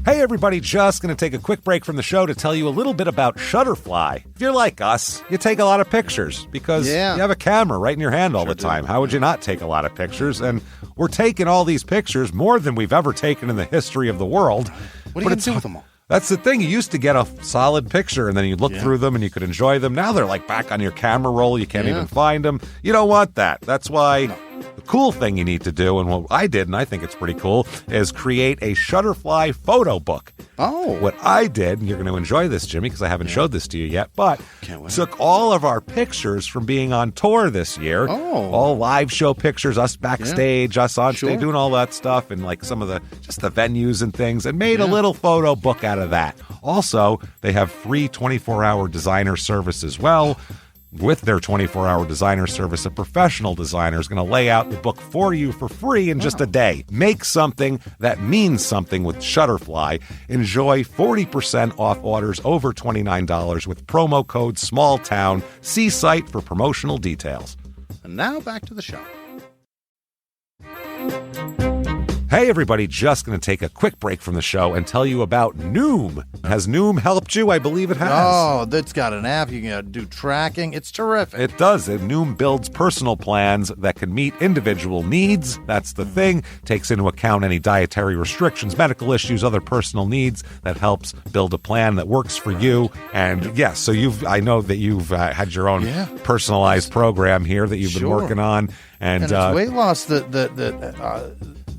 Hey everybody, just going to take a quick break from the show to tell you a little bit about Shutterfly. If you're like us, you take a lot of pictures because you have a camera right in your hand all the time. How would you not take a lot of pictures? And we're taking all these pictures, more than we've ever taken in the history of the world. What are you going to do with them all? That's the thing. You used to get a solid picture, and then you'd look through them, and you could enjoy them. Now they're like back on your camera roll. You can't even find them. You don't want that. That's why the cool thing you need to do, and what I did, and I think it's pretty cool, is create a Shutterfly photo book. Oh. What I did, and you're going to enjoy this, Jimmy, because I haven't showed this to you yet, but took all of our pictures from being on tour this year. Oh. All live show pictures, us backstage, us on stage, doing all that stuff, and like some of the, just the venues and things, and made a little photo book out of that. Also, they have free 24-hour designer service as well. With their 24-hour designer service, a professional designer is going to lay out the book for you for free in just a day. Make something that means something with Shutterfly. Enjoy 40% off orders over $29 with promo code SMALLTOWN. See site for promotional details. And now back to the show. Hey everybody, just going to take a quick break from the show and tell you about Noom. Has Noom helped you? I believe it has. Oh, that's got an app. You can do tracking. It's terrific. It does. Noom builds personal plans that can meet individual needs. That's the thing. Takes into account any dietary restrictions, medical issues, other personal needs. That helps build a plan that works for you. And yes, so I know that you've had your own personalized program here that you've been working on. And it's weight loss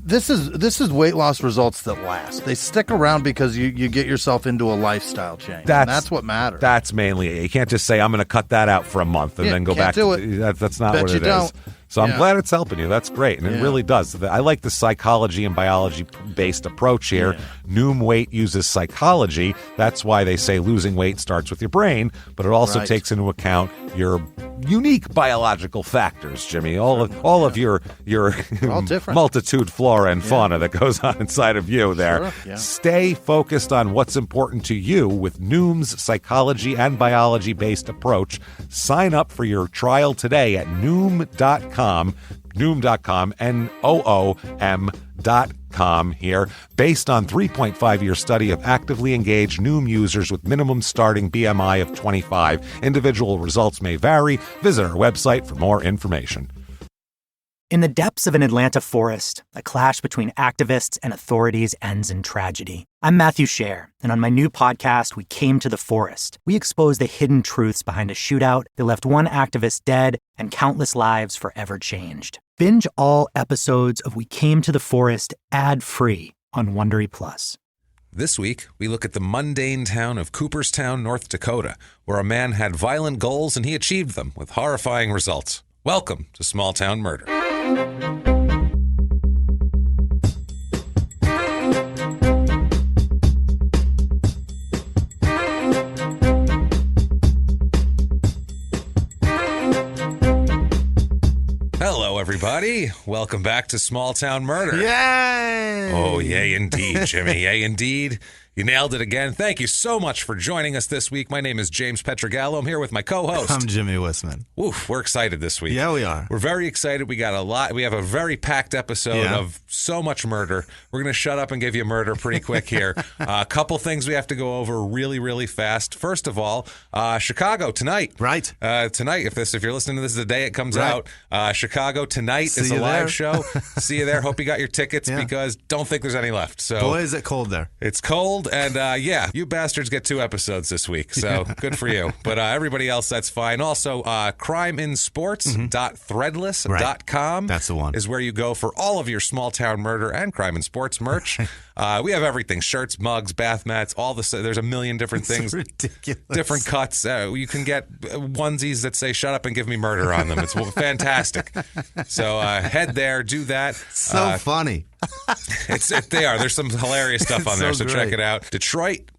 This is weight loss results that last. They stick around because you get yourself into a lifestyle change. That's what matters. That's mainly it. You can't just say, I'm going to cut that out for a month and then go back to it. That's not what it is. So I'm glad it's helping you. That's great. And it really does. I like the psychology and biology-based approach here. Noom Weight uses psychology. That's why they say losing weight starts with your brain, but it also takes into account your unique biological factors, Jimmy. All of your multitude flora and fauna that goes on inside of you there. Sure, Stay focused on what's important to you with Noom's psychology and biology-based approach. Sign up for your trial today at Noom.com, Noom.com here, based on 3.5-year study of actively engaged Noom users with minimum starting BMI of 25. Individual results may vary. Visit our website for more information. In the depths of an Atlanta forest, a clash between activists and authorities ends in tragedy. I'm Matthew Scher, and on my new podcast, We Came to the Forest, we expose the hidden truths behind a shootout that left one activist dead and countless lives forever changed. Binge all episodes of We Came to the Forest ad-free on Wondery Plus. This week, we look at the mundane town of Cooperstown, North Dakota, where a man had violent goals and he achieved them with horrifying results. Welcome to Small Town Murder. Hello, everybody. Welcome back to Small Town Murder. Yay! Oh, yay indeed, Jimmy. Yay indeed. You nailed it again. Thank you so much for joining us this week. My name is James Pietragallo. I'm here with my co-host. I'm Jimmy Whisman. Oof, we're excited this week. Yeah, we are. We're very excited. We got a lot. We have a very packed episode of so much murder. We're going to shut up and give you murder pretty quick here. A couple things we have to go over really, really fast. First of all, Chicago tonight. Right. Tonight, if you're listening to this the day it comes out, Chicago tonight is a live show. See you there. Hope you got your tickets because don't think there's any left. So, boy, is it cold there. It's cold, and you bastards get 2 episodes this week, so good for you. But everybody else, that's fine. Also, crimeinsports.threadless.com That's the one. is where you go for all of your small town murder and crime and sports merch. We have everything: shirts, mugs, bath mats, there's a million different things. Ridiculous. Different cuts. You can get onesies that say "Shut up and give me murder" on them. It's fantastic. So head there, do that. So funny. They are. There's some hilarious stuff on there, so great. check it out. Detroit,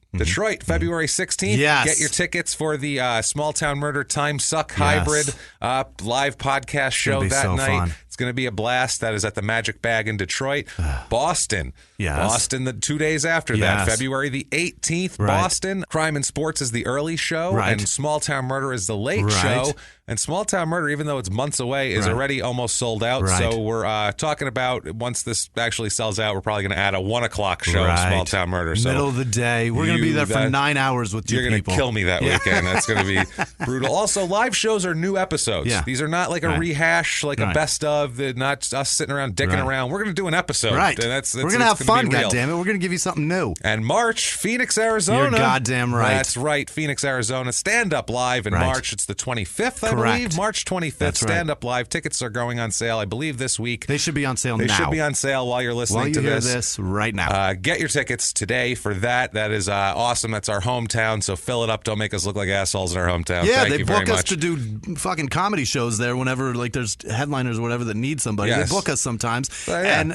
February 16th. Yes. Get your tickets for the Small Town Murder Time Suck hybrid live podcast show that night. Fun. It's going to be a blast. That is at the Magic Bag in Detroit. Boston. Yes. Boston, the 2 days after that. February the 18th, Right. Boston. Crime and Sports is the early show, Right. and Small Town Murder is the late Right. show. And Small Town Murder, even though it's months away, is already almost sold out. Right. So we're talking about, once this actually sells out, we're probably going to add a 1 o'clock show of Small Town Murder. So middle of the day. We're going to be there for 9 hours with 2 people. You're going to kill me that weekend. That's going to be brutal. Also, live shows are new episodes. Yeah. These are not like a rehash, like a best of, not us sitting around dicking around. We're going to do an episode. Right. And we're going to have fun, goddammit. We're going to give you something new. And March, Phoenix, Arizona. You're goddamn right. That's right, Phoenix, Arizona. Stand Up Live in March. It's the 25th, I believe. March 25th. That's Stand Up Live. Tickets are going on sale, I believe, this week. They should be on sale now. They should be on sale while you're listening to this right now. Get your tickets today for that. That is awesome. That's our hometown, so fill it up. Don't make us look like assholes in our hometown. Yeah, Thank they you book very us much. to do fucking comedy shows there whenever like there's headliners or whatever that need somebody. Yes. They book us sometimes. And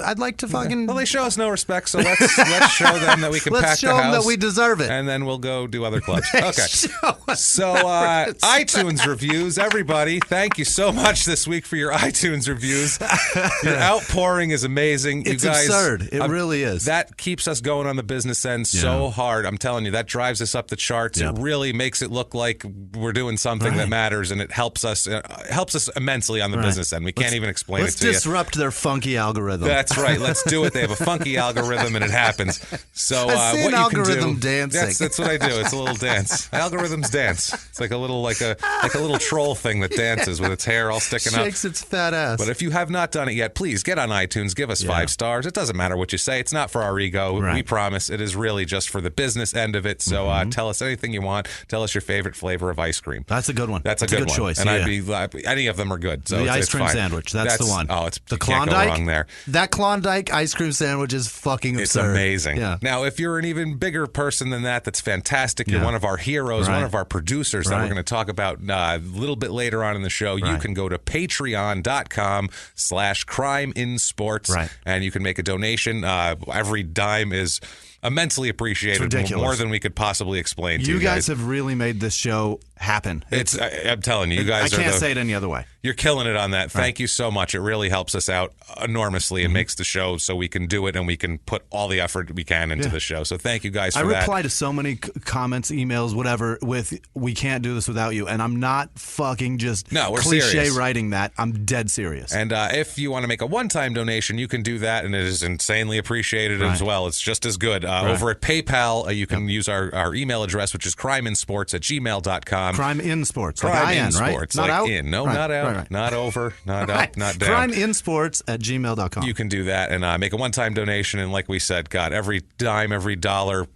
I'd like to fucking... Well, they show us no respect, so let's show them that we can pack the house. Let's show them that we deserve it. And then we'll go do other clubs. Okay. So iTunes reviews, everybody. Thank you so much this week for your iTunes reviews. Your outpouring is amazing. It's you guys, absurd. It really is. That keeps us going on the business end so hard. I'm telling you, that drives us up the charts. Yep. It really makes it look like we're doing something that matters, and it helps us immensely on the business end. We can't even explain it to you. Let's disrupt their funky algorithm. That's right. Let's do it. They have a funky algorithm, and it happens. So I see what an you can algorithm do, dancing. That's what I do. It's a little dance. Algorithms dance. It's like a little like a little troll thing that dances with its hair all sticking up. Shakes its fat ass. But if you have not done it yet, please get on iTunes. Give us 5 stars. It doesn't matter what you say. It's not for our ego. Right. We promise. It is really just for the business end of it. So tell us anything you want. Tell us your favorite flavor of ice cream. That's a good one. That's a good good one. choice. And I'd be any of them are good. So the it's ice cream fine. sandwich. That's the one. Oh, it's the you can't Klondike. go wrong there. That Klondike ice cream sandwich is fucking absurd. It's amazing. Yeah. Now, if you're an even bigger person than that, that's fantastic. You're one of our heroes, one of our producers that we're going to talk about a little bit later on in the show. You can go to patreon.com/crimeinsports and you can make a donation. Every dime is immensely appreciated, more than we could possibly explain to you guys. Have really made this show happen. I'm telling you, you guys I can't say it any other way. You're killing it on that. Thank you so much. It really helps us out enormously and makes the show so we can do it and we can put all the effort we can into the show. So thank you guys for that. I reply to so many comments, emails, whatever, with "we can't do this without you," and I'm not fucking just we're cliche serious. writing that. I'm dead serious. And if you want to make a one-time donation, you can do that, and it is insanely appreciated as well. It's just as good. Over at PayPal, you can use our email address, which is crimeinsports@gmail.com. Crime in sports. Crime like in IN, sports. Right? Not like out? in. No, not out. Not over. Not up. Not down. Crimeinsports@gmail.com. You can do that and make a one-time donation. And like we said, God, every dime, every dollar,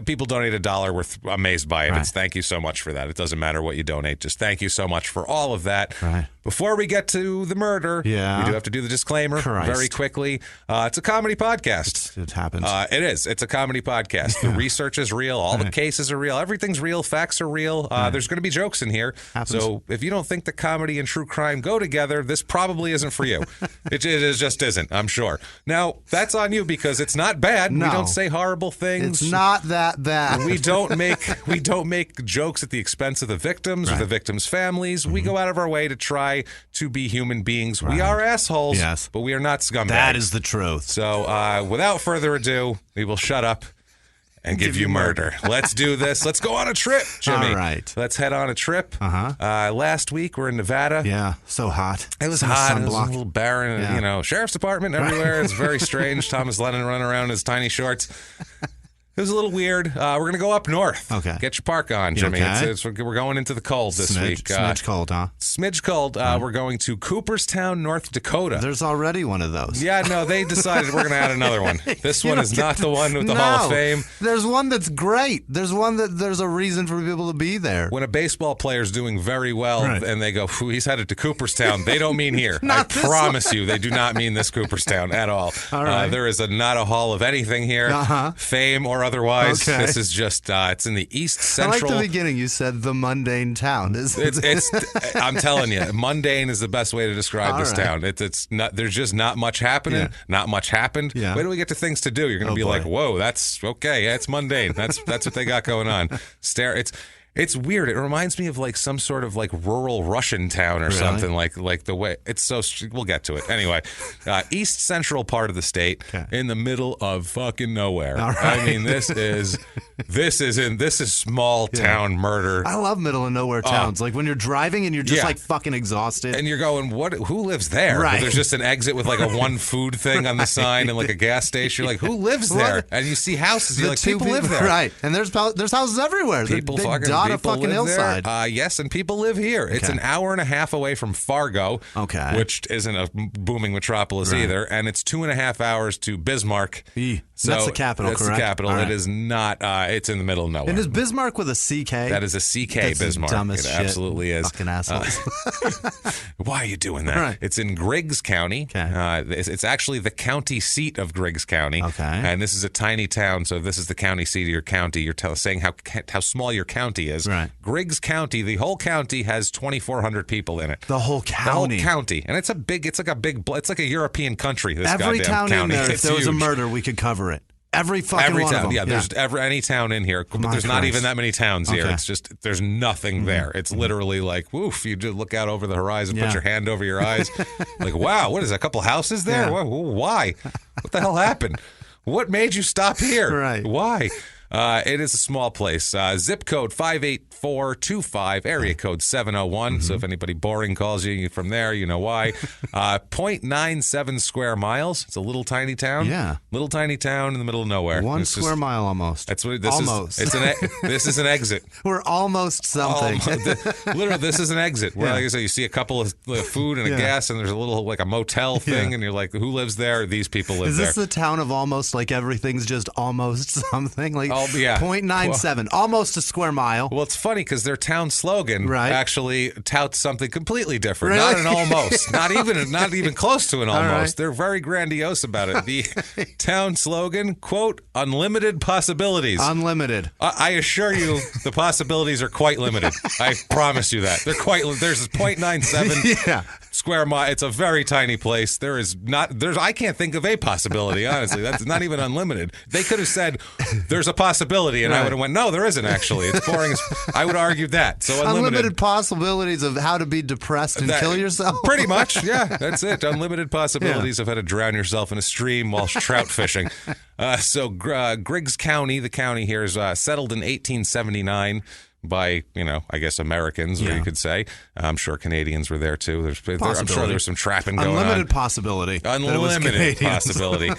people donate $1, we're amazed by it. It's thank you so much for that. It doesn't matter what you donate. Just thank you so much for all of that. Before we get to the murder, we do have to do the disclaimer very quickly. It's a comedy podcast. It happens. It is. It's a comedy podcast. The research is real. All the cases are real. Everything's real. Facts are real. There's going to be jokes in here. So if you don't think that comedy and true crime go together, this probably isn't for you. It just isn't, I'm sure. Now, that's on you because it's not bad. No. We don't say horrible things. It's not that bad. We don't make jokes at the expense of the victims or the victims' families. We go out of our way to try to be human beings. We are assholes, but we are not scumbags. That is the truth. So without further ado, we will shut up and give you murder. Let's do this. Let's go on a trip, Jimmy. All right. Let's head on a trip. Last week, we're in Nevada. Yeah, so hot. It was hot. It was a little barren. Sheriff's department everywhere. It's very strange. Thomas Lennon running around in his tiny shorts. It was a little weird. We're going to go up north. Okay. Get your park on, Jimmy. Okay. We're going into the cold this week. Smidge cold, huh? Smidge cold. We're going to Cooperstown, North Dakota. There's already one of those. Yeah, no, they decided we're going to add another one. This one is not the one with the Hall of Fame. There's one that's great. There's one that there's a reason for people to be there. When a baseball player's doing very well and they go, he's headed to Cooperstown, they don't mean here. I promise you, they do not mean this Cooperstown at all. All right. There is not a hall of anything here, fame or otherwise. Okay. This is just, it's in the East Central. I like the beginning. You said the mundane town. I'm telling you, mundane is the best way to describe this town. It's not. There's just not much happening. Yeah. Not much happened. Yeah. Wait till we get to things to do. You're going to be like, whoa, that's okay. Yeah, it's mundane. That's what they got going on. It's weird. It reminds me of like some sort of like rural Russian town or something, like the way it's so. We'll get to it anyway. East central part of the state, in the middle of fucking nowhere. All right. I mean, this is small town murder. I love middle of nowhere towns. Like when you're driving and you're just like fucking exhausted, and you're going, what? Who lives there? Right. But there's just an exit with like a one food thing on the sign and like a gas station. You're like, who lives there? And you see houses. You're like, people live there, right? And there's houses everywhere. People on a fucking hillside. Yes, and people live here. It's an hour and a half away from Fargo, which isn't a booming metropolis either, and it's 2.5 hours to Bismarck. So that's the capital, that's correct? The capital. Right. It is not. It's in the middle of nowhere. And is Bismarck with a CK? That is a CK. That's Bismarck. The dumbest it shit. Absolutely is. Fucking assholes. Why are you doing that? Right. It's in Griggs County. It's actually the county seat of Griggs County. And this is a tiny town, so this is the county seat of your county. You're saying how small your county is. Right. Griggs County, the whole county has 2,400 people in it. The whole county. The whole county, and it's like a European country. This every goddamn town county. in there. If there was a huge. murder, we could cover it. Every fucking every one town, of them. There's any town in here, but there's not even that many towns here. It's just there's nothing there. It's literally like, woof, you just look out over the horizon, put your hand over your eyes, like, wow, what is that, a couple houses there? Why? What the hell happened? What made you stop here? Right. Why? It is a small place. Zip code 58425, area code 701. So if anybody boring calls you from there, you know why. 0.97 square miles. It's a little tiny town. Yeah. Little tiny town in the middle of nowhere. One square mile almost. That's what this almost. is. This is an exit. We're almost something. Literally, this is an exit. Where, like I said, you see a couple of food and a gas, and there's a little like a motel thing, and you're like, who lives there? These people live there. Is this the town of almost, like everything's just almost something? Like 0.97, almost a square mile. Well, it's funny because their town slogan actually touts something completely different. Really? Not an almost, not even close to an almost. Right. They're very grandiose about it. The town slogan, quote, unlimited possibilities. Unlimited. I assure you, the possibilities are quite limited. I promise you that. There's 0.97 square mile. It's a very tiny place. I can't think of a possibility, honestly. That's not even unlimited. They could have said, there's a possibility, and I would have went, no, there isn't actually. It's boring. I would have argued that. So unlimited possibilities of how to be depressed and kill yourself? Pretty much, yeah. That's it. Unlimited possibilities of how to drown yourself in a stream while trout fishing. So Griggs County, the county here, is settled in 1879 by, I guess Americans, or you could say. I'm sure Canadians were there too. I'm sure there's some trapping going on. Unlimited possibility. Unlimited possibility.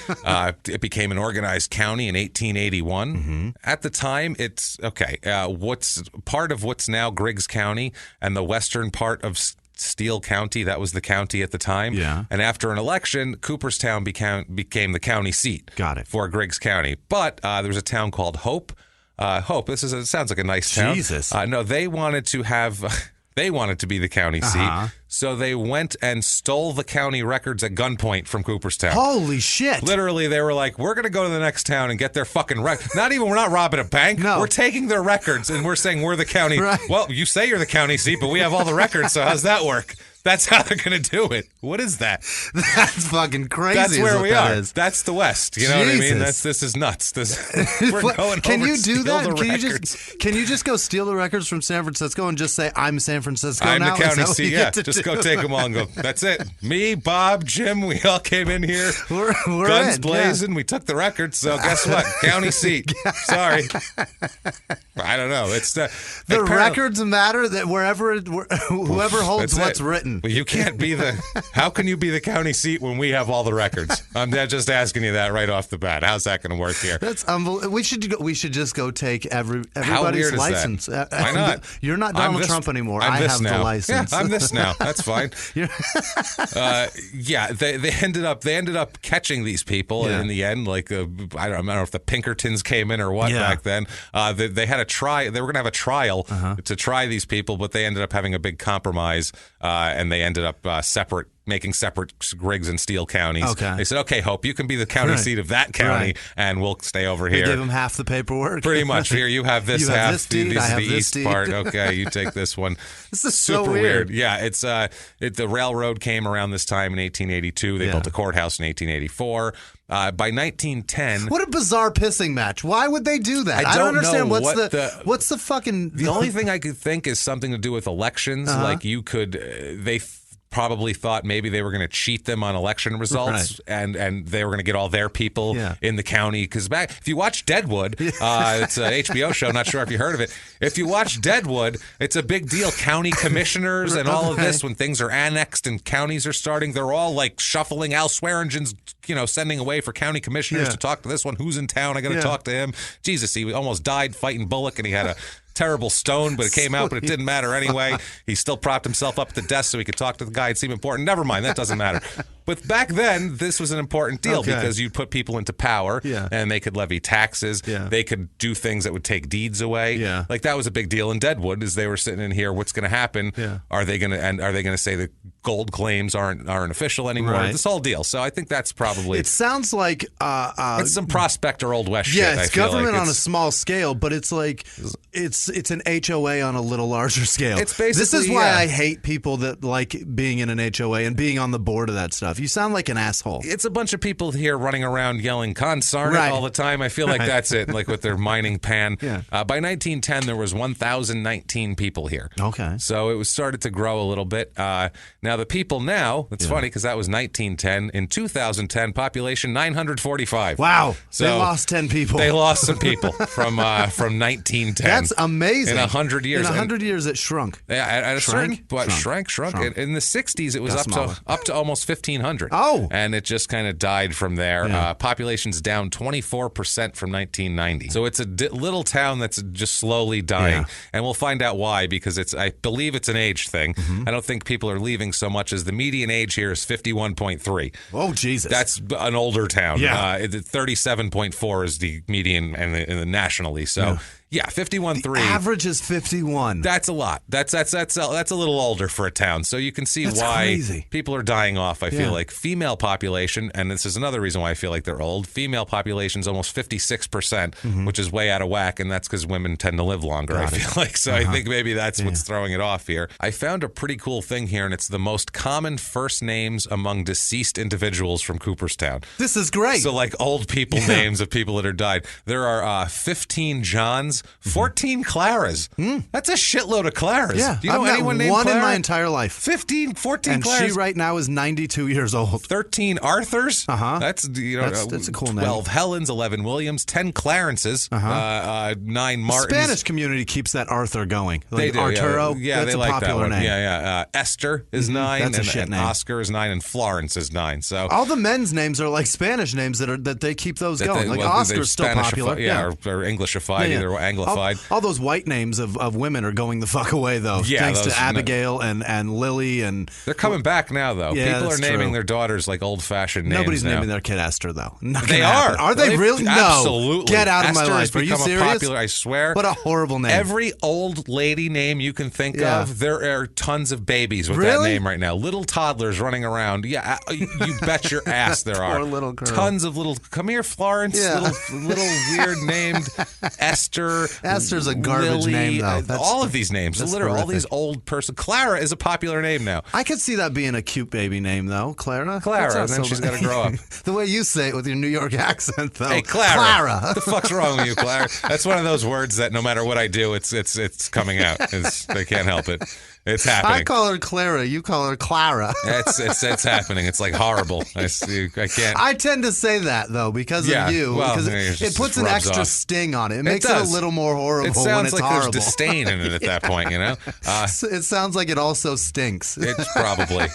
It became an organized county in 1881. Mm-hmm. At the time, it's okay. What's part of what's now Griggs County and the western part of Steele County, that was the county at the time. Yeah. And after an election, Cooperstown became the county seat. Got it. For Griggs County. But there was a town called Hope. Hope. It sounds like a nice town. Jesus. No, they wanted to have. They wanted to be the county seat, so they went and stole the county records at gunpoint from Cooperstown. Holy shit! Literally, they were like, "We're going to go to the next town and get their fucking records." We're not robbing a bank. No. We're taking their records, and we're saying we're the county. Right. Well, you say you're the county seat, but we have all the records. So how's that work? That's how they're going to do it. What is that? That's fucking crazy. That's where we are. Is. That's the West. You know what I mean? This is nuts. We're going Can over you do that? Can you just go steal the records from San Francisco and just say, I'm San Francisco I'm now? the county seat. Yeah, just go take them all and go, that's it. Me, Bob, Jim, we all came in here. We're guns in, blazing. Yeah. We took the records. So guess what? County seat. Sorry. I don't know. It's the records matter that whoever holds what's written. Well, you can't be how can you be the county seat when we have all the records? I'm just asking you that right off the bat. How's that going to work here? That's unbelievable. We should just go take everybody's license. Why not? You're not Donald Trump anymore. I have the license. Yeah, I'm this now. That's fine. They ended up catching these people in the end. Like I don't know if the Pinkertons came in or what back then. They had a try. They were going to have a trial to try these people, but they ended up having a big compromise, and they ended up separate making separate rigs and steel counties. Okay. They said, okay, Hope, you can be the county seat of that county, and we'll stay over here. They gave him half the paperwork. Pretty much. Here, you have this half. This deed, this I is have the this east deed. part. Okay, you take this one. This is super so weird. Yeah, it's the railroad came around this time in 1882. They built a courthouse in 1884. By 1910, what a bizarre pissing match. Why would they do that? I don't understand know what's the fucking. The only thing I could think is something to do with elections. Like you could, they probably thought maybe they were going to cheat them on election results, and they were going to get all their people in the county. Because if you watch Deadwood, it's an HBO show. Not sure if you heard of it. If you watch Deadwood, it's a big deal. County commissioners and all of this, when things are annexed and counties are starting, they're all like shuffling. Al Swearingen's, sending away for county commissioners to talk to this one. Who's in town? I got to talk to him. Jesus, he almost died fighting Bullock, and he had a terrible stone, but it came out, but it didn't matter anyway. He still propped himself up at the desk so he could talk to the guy. It seemed important. Never mind, that doesn't matter. But back then, this was an important deal because you put people into power, and they could levy taxes. They could do things that would take deeds away. Like that was a big deal in Deadwood. As they were sitting in here, what's going to happen? Are they going to say that gold claims aren't official anymore? This whole deal. So I think that's probably. It sounds like it's some prospector Old West shit. Yeah, it's government on a small scale, but it's like it's an HOA on a little larger scale. It's basically, this is why I hate people that like being in an HOA and being on the board of that stuff. You sound like an asshole. It's a bunch of people here running around yelling "consarn" all the time. I feel like that's it, like with their mining pan. By 1910, there was 1,019 people here. Okay. So it was started to grow a little bit. Now the people now, it's funny because that was 1910. In 2010, population 945. Wow. So they lost 10 people. They lost some people from 1910. That's amazing. In 100 years. In 100 years, it shrunk. Yeah, at a certain point, shrunk. In the 60s, it was up to almost 1,500. Oh. And it just kind of died from there. Population's down 24% from 1990. So it's a little town that's just slowly dying. And we'll find out why, because I believe it's an age thing. I don't think people are leaving so much as the median age here is 51.3. Oh, Jesus. That's an older town. Yeah. 37.4 is the median in the nationally. So. Yeah, 51.3. The average is 51. That's a lot. That's a little older for a town. So you can see why people are dying off, I feel like. Female population, and this is another reason why I feel like they're old, female population is almost 56%, which is way out of whack, and that's because women tend to live longer, I feel like. So I think maybe that's what's throwing it off here. I found a pretty cool thing here, and it's the most common first names among deceased individuals from Cooperstown. This is great. So like old people names of people that are died. There are 15 Johns, 14 Claras. That's a shitload of Claras. Yeah. Do you know anyone named one Clara? in my entire life. 14 and Claras. she right now is 92 years old. 13 Arthurs. That's a cool name. 12 Helens, 11 Williams, 10 Clarences, 9 Martins. The Spanish community keeps that Arthur going. Like they do. Arturo. Yeah, that's they a like popular that one. name. Yeah. Esther is 9. That's a and, shit and name. Oscar is 9, and Florence is 9. So all the men's names are like Spanish names that they keep those going. Like Oscar's still popular. Or Englishified, either Anglified. All those white names of women are going the fuck away, though. Thanks to Abigail and Lily. And they're coming back now, though. Yeah, people are naming their daughters like old-fashioned names. Nobody's now. naming their kid Esther, though. They are. Are they really? No. Absolutely. Get out of my Esther life. Has are you become serious? Popular, I swear. What a horrible name. Every old lady name you can think of, there are tons of babies with that name right now. Little toddlers running around. Yeah, you bet your ass there are. Poor little girl. Tons of little. Come here, Florence. Yeah. Little weird named Esther. Esther's a garbage Lily, name, though. All of these names. Literally, all these old person. Clara is a popular name now. I could see that being a cute baby name, though. Clara, and then she's got to grow up. The way you say it with your New York accent, though. Hey, Clara. What the fuck's wrong with you, Clara? That's one of those words that no matter what I do, it's coming out. They can't help it. It's happening. I call her Clara. You call her Clara. It's happening. It's like horrible. I can't. I tend to say that though because of you. Well, because it puts an extra sting on it. It makes it a little more horrible. It sounds when it's like horrible. there's disdain in it at that point. You know. It sounds like it also stinks. It's probably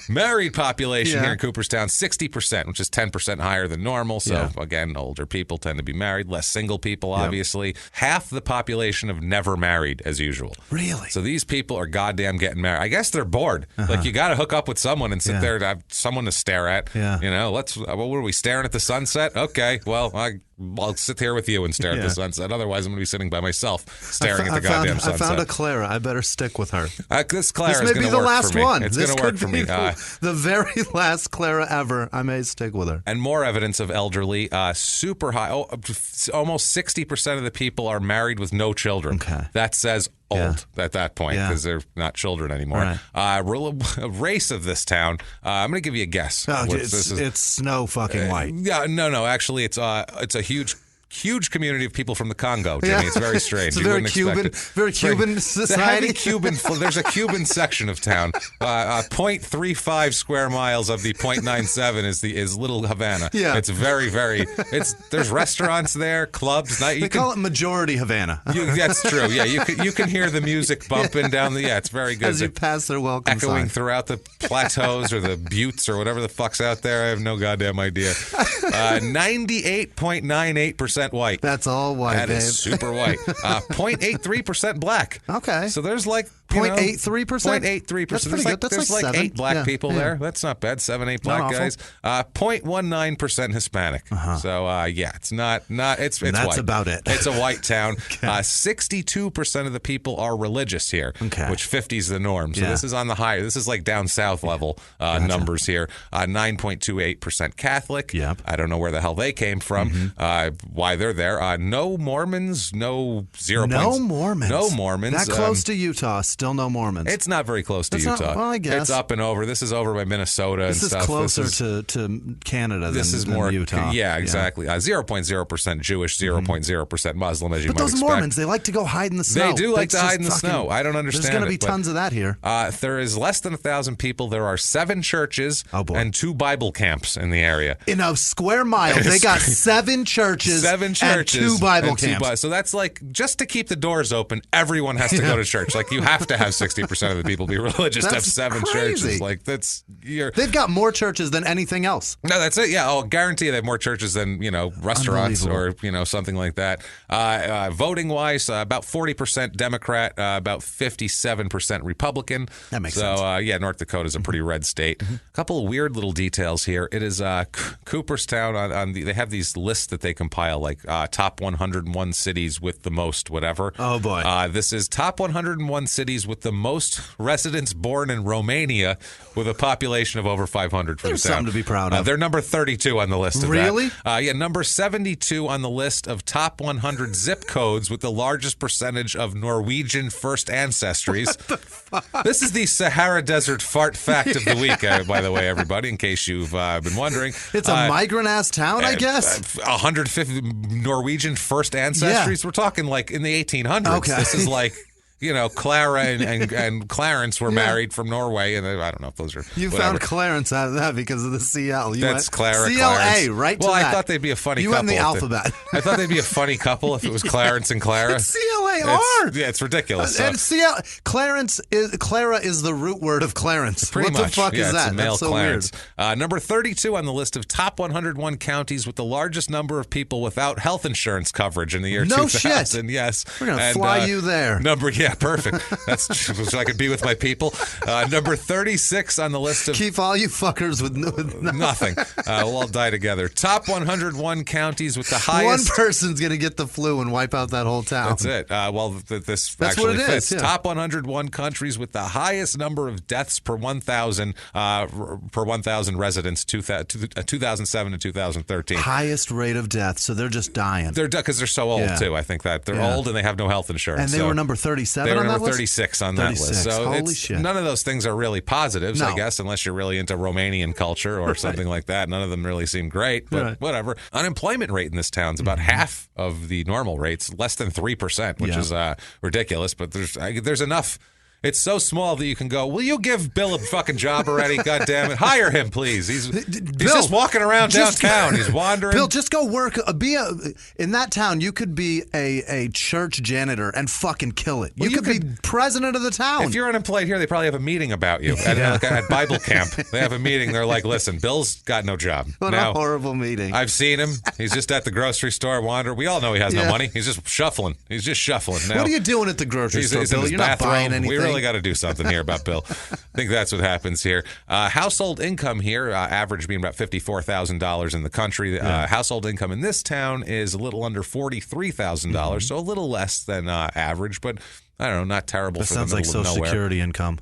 married population here in Cooperstown 60%, which is 10% higher than normal. So again, older people tend to be married. Less single people, obviously. Half the population have never married as usual. Really? So these people are goddamn getting married. I guess they're bored. Like you got to hook up with someone and sit there to have someone to stare at. Yeah. You know, what are we staring at the sunset? Okay, well, I I'll sit here with you and stare at the sunset. Otherwise, I'm going to be sitting by myself staring at the goddamn sunset. I found a Clara. I better stick with her. This Clara is going to work for me. One. It's going to work for me. The very last Clara ever. I may stick with her. And more evidence of elderly, super high. Almost 60% of the people are married with no children. Okay. That says old at that point because they're not children anymore. Right. Race of this town. I'm going to give you a guess. Oh, it's snow fucking white. No. Actually, it's a huge community of people from the Congo, Jimmy. It's very strange. It's a very Cuban society. There's a Cuban section of town. 0.35 square miles of the 0.97 is Little Havana. Yeah. It's very, very. There's restaurants there, clubs. They call it Majority Havana. That's true. Yeah, you can hear the music bumping down the. Yeah, it's very good. As you pass their welcome echoing sign. Throughout the plateaus or the buttes or whatever the fuck's out there. I have no goddamn idea. 98.98% white. That's all white, That babe. is super white. 0.83% black. Okay. So there's like 0.83%? 0.83%. That's pretty good. That's there's like 8 black people yeah. there. That's not bad. 7, 8 black guys. 0.19% Hispanic. So it's not. It's that's white. about it. It's a white town. 62% of the people are religious here, which 50 is the norm. So this is on the higher. This is like down south level numbers here. 9.28% Catholic. Yep. I don't know where the hell they came from. Why they're there. No Mormons. No 0. No Mormons. No Mormons. That close to Utah. Still no Mormons. It's not very close to Utah. Well, I guess. It's up and over. This is over by Minnesota and stuff. This is closer to Canada than more Utah. Yeah, exactly. 0.0% Jewish, 0.0% Muslim, as you might expect. But those Mormons, they like to go hide in the snow. They do like to hide in the snow. I don't understand. There's going to be tons of that here. There is less than 1,000 people. There are 7 churches and 2 Bible camps in the area. In a square mile, they got 7 churches, and 2 Bible camps. So that's like, just to keep the doors open, everyone has to go to church. Like, you have to have 60% of the people be religious to have 7 churches. Like, they've got more churches than anything else. No, that's it. Yeah, I'll guarantee they have more churches than, restaurants or, something like that. Voting wise, about 40% Democrat, about 57% Republican. That makes sense. So, North Dakota is a pretty red state. A couple of weird little details here. It is Cooperstown. They have these lists that they compile, like top 101 cities with the most whatever. Oh, boy. This is top 101 cities with the most residents born in Romania, with a population of over 500 for There's the town. something to be proud of. They're number 32 on the list of really? that. Number 72 on the list of top 100 zip codes with the largest percentage of Norwegian first ancestries. This is the Sahara Desert fart fact of the week, by the way, everybody, in case you've been wondering. It's a migrant-ass town, I guess? 150 Norwegian first ancestries. Yeah. We're talking like in the 1800s. Okay. This is like... Clara and Clarence were married from Norway, and I don't know if those are. You found Clarence out of that because of the CL. That's Clara. CLA, Clarence. right? Well, I thought they'd be a funny couple. You went in the alphabet. I thought they'd be a funny couple if it was Clarence and Clara. It's CLAR. It's ridiculous. And Clara is the root word of Clarence. Pretty what much. The fuck is that? It's a male That's so Clarence. Weird. Number 32 on the list of top 101 counties with the largest number of people without health insurance coverage in the year 2000. Shit. Yes. We're going to fly you there. Perfect. That's so I could be with my people. Number 36 on the list of... Keep all you fuckers with nothing. We'll all die together. Top 101 counties with the highest... One person's going to get the flu and wipe out that whole town. That's it. This That's actually what it fits. is, yeah. Top 101 countries with the highest number of deaths per 1,000 residents, 2007 to 2013. Highest rate of death, so they're just dying. They're because they're so old, too. I think that. They're old and they have no health insurance. And they were number 37 on that list? They were number 36 on that list. So Holy shit. None of those things are really positives, I guess, unless you're really into Romanian culture or something like that. None of them really seem great, but whatever. Unemployment rate in this town is about half of the normal rates, less than 3%, which is ridiculous, but there's enough. It's so small that you can go, will you give Bill a fucking job already? God damn it. Hire him, please. He's just walking around downtown. He's wandering. Bill, just go work. In that town, you could be a church janitor and fucking kill it. You could be president of the town. If you're unemployed here, they probably have a meeting about you. At Bible camp, they have a meeting. They're like, listen, Bill's got no job. What a horrible meeting. I've seen him. He's just at the grocery store wandering. We all know he has no money. He's just shuffling. Now. What are you doing at the grocery store, Bill? You're not buying anything. really got to do something here about Bill. I think that's what happens here. Household income here, average being about $54,000 in the country. Household income in this town is a little under $43,000, so a little less than average, but I don't know, not terrible for the middle of nowhere. That sounds like Social Security income.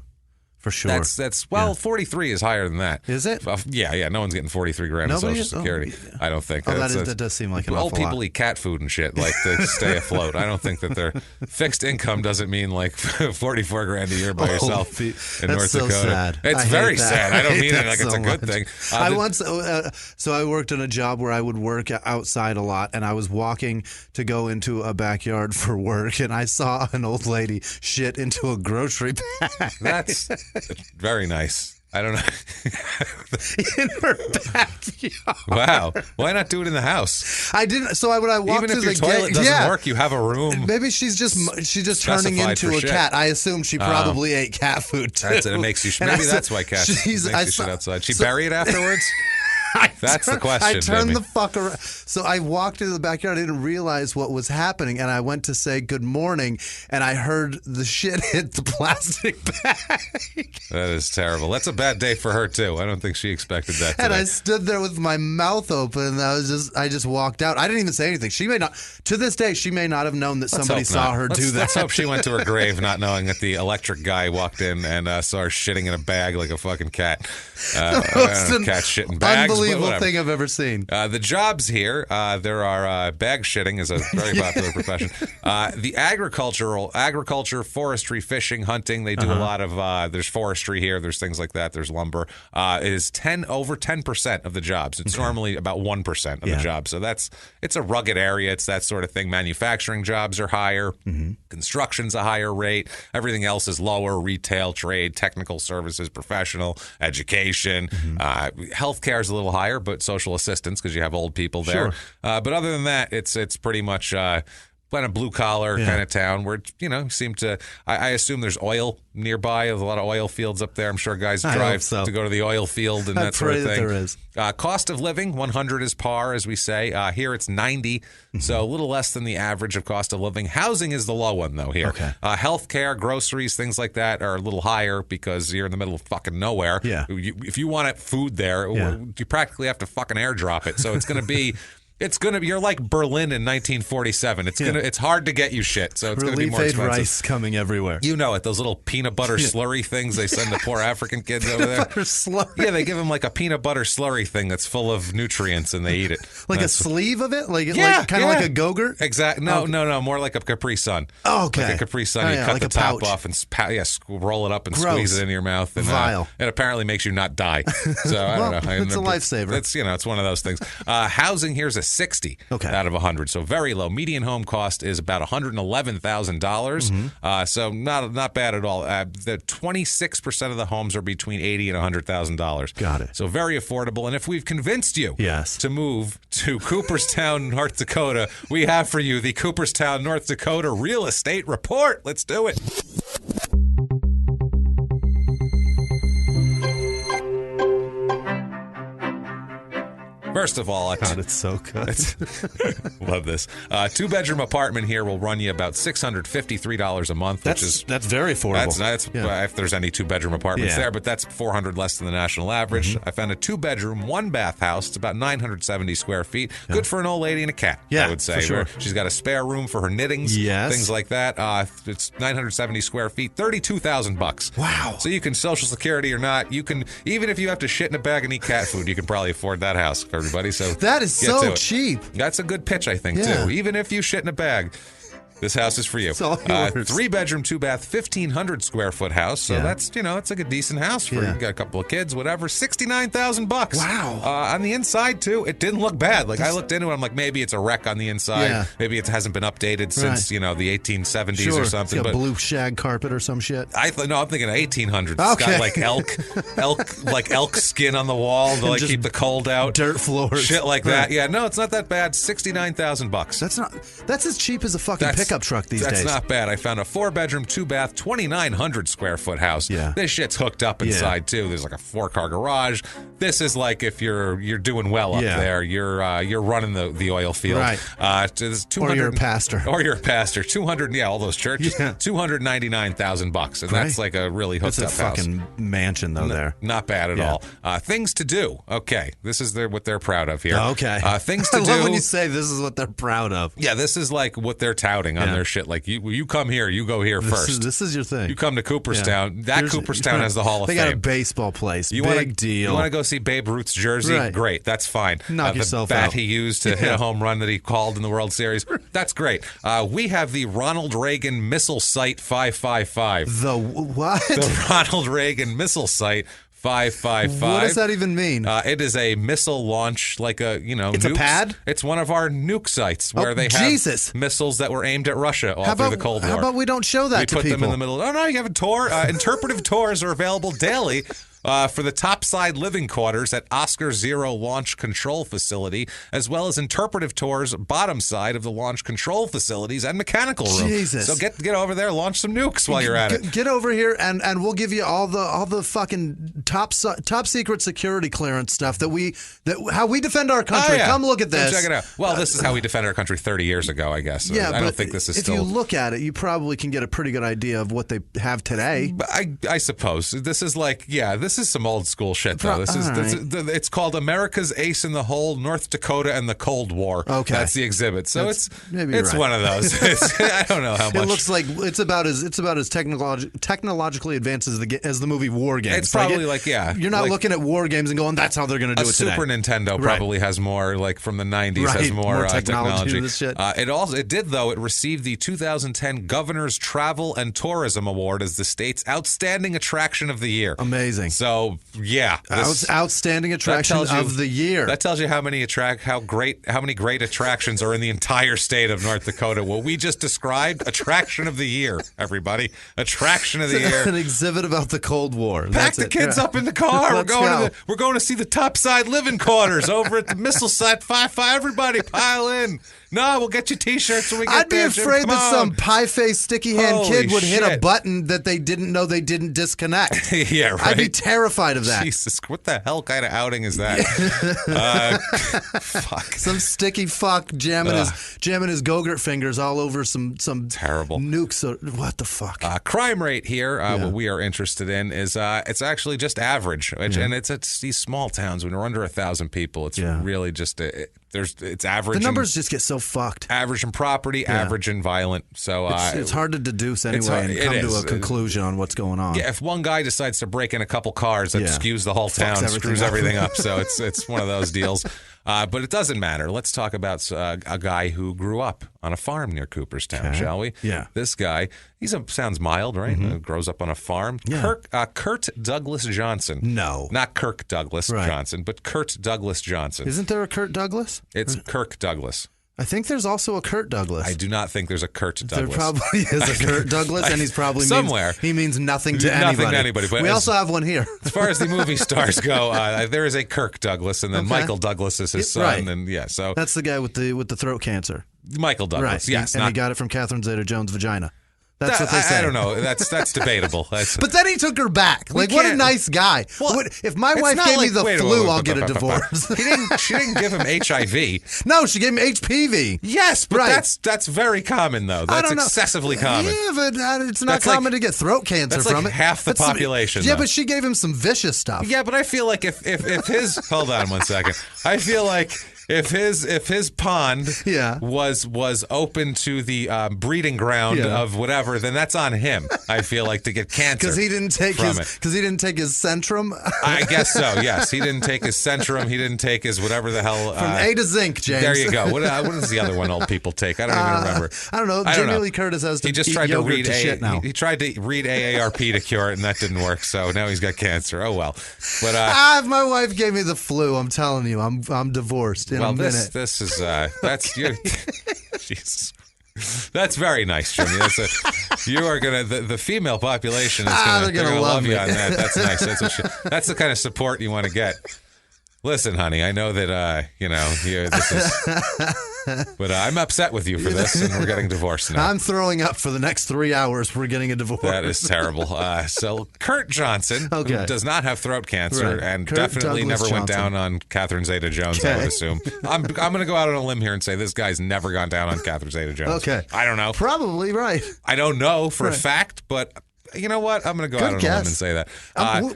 For sure. That's 43 is higher than that. Is it? Yeah. No one's getting 43 grand in Social Security. I don't think. That does seem like an awful lot. Old people eat cat food and shit, like to stay afloat. I don't think that their fixed income doesn't mean like 44 grand a year by yourself in North Dakota. Sad. It's very sad. I don't mean it like it's a good thing. So I worked in a job where I would work outside a lot, and I was walking to go into a backyard for work, and I saw an old lady shit into a grocery bag. That's very nice. I don't know. In her backyard. Wow. Why not do it in the house? I didn't. So when I walked even through if the your toilet gate, doesn't work, you have a room. Maybe she's just turning into a cat. I assume she probably ate cat food too. That's it. It makes you. Maybe that's why cats makes you shit outside. She bury it afterwards. That's the question. I turned the fuck around. So I walked into the backyard. I didn't realize what was happening, and I went to say good morning, and I heard the shit hit the plastic bag. That is terrible. That's a bad day for her too. I don't think she expected that today. And I stood there with my mouth open, and I just walked out. I didn't even say anything. She may not. To this day, she may not have known that somebody saw her do that. Let's hope she went to her grave not knowing that the electric guy walked in and saw her shitting in a bag like a fucking cat. Cat shit in bags. Unbelievable thing I've ever seen. The jobs here, there are bag shitting is a very popular profession. The agriculture, forestry, fishing, hunting. They do a lot of. There's forestry here. There's things like that. There's lumber. It is over 10% of the jobs. It's normally about 1% of the jobs. So it's a rugged area. It's that sort of thing. Manufacturing jobs are higher. Construction's a higher rate. Everything else is lower. Retail, trade, technical services, professional, education. Healthcare is a little higher, but social assistance because you have old people there. Sure. But other than that, it's pretty much kind of blue collar kind of town where seem to. I assume there's oil nearby. There's a lot of oil fields up there. I'm sure guys drive to go to the oil field and that sort of thing. There is. Cost of living, 100 is par, as we say. Here it's 90, so a little less than the average of cost of living. Housing is the low one, though, here. Okay. Healthcare, groceries, things like that are a little higher because you're in the middle of fucking nowhere. Yeah. If you want food there, you practically have to fucking airdrop it. So it's going to be... You're like Berlin in 1947. It's hard to get you shit, so it's going to be more expensive. Rice coming everywhere. You know it. Those little peanut butter slurry things they send to poor African kids over there. Butter slurry. Yeah, they give them like a peanut butter slurry thing that's full of nutrients, and they eat it. A sleeve of it, like kind of like a Go-Gurt. Exactly. No, more like a Capri Sun. Oh, okay. Like a Capri Sun. You cut the top off and roll it up and squeeze it in your mouth. And, vile. It apparently makes you not die. So I don't know. It's a lifesaver. It's one of those things. Housing here's a 60. Okay. Out of 100, so very low. Median home cost is about $111,000, so not bad at all. The 26% of the homes are between $80,000 and $100,000. Got it. So very affordable. And if we've convinced you Yes. to move to Cooperstown, North Dakota, we have for you the Cooperstown, North Dakota Real Estate Report. Let's do it. First of all, God, it's so good. Love this. Two-bedroom apartment here will run you about $653 a month, which is that's very affordable. That's if there's any two-bedroom apartments there, but that's $400 less than the national average. I found a two-bedroom, one-bath house. It's about 970 square feet. Good for an old lady and a cat, I would say. For sure. She's got a spare room for her knittings, things like that. It's 970 square feet, $32,000. Wow. So you can Social Security or not, you can, even if you have to shit in a bag and eat cat food, you can probably afford that house for everybody. So that is so cheap. That's a good pitch, I think, too. Even if you shit in a bag, this house is for you. It's all yours. 3-bedroom, 2-bath, 1,500 square foot house. So that's it's like a decent house for you got a couple of kids, whatever. $69,000. Wow. On the inside too, it didn't look bad. Like I looked into it, I'm like, maybe it's a wreck on the inside. Yeah. Maybe it hasn't been updated since the 1870s or something. It's got but blue shag carpet or some shit. I'm thinking 1800s. It's got like elk skin on the wall to like keep the cold out. Dirt floors. Shit like that. Yeah, no, it's not that bad. $69,000. That's as cheap as a fucking pickup pickup truck these days. That's not bad. I found a 4-bedroom, 2-bath, 2,900 square foot house. Yeah. This shit's hooked up inside too. There's like a 4-car garage. This is like if you're doing well up there. You're running the oil field. Right. Or you're a pastor. Or you're a pastor. 200. Yeah, all those churches. Yeah. $299,000, and that's like a really hooked up house. It's a fucking mansion though. There. Not bad at all. Things to do. Okay, this is what they're proud of here. Okay. Things to do. I love when you say this is what they're proud of. Yeah, this is like what they're touting on their shit. Like you come here, you go here first. This is your thing. You come to Cooperstown. Yeah. Cooperstown has the Hall of Fame. They got a baseball place. Big deal. You want to go see Babe Ruth's jersey? Right. Great, that's fine. Knock yourself out. The bat out. he used to hit a home run that he called in the World Series. That's great. We have the Ronald Reagan Missile Site 555. The what? The Ronald Reagan Missile Site 555. What does that even mean? It is a missile launch, like it's nukes. A pad? It's one of our nuke sites where they have missiles that were aimed at Russia all through the Cold War. How about we don't show that to people? We put them in the middle. Oh, no, you have a tour. Interpretive tours are available daily. For the topside living quarters at Oscar Zero Launch Control Facility, as well as interpretive tours bottom side of the launch control facilities and mechanical room. Jesus. So get over there, launch some nukes while you're at it. Get over here and we'll give you all the fucking top secret security clearance stuff how we defend our country. Oh, yeah. Come look at this. Come check it out. Well, this is how we defended our country 30 years ago, I guess. Yeah, I don't think this is if you look at it, you probably can get a pretty good idea of what they have today. I suppose this is this is some old school shit though. It's called America's Ace in the Hole, North Dakota and the Cold War. Okay, that's the exhibit. So it's right. One of those. I don't know how much. It looks like it's about as technologically advanced as the movie War Games. It's probably you're not looking at War Games and going, that's how they're going to do it today. Super Nintendo probably has more, like from the 90s, has more technology. This shit. It received the 2010 Governor's Travel and Tourism Award as the state's outstanding attraction of the year. Amazing. So yeah, outstanding attraction of the year. That tells you how many great attractions are in the entire state of North Dakota. What we just described, attraction of the year, everybody. Attraction of the year. An exhibit about the Cold War. Pack the kids up in the car. We're going to see the topside living quarters over at the Missile Site 555. Everybody pile in. No, we'll get you T-shirts when we get there. I'd be afraid that some pie-faced, sticky-hand kid would hit a button that they didn't know they didn't disconnect. Yeah, right. I'd be terrified of that. Jesus, what the hell kind of outing is that? Fuck. Some sticky fuck jamming his Go-Gurt fingers all over some terrible nukes. What the fuck? Crime rate here, what we are interested in is it's actually just average, and it's these small towns when we're under 1,000 people. It's really just it's average. The numbers just get so fucked. Average in property, average in violent. So it's hard to deduce anyway and come to a conclusion on what's going on. Yeah, if one guy decides to break in a couple cars, that skews the whole town, screws everything up. So it's one of those deals. But it doesn't matter. Let's talk about a guy who grew up on a farm near Cooperstown, shall we? Yeah. This guy, sounds mild, right? Mm-hmm. Grows up on a farm. Yeah. Kurt Douglas Johnson. No. Not Kirk Douglas Johnson, but Kurt Douglas Johnson. Isn't there a Kurt Douglas? It's Kirk Douglas. I think there's also a Kurt Douglas. I do not think there's a Kurt Douglas. There probably is a Kurt Douglas, and he's probably somewhere. He means nothing to anybody. But we also have one here. As far as the movie stars go, there is a Kirk Douglas, and then Michael Douglas is his son. Right. And so that's the guy with the throat cancer. Michael Douglas, right. yes, and he got it from Catherine Zeta-Jones' vagina. That's what they say. I don't know. That's debatable. But then he took her back. What a nice guy. Well, if my wife gave me the flu, I'll get a divorce. She didn't give him HIV. No, she gave him HPV. Yes, but that's very common, though. That's excessively common. Yeah, but it's not common to get throat cancer from it. Half the population. Yeah, but she gave him some vicious stuff. Yeah, but I feel like if his hold on one second. I feel like if his pond was open to the breeding ground of whatever, then that's on him. I feel like to get cancer because he didn't take his Centrum. I guess so. Yes, he didn't take his Centrum. He didn't take his whatever the hell from A to Zinc. James. There you go. What is the other one old people take? I don't even remember. I don't know. Jamie Lee Curtis has to. He just eat tried to read shit now. He tried to read AARP to cure it, and that didn't work. So now he's got cancer. Oh well. But if my wife gave me the flu, I'm telling you, I'm divorced. This is that's you. Jesus. That's very nice, Jimmy. You are gonna the female population is gonna love you on that. That's nice. That's the kind of support you want to get. Listen, honey, I know that, this is... But I'm upset with you for this, and we're getting divorced now. I'm throwing up for the next 3 hours. We're getting a divorce. That is terrible. So Kurt Johnson, who does not have throat cancer, and Kurt definitely Douglas never went Johnson. down on Catherine Zeta-Jones, I would assume. I'm going to go out on a limb here and say this guy's never gone down on Catherine Zeta-Jones. Okay. I don't know. Probably right. I don't know for a fact, but you know what? I'm going to go out on a limb and say that.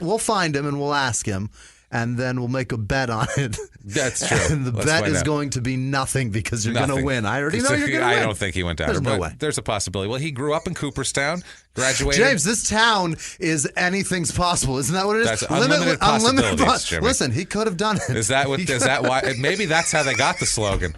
We'll find him and we'll ask him. And then we'll make a bet on it. That's true. And the bet is going to be nothing because you're going to win. I already know you're going to win. I don't think he went down. There's no way. There's a possibility. Well, he grew up in Cooperstown, graduated. James, this town is anything's possible. Isn't that what it is? That's unlimited possibilities, Jimmy. Listen, he could have done it. Is that why? Maybe that's how they got the slogan.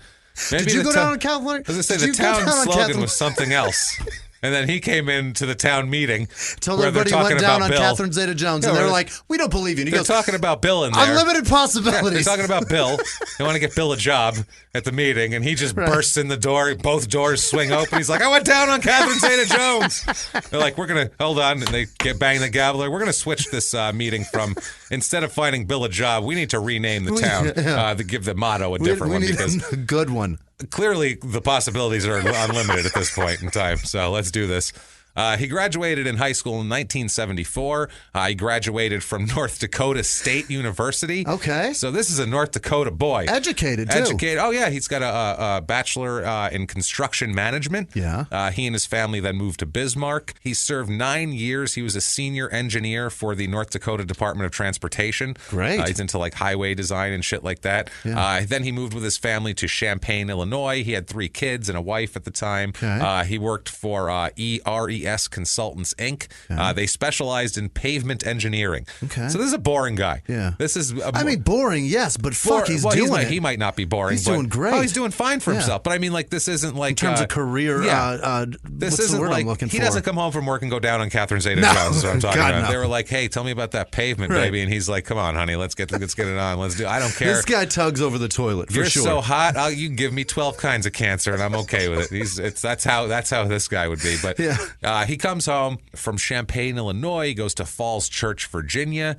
Maybe Did you go down on California? I was going to say, the town slogan was something else. And then he came into the town meeting. Told everybody he went down on Catherine Zeta-Jones, and they're like, we don't believe you. And he goes, talking about Bill in there. Unlimited possibilities. They're talking about Bill. They want to get Bill a job at the meeting, and he just bursts in the door. Both doors swing open. He's like, I went down on Catherine Zeta-Jones. They're like, we're going to, hold on. And they bang the gavel. We're going to switch this meeting from, instead of finding Bill a job, we need to rename the town to give the motto a different one. We need a good one. Clearly, the possibilities are unlimited at this point in time, so let's do this. He graduated in high school in 1974. He graduated from North Dakota State University. Okay. So this is a North Dakota boy. Educated, too. Oh, yeah. He's got a bachelor in construction management. Yeah. He and his family then moved to Bismarck. He served 9 years. He was a senior engineer for the North Dakota Department of Transportation. Great. He's into like highway design and shit like that. Yeah. Then he moved with his family to Champaign, Illinois. He had 3 kids and a wife at the time. Okay. He worked for ERES Consultants, Inc. They specialized in pavement engineering. Okay. So this is a boring guy. Yeah. This is. Boring, yes, but he's doing it. He might not be boring. He's doing great. Oh, he's doing fine for himself. But I mean, like, this isn't like in terms of career. This what's isn't the word like I'm looking for? he doesn't come home from work and go down on Catherine Zeta-Jones. Is what I'm talking about. No. They were like, "Hey, tell me about that pavement, baby," and he's like, "Come on, honey, let's get it on. Let's do. I don't care." This guy tugs over the toilet. You're sure. so hot. You can give me 12 kinds of cancer, and I'm okay with it. That's how this guy would be. But he comes home from Champaign, Illinois. He goes to Falls Church, Virginia.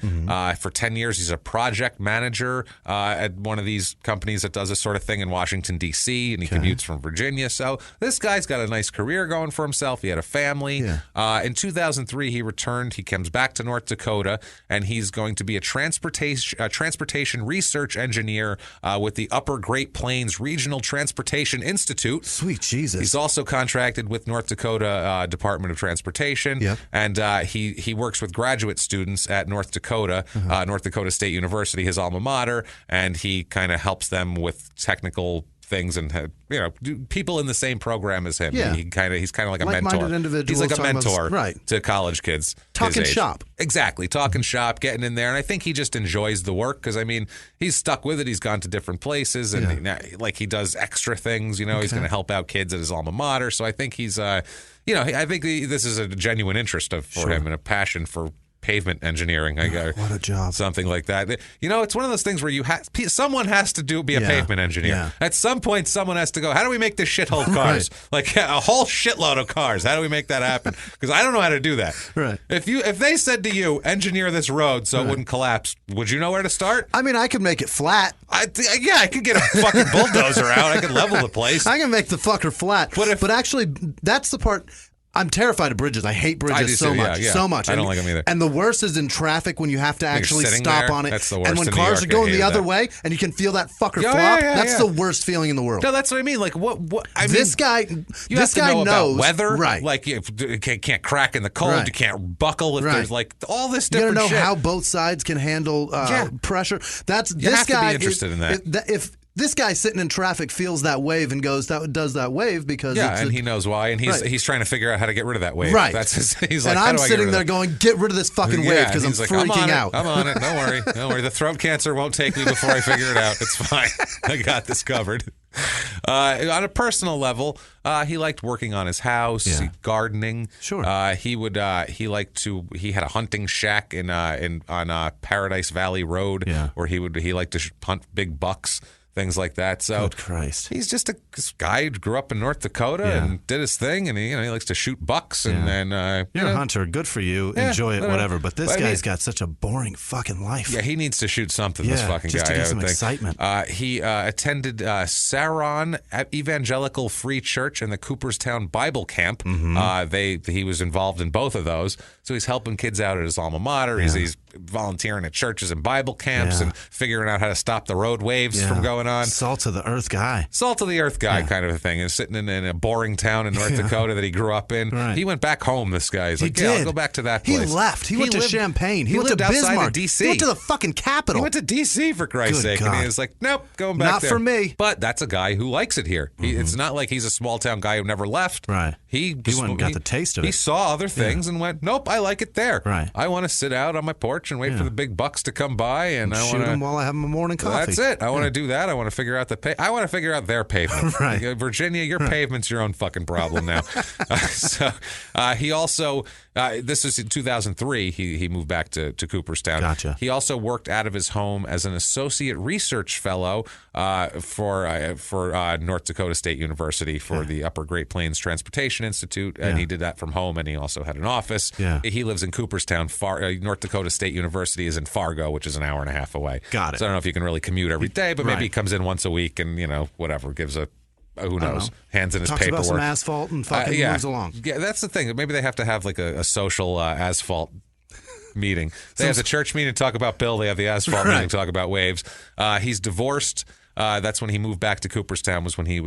For 10 years, he's a project manager at one of these companies that does this sort of thing in Washington, D.C., and he commutes from Virginia. So this guy's got a nice career going for himself. He had a family. In 2003, he returned. He comes back to North Dakota, and he's going to be a transportation research engineer with the Upper Great Plains Regional Transportation Institute. Sweet Jesus. He's also contracted with North Dakota Department of Transportation, and he works with graduate students at North Dakota State University, his alma mater, and he kind of helps them with technical things and people in the same program as him. Yeah. He's kind of like a Like-minded mentor. individuals He's like a mentor to college kids. Talking his age. shop. Exactly. Talking shop, getting in there. And I think he just enjoys the work because, I mean, he's stuck with it. He's gone to different places and he does extra things. He's going to help out kids at his alma mater. So I think he's, I think this is a genuine interest for him and a passion for pavement engineering. What a job. Something like that. It's one of those things where someone has to be a pavement engineer. Yeah. At some point, someone has to go, how do we make this shithole cars? Like a whole shitload of cars. How do we make that happen? Because I don't know how to do that. Right. If they said to you, engineer this road so it wouldn't collapse, would you know where to start? I mean, I could make it flat. I could get a fucking bulldozer out. I could level the place. I can make the fucker flat. But actually, that's the part. I'm terrified of bridges. I hate bridges so much. I don't like them either. And the worst is in traffic when you have to actually stop on it. That's the worst. And when in cars New are York, going the other way and you can feel that fucker flop, that's the worst feeling in the world. No, that's what I mean. Like this guy knows about weather, right? Like you can't crack in the cold, you can't buckle if there's like all this different. You gotta know shit. how both sides can handle pressure. You have to be interested in that. If this guy sitting in traffic feels that wave and does that wave because he knows why, and he's trying to figure out how to get rid of that wave. Right. He's like, and I'm sitting there going, get rid of this fucking wave because I'm freaking out. I'm on it. Don't worry. The throat cancer won't take me before I figure it out. It's fine. I got this covered. On a personal level, he liked working on his house, gardening. Sure. He had a hunting shack on Paradise Valley Road where he liked to hunt big bucks. things like that. So Good Christ. He's just a guy who grew up in North Dakota and did his thing, and he likes to shoot bucks. And then you're a hunter. Good for you. Enjoy it, whatever. But this guy's got such a boring fucking life. Yeah, he needs to shoot something. This fucking just guy. To get some excitement. He attended Saron Evangelical Free Church and the Cooperstown Bible Camp. He was involved in both of those, so he's helping kids out at his alma mater. He's volunteering at churches and Bible camps and figuring out how to stop the road waves from going on. Salt of the earth guy. Salt of the earth guy kind of a thing. And sitting in a boring town in North Dakota that he grew up in. Right. He went back home, this guy. He's like, I'll go back to that place. He left. He went to Champaign. He went to Bismarck. D.C. He went to the fucking capital. He went to D.C. for Christ's sake. God. And he was like, nope, going back Not there. for me. But that's a guy who likes it here. It's not like he's a small town guy who never left. Right. He went and got the taste of it. He saw other things and went, nope, I like it there. Right. I want to sit out on my porch and wait for the big bucks to come by, and I want shoot them while I have my morning coffee. That's it. I want to do that. I want to figure out I want to figure out their pavement. Right. Virginia, your pavement's your own fucking problem now. He also, this was in 2003, he moved back to Cooperstown. Gotcha. He also worked out of his home as an associate research fellow for North Dakota State University for the Upper Great Plains Transportation Institute, and he did that from home, and he also had an office. Yeah. He lives in Cooperstown. North Dakota State University is in Fargo, which is an hour and a half away. Got it. So I don't know if you can really commute every day, but maybe he comes in once a week and, whatever, gives a, who knows, hands in his Talks paperwork. about some asphalt and fucking moves along. Yeah, that's the thing. Maybe they have to have like a social asphalt meeting. They have the church meeting to talk about Bill. They have the asphalt meeting to talk about waves. He's divorced. That's when he moved back to Cooperstown, was when he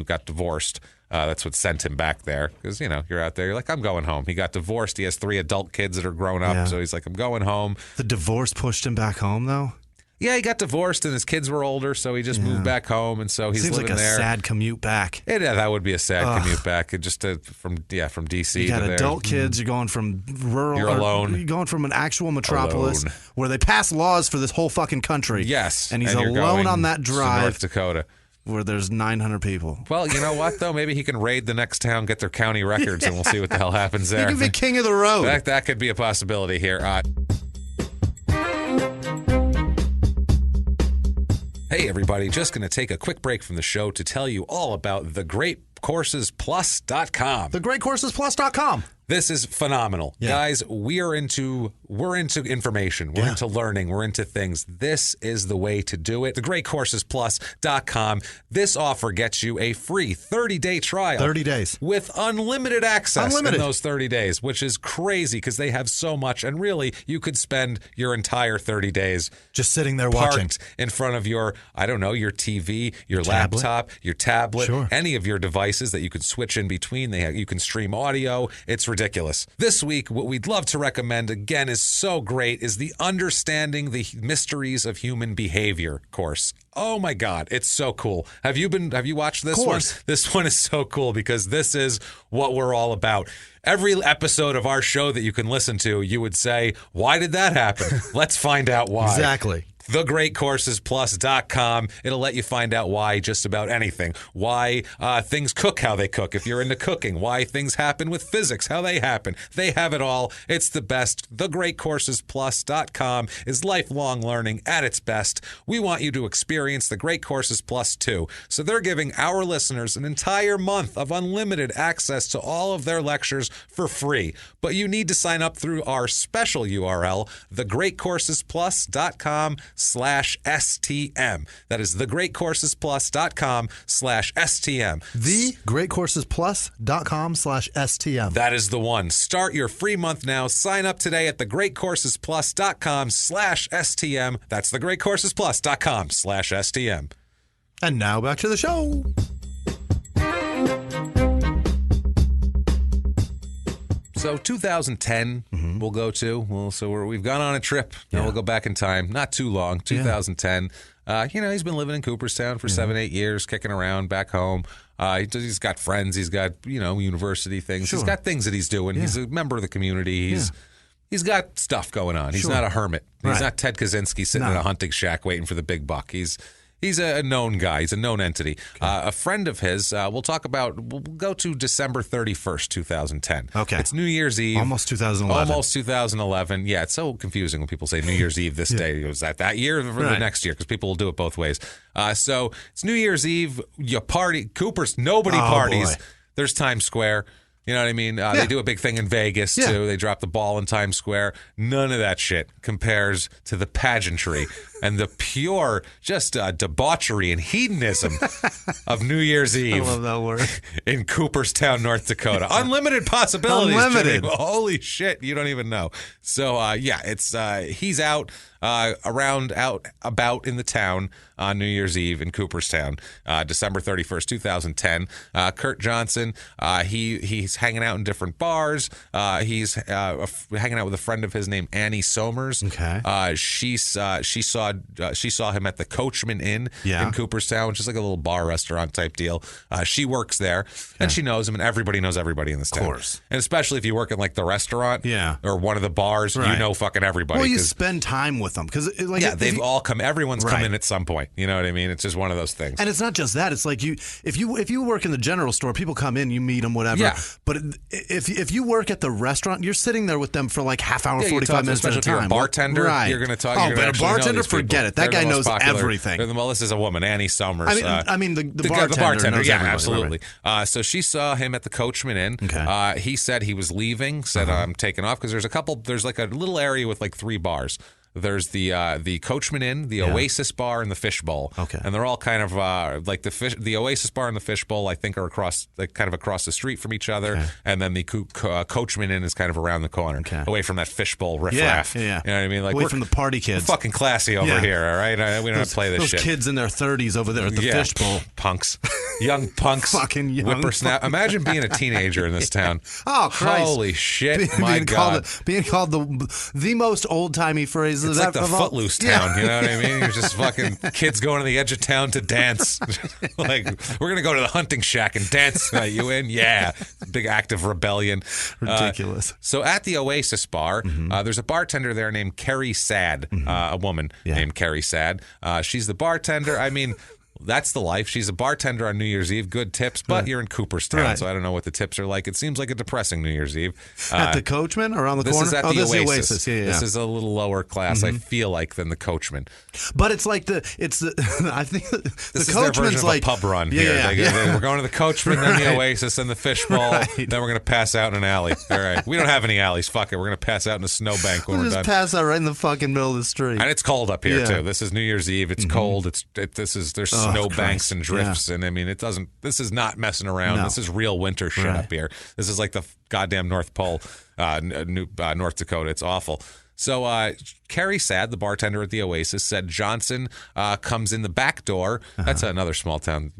got divorced. That's what sent him back there, because you're out there, you're like, I'm going home. He got divorced. He has 3 adult kids that are grown up, so he's like, I'm going home. The divorce pushed him back home, though? Yeah, he got divorced and his kids were older, so he just moved back home, and so he's Seems living like a there. sad commute back. That would be a sad commute back, just from DC. You got to adult kids. You're going from rural. You're alone. You're going from an actual metropolis where they pass laws for this whole fucking country. Yes, and he's you're alone going on that to Drive, North Dakota, where there's 900 people. Well, you know what though? Maybe he can raid the next town, get their county records, and we'll see what the hell happens there. He can be king of the road. That could be a possibility here. Hey, everybody, just going to take a quick break from the show to tell you all about thegreatcoursesplus.com. Thegreatcoursesplus.com. This is phenomenal. Guys, we're into information. We're into learning. We're into things. This is the way to do it. Thegreatcoursesplus.com. This offer gets you a free 30-day trial. 30 days. With unlimited access in those 30 days, which is crazy because they have so much. And really, you could spend your entire 30 days just sitting there parked watching in front of your TV, your laptop, your tablet, any of your devices that you could switch in between. You can stream audio. It's ridiculous. This week, what we'd love to recommend, again, is so great, is the Understanding the Mysteries of Human Behavior course. Oh my God, it's so cool. Have you watched this one? This one is so cool because this is what we're all about. Every episode of our show that you can listen to, you would say, why did that happen? Let's find out why. Exactly. TheGreatCoursesPlus.com. It'll let you find out why just about anything. Why things cook how they cook, if you're into cooking. Why things happen with physics, how they happen. They have it all. It's the best. TheGreatCoursesPlus.com is lifelong learning at its best. We want you to experience The Great Courses Plus too. So they're giving our listeners an entire month of unlimited access to all of their lectures for free. But you need to sign up through our special URL, thegreatcoursesplus.com/STM. That is thegreatcoursesplus.com/STM. Thegreatcoursesplus.com/STM. That is the one. Start your free month now. Sign up today at thegreatcoursesplus.com/STM. That's thegreatcoursesplus.com/STM. And now back to the show. So 2010, we'll go to. Well, so we've gone on a trip. Now we'll go back in time. Not too long. 2010. He's been living in Cooperstown for 7-8 years, kicking around back home. He's got friends. He's got university things. He's got things that he's doing. He's a member of the community. He's got stuff going on. He's not a hermit. He's not Ted Kaczynski sitting in a hunting shack waiting for the big buck. He's He's a known guy. He's a known entity. A friend of his, we'll go to December 31st, 2010. Okay. It's New Year's Eve. Almost 2011. Almost 2011. Yeah, it's so confusing when people say New Year's Eve this day. Was that year or the next year? Because people will do it both ways. So it's New Year's Eve. You party. Nobody parties. Boy. There's Times Square. You know what I mean? They do a big thing in Vegas, too. They drop the ball in Times Square. None of that shit compares to the pageantry and the pure just debauchery and hedonism of New Year's Eve. I love that word. In Cooperstown, North Dakota. Unlimited possibilities. Unlimited. Jimmy. Holy shit. You don't even know. So, it's he's out about in the town on New Year's Eve in Cooperstown, December 31st, 2010. Kurt Johnson, he's hanging out in different bars. He's hanging out with a friend of his named Annie Somers. Okay. She saw him at the Coachman Inn in Cooperstown, which is like a little bar restaurant type deal. She works there, and she knows him, and everybody knows everybody in this town. Of course. And especially if you work in like the restaurant or one of the bars, you know fucking everybody. Well, you spend time with them because they've all come. Everyone's come in at some point. You know what I mean? It's just one of those things. And it's not just that. It's like if you work in the general store, people come in, you meet them, whatever. Yeah. But if you work at the restaurant, you're sitting there with them for like half hour, 45 minutes at a time. Especially if you're a bartender, you're going to talk. Oh, but a bartender, forget it. That guy knows everything. Well, this is a woman, Annie Somers. I mean, the bartender knows everybody. Absolutely. Right. So she saw him at the Coachman Inn. Okay. He said he was leaving. Said I'm taking off because there's like a little area with like 3 bars. There's the Coachman Inn, the Oasis Bar, and the Fishbowl. Okay, and they're all kind of like the Oasis Bar and the Fishbowl. I think are across the street from each other, and then the Coachman Inn is kind of around the corner, away from that Fishbowl riffraff. Yeah. You know what I mean? Like away from the party kids. We're fucking classy over here, all right? We don't have to play this those shit. Those kids in their 30s over there at the Fishbowl. Punks, young punks, fucking young whippersnap. Imagine being a teenager in this town. Oh Christ! Holy shit! My God, being called the most old timey phrase. It's like the Footloose town, you know what I mean? You're just fucking kids going to the edge of town to dance. Like, we're going to go to the hunting shack and dance tonight. You in? Yeah. Big act of rebellion. Ridiculous. So at the Oasis Bar, there's a bartender there named Carrie Sad, a woman named Carrie Sad. She's the bartender. I mean... That's the life. She's a bartender on New Year's Eve. Good tips, but you're in Cooperstown, so I don't know what the tips are like. It seems like a depressing New Year's Eve. At the Coachman around the corner? This is at the Oasis. This is the Oasis. Yeah. This is a little lower class, I feel like, than the Coachman. But it's like I think this the is Coachman's their version like of a pub run here. We're going to the Coachman, then the Oasis, then the Fishbowl, then we're going to pass out in an alley. All right. We don't have any alleys. Fuck it. We're going to pass out in a snowbank when we're done. Pass out right in the fucking middle of the street. And it's cold up here, too. This is New Year's Eve. It's cold. There's snowbanks and drifts, and I mean, this is not messing around. No. This is real winter shit up here. This is like the goddamn North Pole, North Dakota. It's awful. So Carrie Sad, the bartender at the Oasis, said Johnson comes in the back door. That's another small town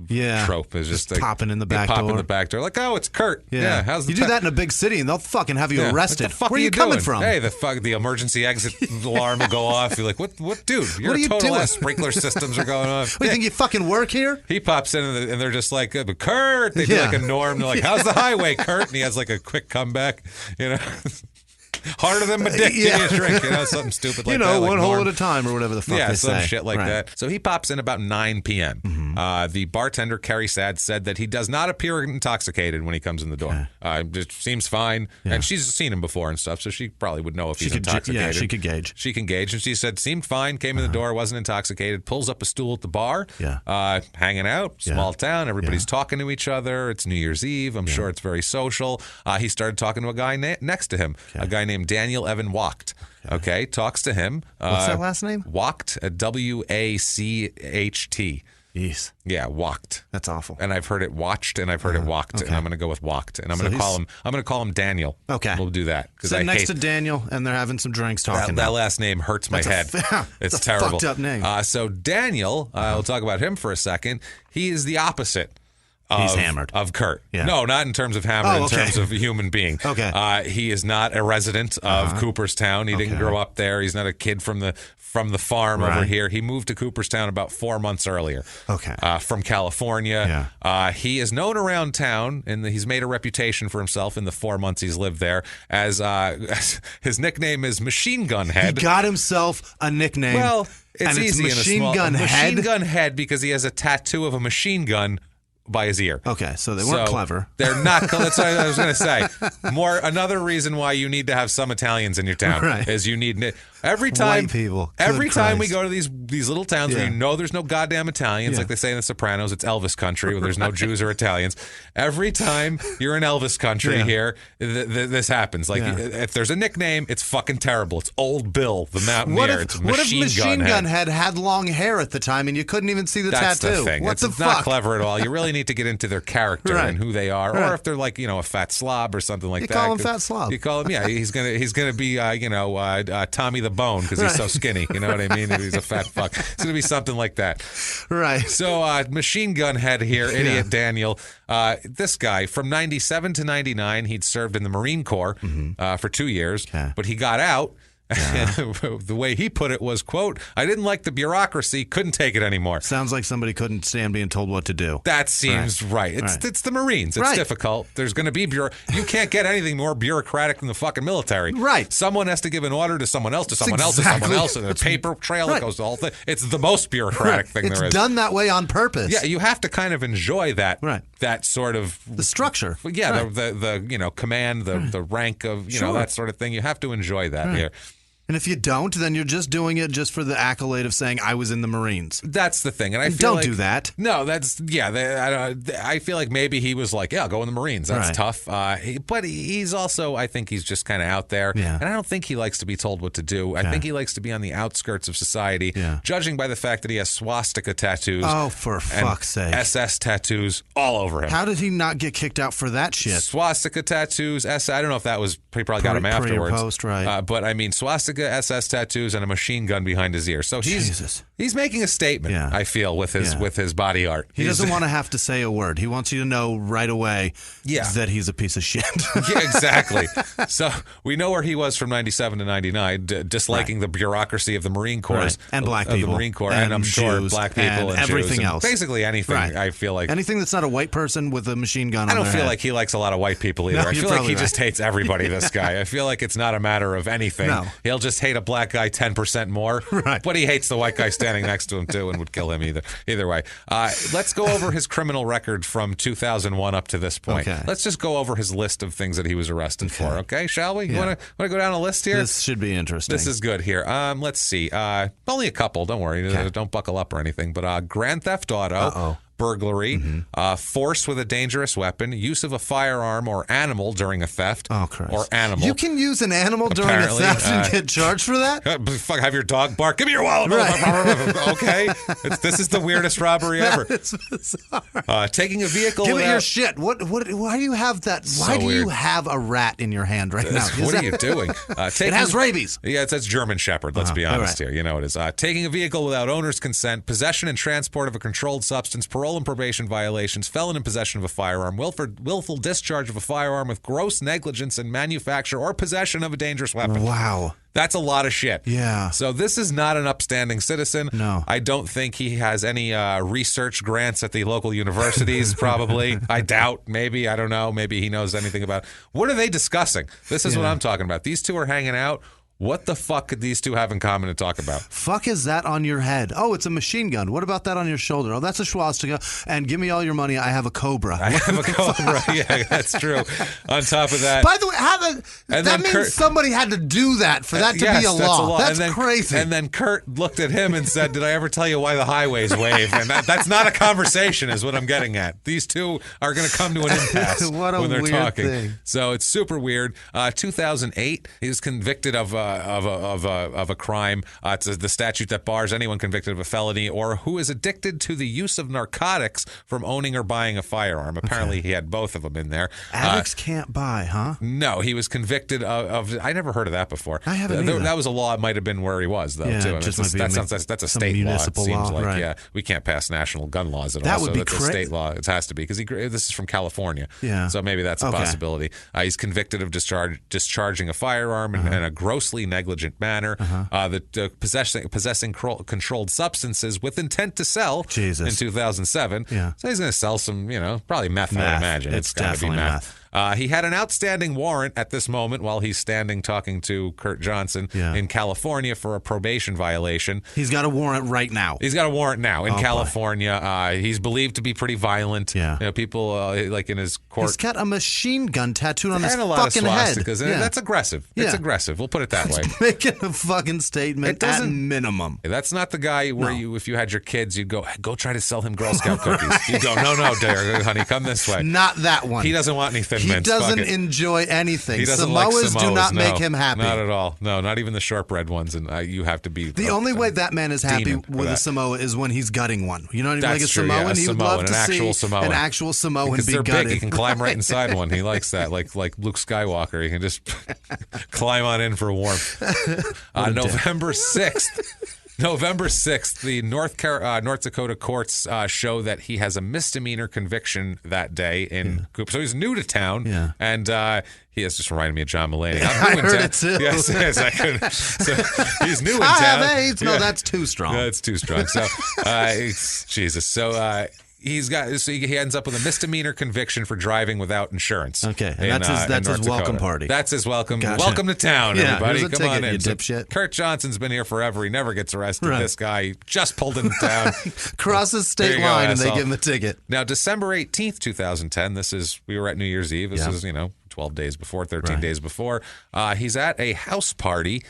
trope. Is just like, popping in the back door. Pop in the back door. Like, oh, it's Kurt. Yeah. You do that in a big city, and they'll fucking have you arrested. What the fuck Where are you coming from? Hey, the emergency exit alarm will go off. You're like, what, dude? You're a total ass. Sprinkler systems are going on. What, you think you fucking work here? He pops in, and they're just like, Kurt. They do like a Norm. They're like, how's the highway, Kurt? And he has like a quick comeback. You know. Harder than my dick. Give me a drink. Something stupid like that. One like hole at a time or whatever the fuck they say. Some shit like that. So he pops in about 9 p.m. The bartender, Carrie Sad, said that he does not appear intoxicated when he comes in the door. It seems fine. And she's seen him before and stuff, so she probably would know if he's intoxicated. Yeah, she could gauge. She can gauge. And she said, seemed fine, came in the door, wasn't intoxicated, pulls up a stool at the bar, hanging out, small town, everybody's talking to each other. It's New Year's Eve. I'm sure it's very social. He started talking to a guy next to him, a guy named Daniel Evan Wacht. Okay, talks to him. What's that last name? Wacht, W-A-C-H-T. Yes. Yeah, Wacht. That's awful. And I've heard it watched, and I've heard it walked, and I'm going to go with Wacht, and I'm going to call him Daniel. Okay, we'll do that because I next to Daniel, and they're having some drinks talking. That last name hurts my head. It's terrible. Fucked up name. So Daniel, we'll talk about him for a second. He is the opposite He's hammered. Of Kurt. Yeah. No, not in terms of hammered, in terms of a human being. Okay. He is not a resident of Cooperstown. He didn't grow up there. He's not a kid from the farm over here. He moved to Cooperstown about 4 months earlier. Okay. From California. Yeah. He is known around town, and he's made a reputation for himself in the 4 months he's lived there as his nickname is Machine Gun Head. He got himself a nickname. Well, it's easy. Machine Gun Head. Machine Gun Head because he has a tattoo of a machine gun by his ear. Okay, so they weren't clever. They're not. That's what I was going to say. Another reason why you need to have some Italians in your town is you need every time. White people. Every time we go to these little towns where you know there's no goddamn Italians, like they say in The Sopranos, it's Elvis country where there's no Jews or Italians. Every time you're in Elvis country here, this happens. Like if there's a nickname, it's fucking terrible. It's Old Bill the Mountaineer. What if Machine Gun Head had long hair at the time and you couldn't even see the That's tattoo? The thing. What it's not clever at all. You really need to get into their character and who they are, or if they're like a fat slob or something like that. You call him fat slob. You call him, he's gonna be Tommy the Bone because he's so skinny. You know what I mean? He's a fat fuck. It's gonna be something like that. Right. So Machine Gun Head here, Idiot Daniel. This guy from 97 to 99, he'd served in the Marine Corps for 2 years, but he got out. The way he put it was, quote, I didn't like the bureaucracy, couldn't take it anymore. Sounds like somebody couldn't stand being told what to do. That seems right. It's the Marines. It's difficult. There's going to be you can't get anything more bureaucratic than the fucking military. Right. Someone has to give an order to someone else, to someone else, and a paper trail that goes the whole thing. It's the most bureaucratic thing there is. It's done that way on purpose. Yeah, you have to kind of enjoy that. Right. That sort of the structure. Yeah, the command, the rank of that sort of thing. You have to enjoy that here. And if you don't, then you're just doing it just for the accolade of saying I was in the Marines. That's the thing, and I feel don't like, do that. No, that's I feel like maybe he was like, I'll go in the Marines. That's tough. But he's also, I think he's just kind of out there, and I don't think he likes to be told what to do. I think he likes to be on the outskirts of society. Judging by the fact that he has swastika tattoos. Oh, for fuck's sake! SS tattoos all over him. How did he not get kicked out for that shit? Swastika tattoos. I don't know if that was he probably got him afterwards. Pre or post, right? But I mean, swastika. SS tattoos and a machine gun behind his ear. So he's making a statement, I feel, with his body art. He doesn't want to have to say a word. He wants you to know right away that he's a piece of shit. Yeah, exactly. So we know where he was from 97 to 99, disliking the bureaucracy of the Marine Corps. And black people. Of the Marine Corps. And I'm sure Jews, black people and everything Jews, else. Basically anything, I feel like. Anything that's not a white person with a machine gun on I don't their feel head. like he likes a lot of white people either. No, I feel like he just hates everybody, this guy. I feel like it's not a matter of anything. No. He'll just hate a black guy 10% more. Right. But he hates the white guy standing next to him, too, and would kill him either way. Let's go over his criminal record from 2001 up to this point. Okay. Let's just go over his list of things that he was arrested for, okay? Shall we? You want to go down a list here? This should be interesting. This is good here. Let's see. Only a couple. Don't worry. Don't buckle up or anything. But grand theft auto. Burglary, force with a dangerous weapon, use of a firearm or animal during a theft. Oh, Christ. Or animal. You can use an animal during a theft and get charged for that? Fuck, have your dog bark. Give me your wallet. Okay. This is the weirdest robbery ever. It's bizarre. Taking a vehicle Give without... me your shit. Why do you have that? Why do you have a rat in your hand right now? What are you doing? It has rabies. Yeah, it says German Shepherd. Let's be honest here. You know it is. Taking a vehicle without owner's consent, possession and transport of a controlled substance, parole and probation violations, felon in possession of a firearm, willful discharge of a firearm with gross negligence in manufacture or possession of a dangerous weapon. Wow. That's a lot of shit. Yeah. So this is not an upstanding citizen. No. I don't think he has any research grants at the local universities, probably. I doubt. Maybe. I don't know. Maybe he knows anything about... What are they discussing? This is what I'm talking about. These two are hanging out. What the fuck could these two have in common to talk about? Fuck is that on your head? Oh, it's a machine gun. What about that on your shoulder? Oh, that's a swastika. And give me all your money. I have a cobra. I have a cobra. Yeah, that's true. On top of that... By the way, that means somebody had to do that for that to be a law. That's crazy. And then Kurt looked at him and said, did I ever tell you why the highways wave? And that's not a conversation is what I'm getting at. These two are going to come to an impasse when they're weird talking. Thing. So it's super weird. 2008, he was convicted of of a crime. It's the statute that bars anyone convicted of a felony or who is addicted to the use of narcotics from owning or buying a firearm. Apparently, he had both of them in there. Addicts can't buy, huh? No, he was convicted of I never heard of that before. I haven't either. That was a law. It might have been where he was, though, too. I mean, that's a state law, it seems like. Right. Yeah, we can't pass national gun laws at all. That would be that's a state law. It has to be, because this is from California. Yeah. So maybe that's a possibility. He's convicted of discharging a firearm in a grossly negligent manner, possessing controlled substances with intent to sell in 2007. Yeah. So he's going to sell some, probably meth. I would imagine. It's got to be definitely meth. He had an outstanding warrant at this moment while he's standing talking to Kurt Johnson in California for a probation violation. He's got a warrant right now. He's got a warrant now in California. He's believed to be pretty violent. Yeah. People like in his court. He's got a machine gun tattooed on his and a lot fucking of head. swastikas. Yeah. That's aggressive. Yeah. It's aggressive. We'll put it that way. Making a fucking statement at minimum. That's not the guy where if you had your kids, you'd go try to sell him Girl Scout cookies. You'd go, no, dear, honey, come this way. Not that one. He doesn't want any Thin He Mints. doesn't enjoy anything. He doesn't Samoas like do not make him happy. Not at all. No, not even the shortbread ones. And you have to be the only way that man is happy with a Samoa is when he's gutting one. You know what I mean? That's like a true, Samoan. yeah, he would love to see an actual Samoan because be they're gutted. big. He can climb right inside one. He likes that, like Luke Skywalker. He can just climb on in for warmth. November 6th. November 6th, the North Dakota courts show that he has a misdemeanor conviction that day in Cooper. So he's new to town, and he has just reminded me of John Mulaney. I heard it too. Yes, I could. So he's new in I town. have AIDS. No, that's too strong. That's too strong. So, Jesus. So, he ends up with a misdemeanor conviction for driving without insurance. Okay, and that's his welcome party. That's his welcome. Gotcha. Welcome to town, everybody. Here's a Come on ticket, in. you dipshit. Kurt Johnson's been here forever. He never gets arrested. This guy just pulled into town. Crosses state line, and they give him a ticket. Now, December 18th, 2010. We were at New Year's Eve. This is 12 days before, 13 days before. He's at a house party.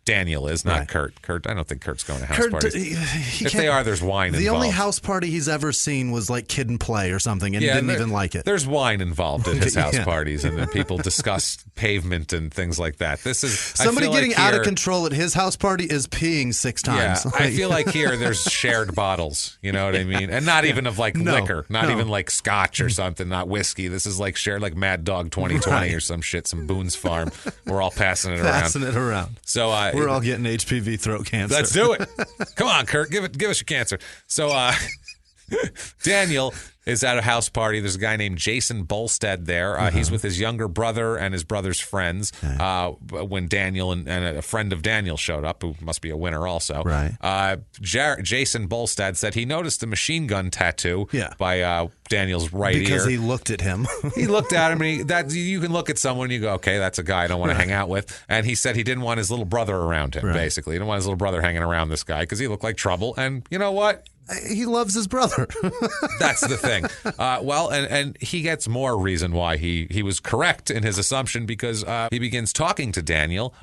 Daniel is, not Kurt. Kurt, I don't think Kurt's going to house parties. If they are, there's wine involved. The only house party he's ever seen was like Kid and Play or something, and he didn't even like it. There's wine involved at his house parties, and then people discuss pavement and things like that. This is somebody getting out of control at his house party is peeing 6 times. Yeah, I feel like here there's shared bottles. You know what I mean? And not even of liquor, not even like scotch or something, not whiskey. This is like shared, like Mad Dog 2020 or some shit, some Boone's Farm. We're all passing it around. So we're all getting HPV throat cancer. Let's do it. Come on, Kurt, give us your cancer. So Daniel is at a house party. There's a guy named Jason Bolstead there. He's with his younger brother and his brother's friends when Daniel and a friend of Daniel showed up, who must be a winner also. Right. Jason Bolstead said he noticed a machine gun tattoo by Daniel's right ear. Because he looked at him. He looked at him, and you can look at someone and you go, okay, that's a guy I don't want to hang out with. And he said he didn't want his little brother around him, basically. He didn't want his little brother hanging around this guy because he looked like trouble. And you know what? He loves his brother. That's the thing. And he gets more reason why he was correct in his assumption, because he begins talking to Daniel.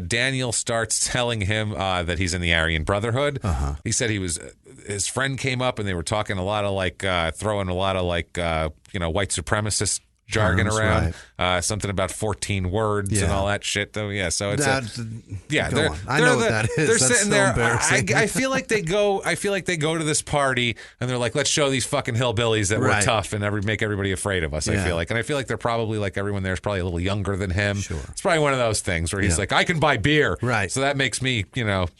Daniel starts telling him that he's in the Aryan Brotherhood. He said his friend came up and they were talking a lot of throwing a lot of white supremacist jargon around, something about 14 words and all that shit. Though, so it's I know what that is. They're That's sitting so there. embarrassing. I feel like they go to this party and they're like, let's show these fucking hillbillies that we're tough and make everybody afraid of us. I feel like, and I feel like they're probably like everyone there is probably a little younger than him. Sure, it's probably one of those things where he's like, I can buy beer, right? So that makes me,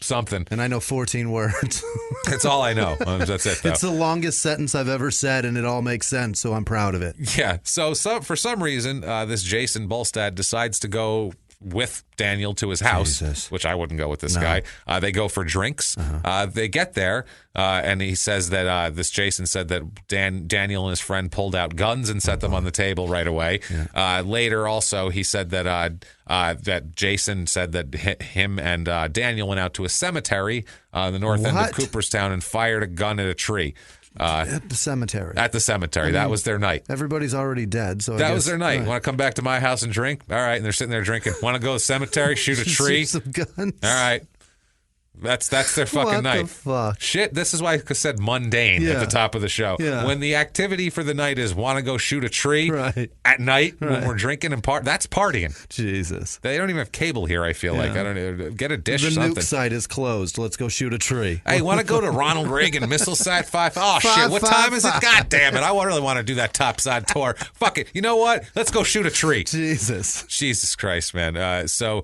something. And I know 14 words. That's all I know. That's it. Though. It's the longest sentence I've ever said, and it all makes sense. So I'm proud of it. Yeah. So for some reason, this Jason Bolstad decides to go with Daniel to his house, which I wouldn't go with this guy. They go for drinks. They get there, and he says that this Jason said that Daniel and his friend pulled out guns and set them on the table right away. Later, also, he said that Jason said that him and Daniel went out to a cemetery on the north end of Cooperstown and fired a gun at a tree. At the cemetery. That was their night. Everybody's already dead, so that was their night. Want to come back to my house and drink? All right. And they're sitting there drinking. Want to go to the cemetery, shoot a tree? Shoot some guns. All right. That's their fucking night. What the fuck? Shit, this is why I said mundane at the top of the show. Yeah. When the activity for the night is want to go shoot a tree at night when we're drinking and that's partying. Jesus. They don't even have cable here, I feel like. I don't know. Get a dish or The something. nuke site is closed. Let's go shoot a tree. Hey, want to go to Ronald Reagan Missile Site 5? Oh, shit. What time is it? God damn it. I really want to do that topside tour. Fuck it. You know what? Let's go shoot a tree. Jesus Christ, man. So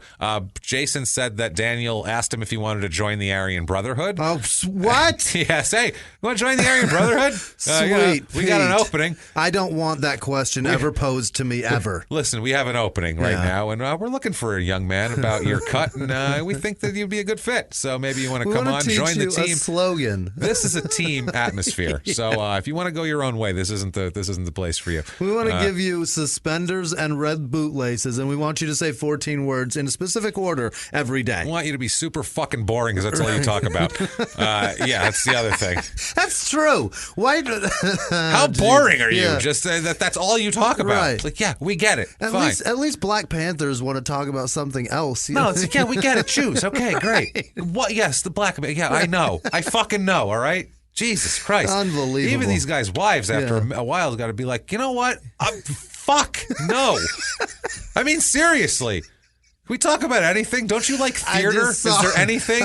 Jason said that Daniel asked him if he wanted to join the Aryan Brotherhood. Oh, what? Yes. Hey, you want to join the Aryan Brotherhood? Sweet. We got an opening. I don't want that question ever posed to me ever. Listen, we have an opening right now, and we're looking for a young man about your cut, and we think that you'd be a good fit. So maybe you want to come on, join the team. A slogan. This is a team atmosphere. So if you want to go your own way, this isn't the place for you. We want to give you suspenders and red bootlaces, and we want you to say 14 words in a specific order every day. I want you to be super fucking boring because that's all you talk about. Yeah, that's the other thing. That's true. Why? How boring are you? Just that's all you talk about. Right. It's like, yeah, we get it. Fine. At least Black Panthers want to talk about something else. No, it's like, yeah, we get it. Choose. Okay, great. What? Yes, the Black. Yeah, I know. I fucking know. All right. Jesus Christ. Unbelievable. Even these guys' wives, after a while, got to be like, you know what? Fuck no. I mean, seriously. Can we talk about anything? Don't you like theater? Is there anything?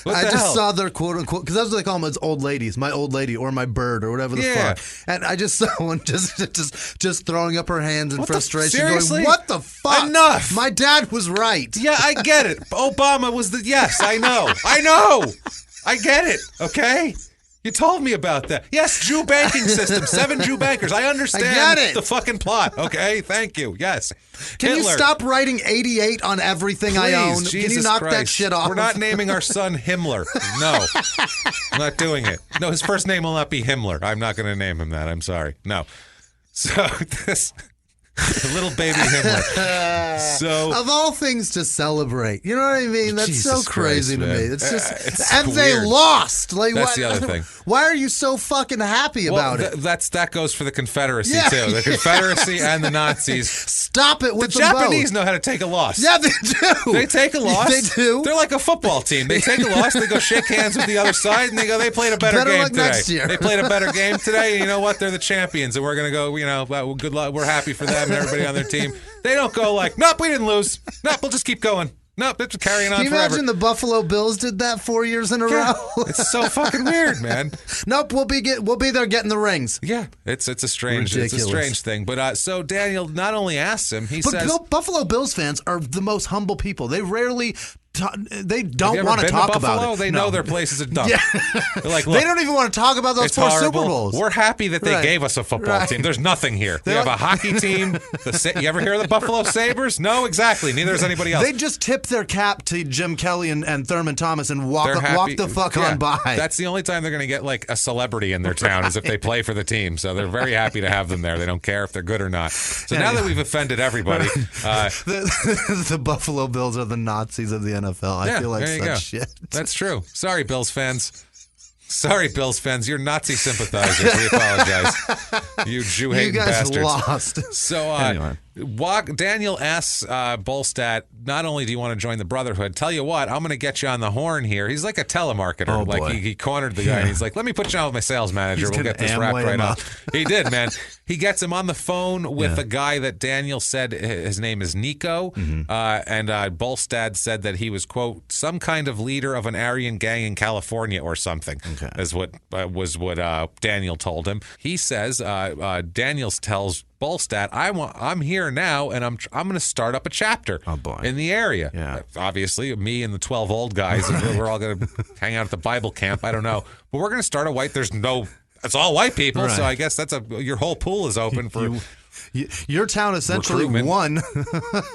What the hell? Saw their quote unquote, because that's what they call them as old ladies, my old lady or my bird or whatever the fuck. And I just saw one just throwing up her hands in frustration, Seriously? going, "What the fuck? Enough! My dad was right." Yeah, I get it. Obama was yes, I know. I get it. Okay. You told me about that. Yes, Jew banking system, 7 Jew bankers. I understand I get it. The fucking plot. Okay, thank you. Yes. Can Hitler. you stop writing 88 on everything Please, I own? Jesus Can you knock Christ. that shit off? We're not naming our son Himmler. No. I'm not doing it. No, his first name will not be Himmler. I'm not going to name him that. I'm sorry. No. So this... little baby Himmler. So, of all things to celebrate, you know what I mean? That's Jesus so crazy Christ, to me. man. It's just, It's and weird. they lost. Like, That's the other thing. Why are you so fucking happy about it? That goes for the Confederacy too. The Confederacy and the Nazis. Stop it with the them Japanese both. know how to take a loss. Yeah, they do. They take a loss. They do. They're like a football team. They take a loss. They go shake hands with the other side, and they go, they played a better game luck today. next year. They played a better game today. And you know what? They're the champions, and we're gonna go. You know, well, good luck. We're happy for them and everybody on their team. They don't go like, nope, we didn't lose. Nope, we'll just keep going. Nope, it's carrying on Can you forever. imagine the Buffalo Bills did that 4 years in a row? It's so fucking weird, man. Nope, we'll be there getting the rings. Yeah, it's a strange thing. But so Daniel not only asks him, he says, Buffalo Bills fans are the most humble people. They rarely. They have you don't ever want to been talk Buffalo? about it. They know their place is a dump. Yeah. They're like, they look, don't even want to talk about those it's 4 horrible. Super Bowls. We're happy that they Right. gave us a football team. There's nothing here. We have a hockey team. You ever hear of the Buffalo Sabres? No, exactly. Neither has anybody else. They just tip their cap to Jim Kelly and Thurman Thomas and walk the fuck on by. That's the only time they're going to get like a celebrity in their town is if they play for the team. So they're very happy to have them there. They don't care if they're good or not. So now that we've offended everybody, the Buffalo Bills are the Nazis of the NFL. I feel like such shit. That's true. Sorry, Bills fans. Sorry, Bills fans. You're Nazi sympathizers. We apologize. You Jew-hating bastards. You guys lost. So Anyway. Daniel asks Bolstad, not only do you want to join the Brotherhood, tell you what, I'm going to get you on the horn here. He's like a telemarketer. Oh, like boy. he cornered the guy, and he's like, let me put you on with my sales manager. We'll get this wrapped right up. He did, man. He gets him on the phone with a guy that Daniel said his name is Nico, and Bolstad said that he was, quote, some kind of leader of an Aryan gang in California or something, is what Daniel told him. He says, Daniel tells Bolstad, I'm here now, and I'm going to start up a chapter in the area. Yeah. Obviously, me and the 12 old guys, we're all going to hang out at the Bible camp. I don't know, but we're going to start it's all white people, Right. so I guess your whole pool is open for. Your town essentially Recruitment. won.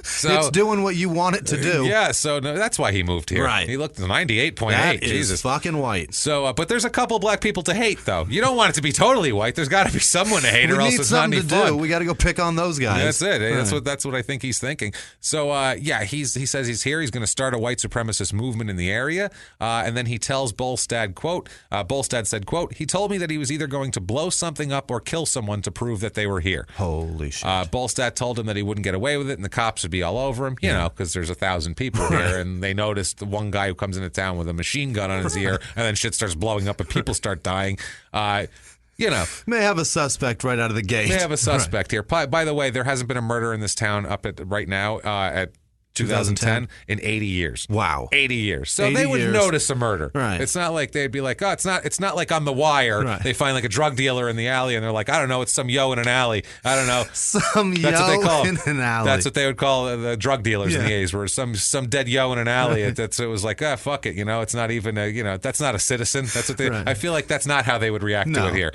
So, it's doing what you want it to do. Yeah, so that's why he moved here. Right. He looked at 98.8. That Jesus. is fucking white. So, but there's a couple black people to hate, though. You don't want it to be totally white. There's got to be someone to hate, We or else need it's not something any to fun. do. We got to go pick on those guys. That's it. Right. That's what I think he's thinking. So, he says he's here. He's going to start a white supremacist movement in the area. And then he tells Bolstad, quote, Bolstad said, quote, he told me that he was either going to blow something up or kill someone to prove that they were here. Oh. Holy shit. Bolstad told him that he wouldn't get away with it and the cops would be all over him, you know, because there's 1,000 people here, and they noticed the one guy who comes into town with a machine gun on his ear, and then shit starts blowing up and people start dying. You know. May have a suspect right out of the gate. May have a suspect here. By the way, there hasn't been a murder in this town up at right now at 2010 in 80 years. Wow. 80 years. So they would notice a murder. Right. It's not like they'd be like, oh, it's not like on The Wire. Right. They find like a drug dealer in the alley and they're like, I don't know, it's some yo in an alley. I don't know. That's what they call in an alley. That's what they would call the drug dealers in the 80s, where some dead yo in an alley. It was like, fuck it, you know, it's not even that's not a citizen. That's what they. Right. I feel like that's not how they would react to it here.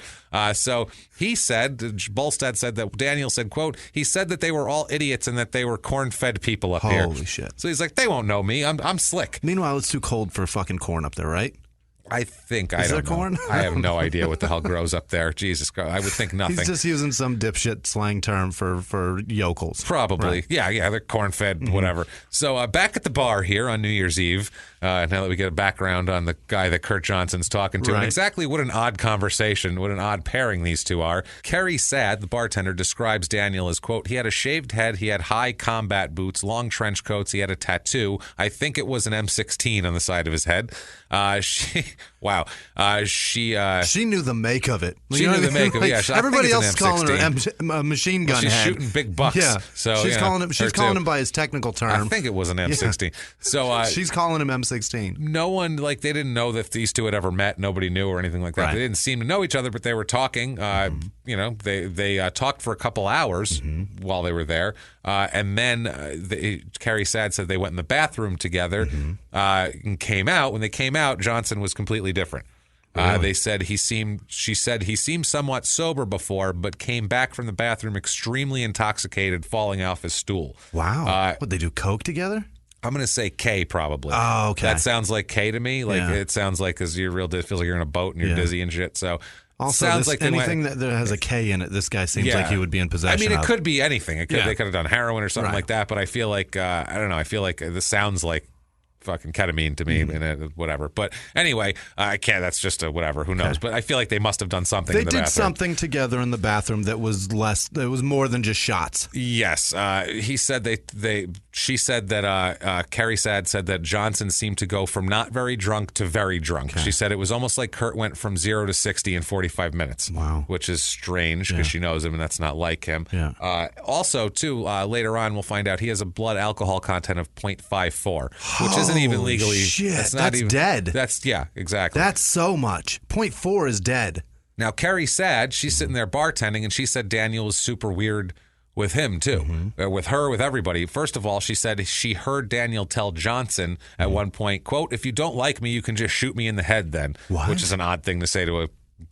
So he said, Bolstad said that Daniel said, quote, he said that they were all idiots and that they were corn-fed people up here. Holy shit. So he's like, they won't know me. I'm slick. Meanwhile, it's too cold for fucking corn up there, right? I think Is there don't know. corn? I have no idea what the hell grows up there. Jesus Christ. I would think nothing. He's just using some dipshit slang term for yokels. Probably. Right. Yeah, they're corn-fed, whatever. So back at the bar here on New Year's Eve, now that we get a background on the guy that Kurt Johnson's talking to, and exactly what an odd conversation, what an odd pairing these two are. Kerry Sad, the bartender, describes Daniel as, quote, he had a shaved head, he had high combat boots, long trench coats, he had a tattoo. I think it was an M16 on the side of his head. She knew the make of it. She knew the make of it. Yeah, everybody else is calling her a machine gun she's head. shooting big bucks. Yeah, so she's calling him by his technical term. I think it was an M16. Yeah. So she's calling him M16. No one they didn't know that these two had ever met. Nobody knew or anything like that. Right. They didn't seem to know each other, but they were talking. You know, they talked for a couple hours while they were there, and then Kerry Sad said they went in the bathroom together and came out. When they came out, Johnson was completely different. Really? She said he seemed somewhat sober before, but came back from the bathroom extremely intoxicated, falling off his stool. Wow. Would they do coke together? I'm going to say K probably. Oh, okay. That sounds like K to me. Like it sounds like because it feels like you're in a boat and you're dizzy and shit. So also, sounds like anything that has a K in it, this guy seems like he would be in possession. I mean, it of. Could be anything. They could have done heroin or something like that. But I feel like I don't know. I feel like this sounds like fucking ketamine to me and whatever. But anyway, I can't. That's just a whatever. Who knows? But I feel like they must have done something. They in the did bathroom. something together in the bathroom that was less. It was more than just shots. Yes, he said She said that Kerry Sad said that Johnson seemed to go from not very drunk to very drunk. Okay. She said it was almost like Kurt went from 0 to 60 in 45 minutes. Wow, which is strange because she knows him and that's not like him. Yeah. Also, too, later on we'll find out he has a blood alcohol content of 0.54, which isn't even legally. Shit, that's dead. Exactly. That's so much. 0.4 is dead. Now, Kerry Sad, she's sitting there bartending, and she said Daniel was super weird with him, too. With her, with everybody. First of all, she said she heard Daniel tell Johnson at one point, quote, if you don't like me, you can just shoot me in the head then. What? Which is an odd thing to say to a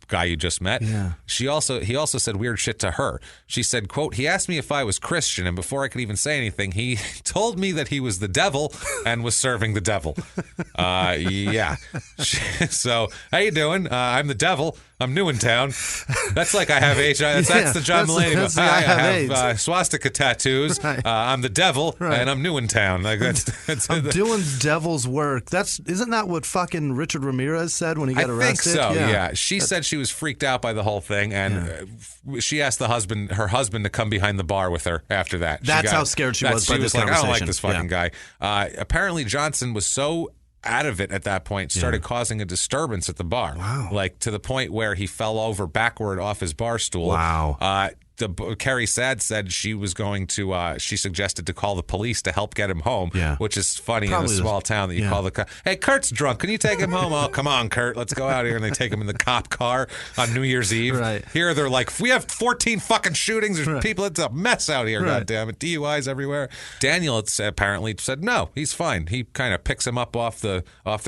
guy you just met. Yeah. He also said weird shit to her. She said, quote, he asked me if I was Christian, and before I could even say anything, he told me that he was the devil and was serving the devil. Yeah. So, how you doing? I'm the devil. I'm new in town. That's like I have HIV. That's the John Mulaney. I have swastika tattoos. Right. I'm the devil, and I'm new in town. Like that's I'm doing devil's work. Isn't that what fucking Richard Ramirez said when he got arrested? I think so. Yeah. She said she was freaked out by the whole thing, and she asked her husband, to come behind the bar with her after that. That's how scared she was by this conversation. I don't like this fucking guy. Apparently, Johnson was so out of it at that point, started causing a disturbance at the bar. Wow. Like to the point where he fell over backward off his bar stool. Wow. Kerry Sad said she was going to, she suggested to call the police to help get him home, which is funny in a small town that you call the hey, Kurt's drunk. Can you take him home? Oh, come on, Kurt. Let's go out here. And they take him in the cop car on New Year's Eve. Right. Here they're like, we have 14 fucking shootings. There's people. It's a mess out here. God damn it. DUIs everywhere. Daniel apparently said, no, he's fine. He kind of picks him up off the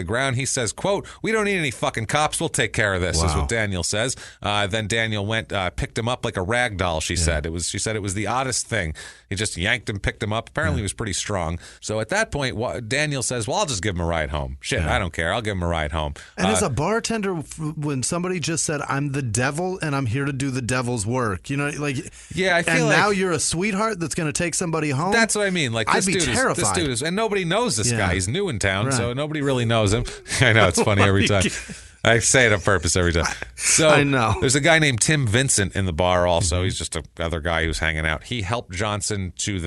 ground. He says, quote, we don't need any fucking cops. We'll take care of this, is what Daniel says. Then Daniel went, picked him up like a rag doll. She said she said it was the oddest thing. He just yanked him, picked him up. Apparently, he was pretty strong. So at that point, Daniel says, well, I'll just give him a ride home. Shit, I don't care. I'll give him a ride home. And as a bartender, when somebody just said, I'm the devil and I'm here to do the devil's work, you know, like, I feel and like now you're a sweetheart that's going to take somebody home? That's what I mean. Like, I'd be terrified. This dude is, and nobody knows this guy. He's new in town, so nobody really knows him. I know, it's funny every time. I say it on purpose every time. So I know. There's a guy named Tim Vincent in the bar also. He's just another guy who's hanging out. He helped Johnson to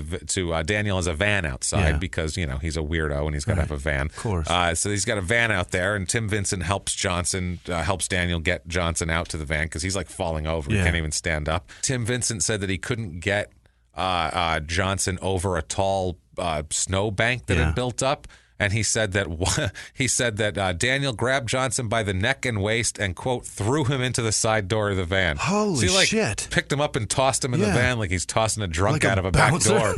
Daniel as a van outside because, he's a weirdo and he's got to have a van. Of course. So he's got a van out there, and Tim Vincent helps Daniel get Johnson out to the van because he's like falling over. He can't even stand up. Tim Vincent said that he couldn't get Johnson over a tall snow bank that had built up. And he said that Daniel grabbed Johnson by the neck and waist and, quote, threw him into the side door of the van. Holy shit! Picked him up and tossed him in the van like he's tossing a drunk out of a back door.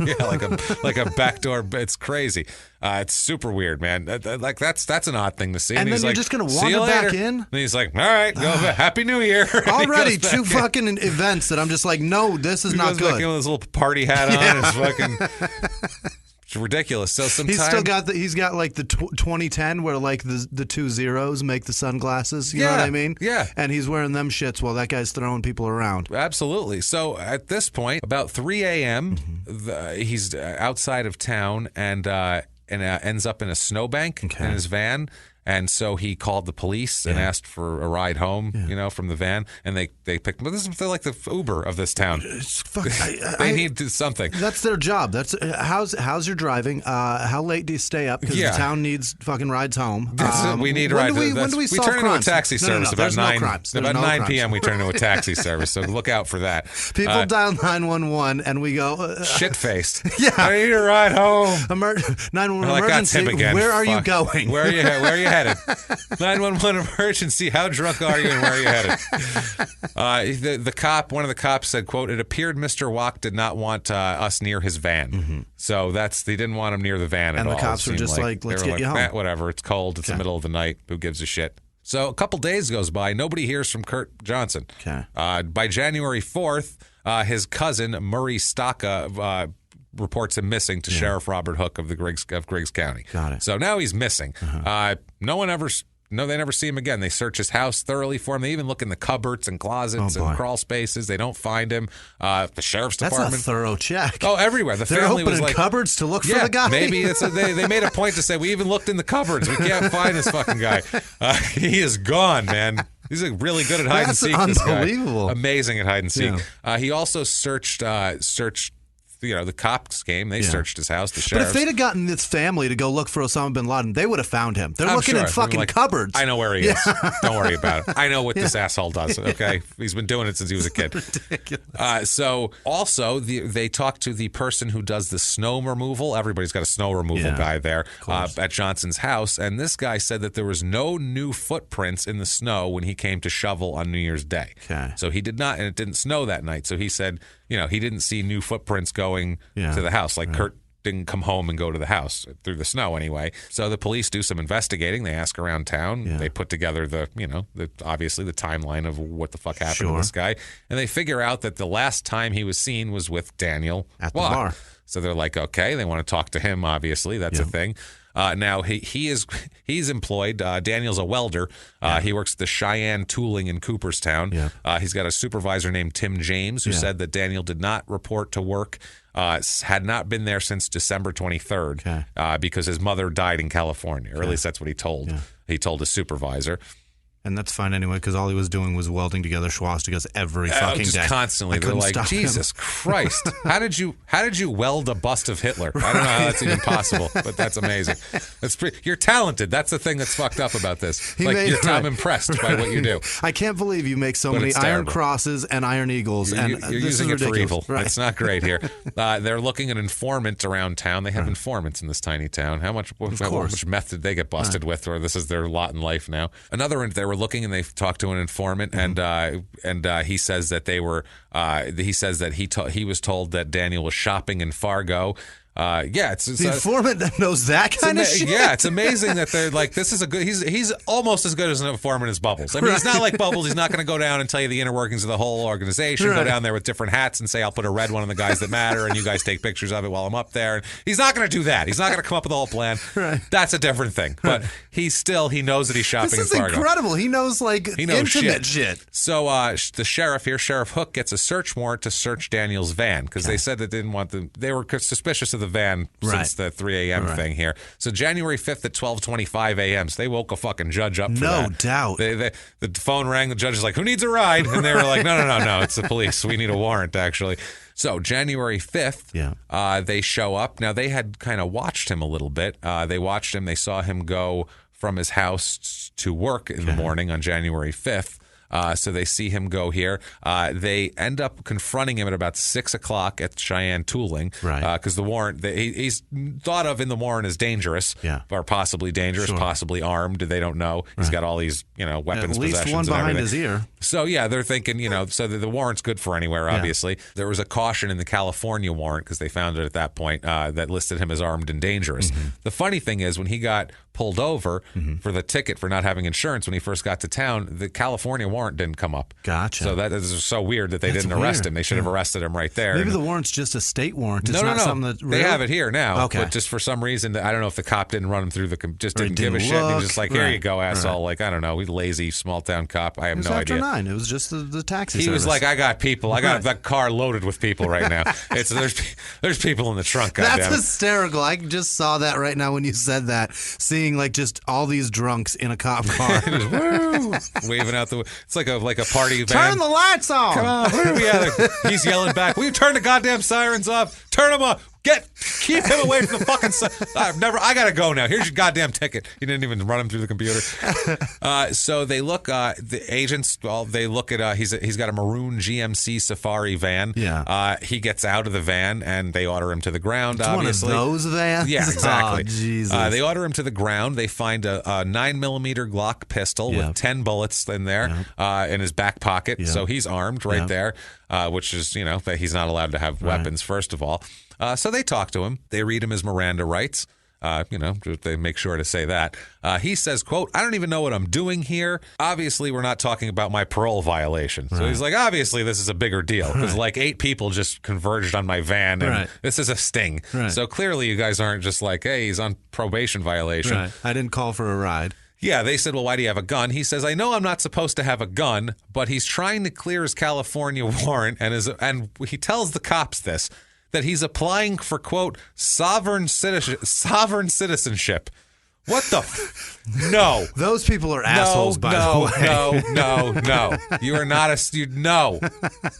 like a back door. It's crazy. It's super weird, man. That's an odd thing to see. And then you're just gonna wander back in. And he's like, "All right, go. Happy New Year." Already two fucking events that I'm just like, no, this is not good. With his little party hat on. His fucking. It's ridiculous. So sometimes he's got like the 2010 where like the two zeros make the sunglasses. You know what I mean? Yeah. And he's wearing them shits while that guy's throwing people around. Absolutely. So at this point, about 3 a.m., he's outside of town and ends up in a snowbank in his van. And so he called the police and asked for a ride home, from the van. And they picked him. They're like the Uber of this town. They need something. That's their job. That's how's your driving? How late do you stay up? Because the town needs fucking rides home. We need rides. When do we solve turn into a crimes? taxi service about 9. About 9 p.m. We turn into a taxi service. So look out for that. People dial 911 and we go shit faced. I need a ride home. 911 like, emergency. That's him again. Where are you going? Where are you headed? 911 emergency. How drunk are you and where are you headed? One of the cops said, quote, "It appeared Mr. Walk did not want us near his van." So they didn't want him near the van at all. And the cops were just like, let's get you home. Whatever. It's cold. It's the middle of the night. Who gives a shit? So a couple days goes by. Nobody hears from Kurt Johnson. Okay. By January 4th, his cousin, Murray Stocka, reports him missing to Sheriff Robert Hook of Griggs County. Got it. So now he's missing. They never see him again. They search his house thoroughly for him. They even look in the cupboards and closets and crawl spaces. They don't find him. The sheriff's department. That's a thorough check. Oh, everywhere. The They're family was opening like cupboards to look for the guy. Maybe they made a point to say we even looked in the cupboards. We can't find this fucking guy. He is gone, man. He's really good at hide and seek. Unbelievable. This guy. Amazing at hide and seek. Yeah. He also searched. The cops came. They searched his house. The sheriff. But if they'd have gotten this family to go look for Osama bin Laden, they would have found him. They're looking in fucking cupboards. I know where he is. Don't worry about it. I know what this asshole does. Okay, he's been doing it since he was a kid. Ridiculous. So also, they talked to the person who does the snow removal. Everybody's got a snow removal guy there at Johnson's house, and this guy said that there was no new footprints in the snow when he came to shovel on New Year's Day. Okay. So he did not, and it didn't snow that night. So he said, he didn't see new footprints going to the house. Like Kurt didn't come home and go to the house through the snow anyway. So the police do some investigating. They ask around town. Yeah. They put together obviously the timeline of what the fuck happened to this guy. And they figure out that the last time he was seen was with Daniel at the bar. So they're like, okay, they want to talk to him, obviously. That's a thing. Now he's employed. Daniel's a welder. He works at the Cheyenne Tooling in Cooperstown. Yeah. He's got a supervisor named Tim James who said that Daniel did not report to work. Had not been there since December 23rd because his mother died in California, or at least that's what he told. Yeah. He told his supervisor. And that's fine anyway, because all he was doing was welding together swastikas every fucking day. Constantly. They're like, Jesus Christ, how did you weld a bust of Hitler? I don't know how that's even possible, but that's amazing. You're talented. That's the thing that's fucked up about this. I'm impressed by what you do. I can't believe you make so many iron crosses and iron eagles. You're using it for evil. Right. It's not great here. They're looking at informants around town. They have informants in this tiny town. How much meth did they get busted with, or this is their lot in life now? They were looking and they talked to an informant, and he says that he was told that Daniel was shopping in Fargo. It's the informant that knows that kind of shit. Yeah, it's amazing that they're like, this is a good. He's almost as good as an informant as Bubbles. I mean, he's not like Bubbles. He's not going to go down and tell you the inner workings of the whole organization. Go down there with different hats and say, I'll put a red one on the guys that matter, and you guys take pictures of it while I'm up there. And he's not going to do that. He's not going to come up with a whole plan. Right. That's a different thing. But he knows that he's shopping in Fargo. This is incredible. He knows intimate shit. So the sheriff here, Sheriff Hook, gets a search warrant to search Daniel's van because they said they didn't want they were suspicious of the van since the 3 a.m. thing here. So January 5th at 12:25 a.m. So they woke a fucking judge up for that. No doubt. The phone rang. The judge is like, who needs a ride? And they were like, no. It's the police. We need a warrant, actually. So January 5th, they show up. Now, they had kind of watched him a little bit. They watched him. They saw him go from his house to work in the morning on January 5th. So they see him go here. They end up confronting him at about 6 o'clock at Cheyenne Tooling. Right. Because the warrant, he's thought of in the warrant as dangerous. Yeah. Or possibly dangerous, possibly armed. They don't know. He's got all these, weapons possessions. At least one behind his ear. So, yeah, they're thinking, so the warrant's good for anywhere, obviously. There was a caution in the California warrant, because they found it at that point, that listed him as armed and dangerous. Mm-hmm. The funny thing is, when he got pulled over for the ticket for not having insurance when he first got to town, the California warrant didn't come up. Gotcha. So that is so weird that they didn't arrest him. They should have arrested him right there. Maybe the warrant's just a state warrant. It's not something that they have it here now. Okay. But just for some reason, I don't know if the cop didn't run him through didn't give a shit. And he was just like, here you go, asshole. Like, I don't know. He's lazy, small town cop. I have no idea. It was after 9. It was just the taxi service. He was like, I got people. I got that car loaded with people right now. There's people in the trunk. That's hysterical. I just saw that right now when you said that. Seeing like just all these drunks in a cop car. Just, woo, waving out the... It's like a party van. Turn the lights on! Come on, where are we at? He's yelling back, will you turn the goddamn sirens off? Turn them off! Keep him away from the fucking... I gotta go now. Here's your goddamn ticket. He didn't even run him through the computer. So they look, the agents, they look at, he's got a maroon GMC Safari van. Yeah. He gets out of the van and they order him to the ground, it's obviously. One of those vans? Yeah, exactly. Oh, Jesus. They order him to the ground. They find a 9mm Glock pistol with 10 bullets in there in his back pocket. Yeah. So he's armed right there, which is, that he's not allowed to have weapons, first of all. So they talk to him. They read him his Miranda rights. They make sure to say that. He says, quote, I don't even know what I'm doing here. Obviously, we're not talking about my parole violation. So he's like, obviously, this is a bigger deal because like 8 people just converged on my van and this is a sting. So clearly you guys aren't just like, hey, he's on probation violation. I didn't call for a ride. Yeah, they said, well, why do you have a gun? He says, I know I'm not supposed to have a gun, but he's trying to clear his California warrant and he tells the cops this, that he's applying for, quote, sovereign citizenship. What the? No. Those people are assholes, by the way. No. You are not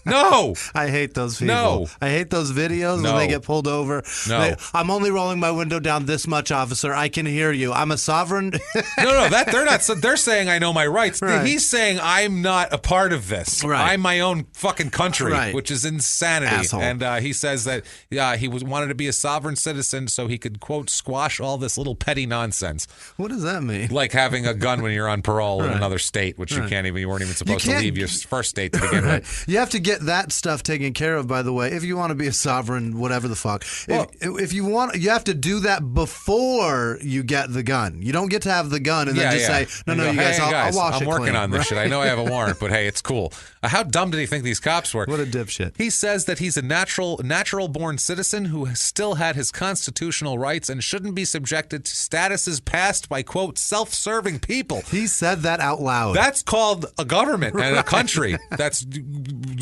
No. I hate those people. No. I hate those videos when they get pulled over. No. I'm only rolling my window down this much, officer. I can hear you. I'm a sovereign. No. They're not. They're saying I know my rights. He's saying I'm not a part of this. I'm my own fucking country, which is insanity. Asshole. And he says that he wanted to be a sovereign citizen so he could, quote, squash all this little petty nonsense. What does that mean? Like having a gun when you're on parole in another state, which you weren't even supposed to leave your first state to begin with. You have to get that stuff taken care of, by the way, if you want to be a sovereign, whatever the fuck. Well, if you want, you have to do that before you get the gun. You don't get to have the gun and then just say, no, you guys, I'll wash it I'm working on this shit. I know I have a warrant, but hey, it's cool. How dumb did he think these cops were? What a dipshit. He says that he's a natural-born citizen who still had his constitutional rights and shouldn't be subjected to statuses passed by, quote, self-serving people. He said that out loud. That's called a government and a country.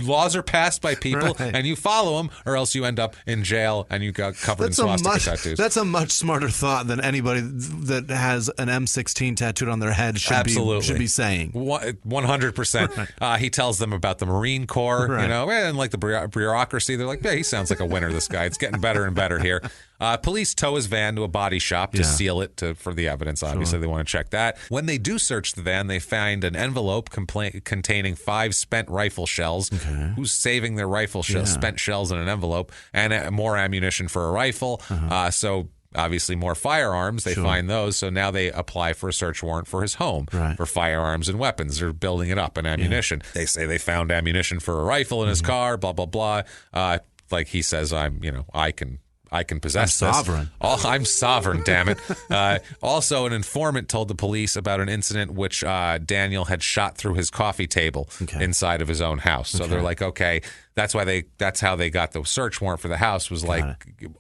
Laws are passed by people and you follow them or else you end up in jail and you got covered in swastika tattoos. That's a much smarter thought than anybody that has an M16 tattooed on their head should be saying. 100%. He tells them about the Marine Corps, and like the bureaucracy. They're like, yeah, he sounds like a winner, this guy. It's getting better and better here. Police tow his van to a body shop to seal it for the evidence. Obviously, they want to check that. When they do search the van, they find an envelope containing 5 spent rifle shells. Who's saving their spent shells in an envelope, and more ammunition for a rifle. So obviously more firearms. They find those. So now they apply for a search warrant for his home for firearms and weapons. They're building it up and ammunition. They say they found ammunition for a rifle in his car, blah, blah, blah. Like he says, I can possess this. I'm sovereign, damn it. Also, an informant told the police about an incident which Daniel had shot through his coffee table inside of his own house. So they're like, okay, That's how they got the search warrant for the house. Was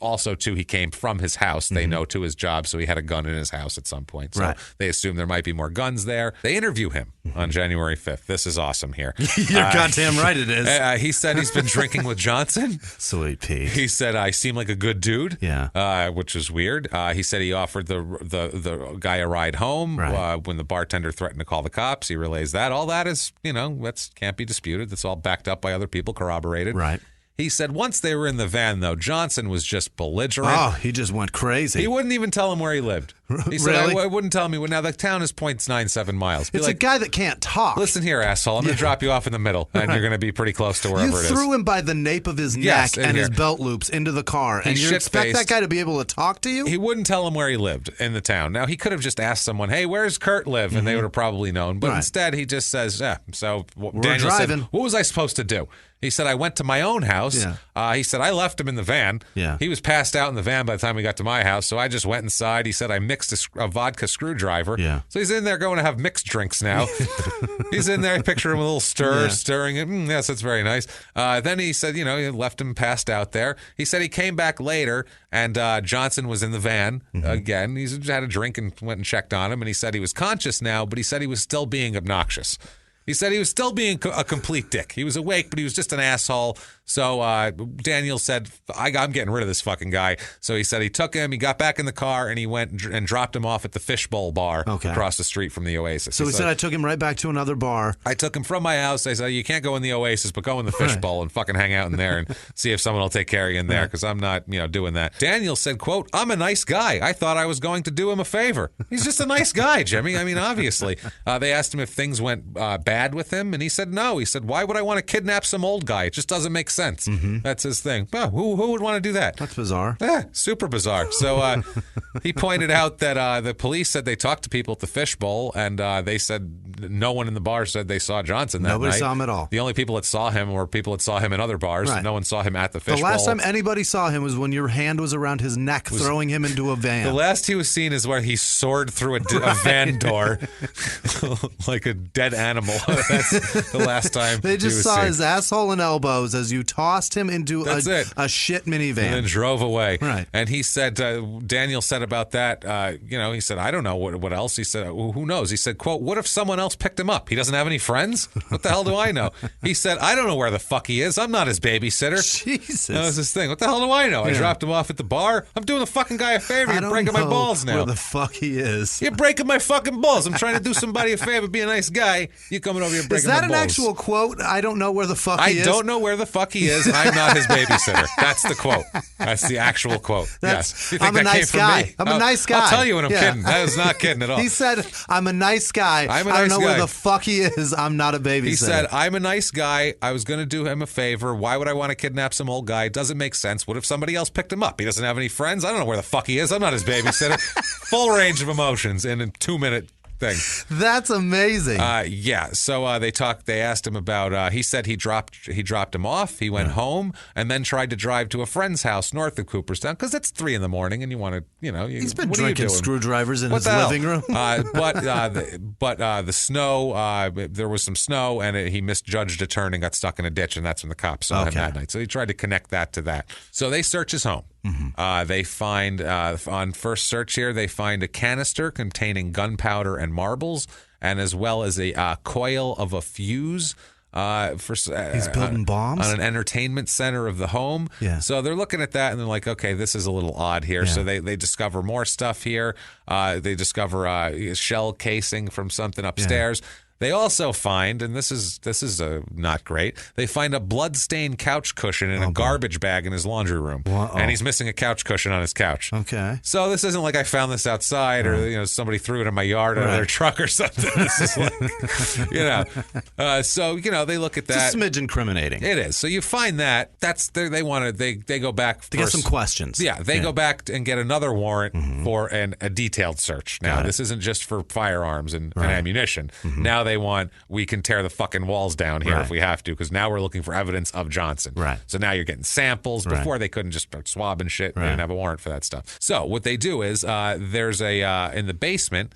also too, he came from his house. They know to his job, so he had a gun in his house at some point. So they assume there might be more guns there. They interview him on January 5th. This is awesome here. You're goddamn right it is. He said he's been drinking with Johnson. Sweet Pete. He said, I seem like a good dude. Yeah. Which is weird. He said he offered the guy a ride home when the bartender threatened to call the cops. He relays that. All that is, that can't be disputed. That's all backed up by other people, corroborated. Right. He said once they were in the van, though, Johnson was just belligerent. Oh, he just went crazy. He wouldn't even tell him where he lived. He said, Really? I wouldn't tell me. Now, the town is 0.97 miles. It's a guy that can't talk. Listen here, asshole. I'm going to drop you off in the middle, and you're going to be pretty close to wherever it is. You threw him by the nape of his neck and his belt loops into the car, and you expect that guy to be able to talk to you? He wouldn't tell him where he lived in the town. Now, he could have just asked someone, hey, where's Kurt live? And they would have probably known. But instead, he just says, so Daniel driving. said, what was I supposed to do? He said, I went to my own house. He said, I left him in the van. He was passed out in the van by the time we got to my house, so I just went inside. He said, I mixed a vodka screwdriver. So he's in there going to have mixed drinks now. He's in there. I picture him with a little stirring it. Yes, that's very nice. Then he said, he left him passed out there. He said he came back later, and Johnson was in the van again. He's had a drink and went and checked on him, and he said he was conscious now, but he said he was still being obnoxious. He said he was still being a complete dick. He was awake, but he was just an asshole. So Daniel said, I'm getting rid of this fucking guy. So he said he took him, he got back in the car, and he went and dropped him off at the Fishbowl bar across the street from the Oasis. So he said, I took him right back to another bar. I took him from my house. I said, you can't go in the Oasis, but go in the Fishbowl and fucking hang out in there and see if someone will take care of you in there, because I'm not doing that. Daniel said, quote, I'm a nice guy. I thought I was going to do him a favor. He's just a nice guy, Jimmy. I mean, obviously. They asked him if things went bad with him, and he said no. He said, why would I want to kidnap some old guy? It just doesn't make sense. That's his thing. Well, who would want to do that? That's bizarre. Yeah, super bizarre. So he pointed out that the police said they talked to people at the Fishbowl, and they said no one in the bar said they saw Johnson that night. Nobody saw him at all. The only people that saw him were people that saw him in other bars. No one saw him at the Fishbowl. The last time anybody saw him was when your hand was around his neck, throwing him into a van. The last he was seen is where he soared through a van door like a dead animal. That's the last time they just saw his asshole and elbows as you tossed him into a shit minivan. And then drove away. Right. And he said, Daniel said about that, he said, I don't know what else. He said, who knows? He said, quote, what if someone else picked him up? He doesn't have any friends? What the hell do I know? He said, I don't know where the fuck he is. I'm not his babysitter. Jesus. That was his thing. What the hell do I know? I dropped him off at the bar. I'm doing the fucking guy a favor. You're breaking my balls now. Where the fuck he is. You're breaking my fucking balls. I'm trying to do somebody a favor, be a nice guy. You coming over here breaking my balls. Is that an actual quote? I don't know where the fuck he is. I don't know where the fuck he is. I'm not his babysitter. That's the quote. That's the actual quote. Yes. You think I'm a nice guy. I'm a nice guy. I'll tell you when I'm kidding. That is not kidding at all. He said, I'm a nice guy. I don't know where the fuck he is. I'm not a babysitter. He said, I'm a nice guy. I was going to do him a favor. Why would I want to kidnap some old guy? It doesn't make sense. What if somebody else picked him up? He doesn't have any friends. I don't know where the fuck he is. I'm not his babysitter. Full range of emotions in a 2-minute thing. That's amazing. So they asked him about, he said he dropped him off. He went home and then tried to drive to a friend's house north of Cooperstown because it's 3 a.m. and you want to, he's been drinking screwdrivers in his living room. But the snow, there was some snow and he misjudged a turn and got stuck in a ditch, and that's when the cops saw him that night. So he tried to connect that to that. So they search his home. They find, on first search here, they find a canister containing gunpowder and marbles, and as well as a coil of a fuse. He's building bombs on an entertainment center of the home. So they're looking at that and they're like, okay, this is a little odd here. So they discover more stuff here. They discover a shell casing from something upstairs. They also find, and this is not great, they find a blood-stained couch cushion in a garbage bag in his laundry room. And he's missing a couch cushion on his couch. Okay. So this isn't like I found this outside or somebody threw it in my yard out of their truck or something. This is like, so they look at that. It's a smidge incriminating. It is. So you find that. They go back to get some questions. Yeah, they go back and get another warrant for a detailed search. Now, this isn't just for firearms and ammunition. Now we can tear the fucking walls down here if we have to, because now we're looking for evidence of Johnson. So now you're getting samples. Before they couldn't just swab and shit. They didn't have a warrant for that stuff. So what they do is there's in the basement,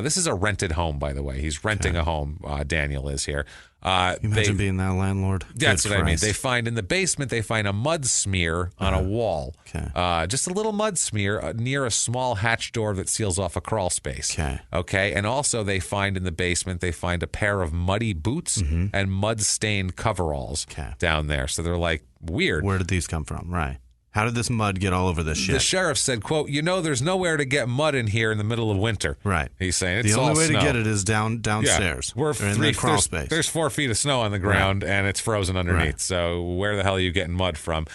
This is a rented home, by the way. He's renting a home, Daniel is here. Imagine being that landlord. That's what I mean. They find in the basement, they find a mud smear on a wall. Okay. Just a little mud smear near a small hatch door that seals off a crawl space. Okay. And also they find in the basement, they find a pair of muddy boots and mud-stained coveralls down there. So they're like, weird. Where did these come from? Right. How did this mud get all over this shit? The sheriff said, quote, there's nowhere to get mud in here in the middle of winter. Right. He's saying it's the only all way snow. to get it is downstairs. We're in the crawl space. There's 4 feet of snow on the ground, and it's frozen underneath. Right. So where the hell are you getting mud from?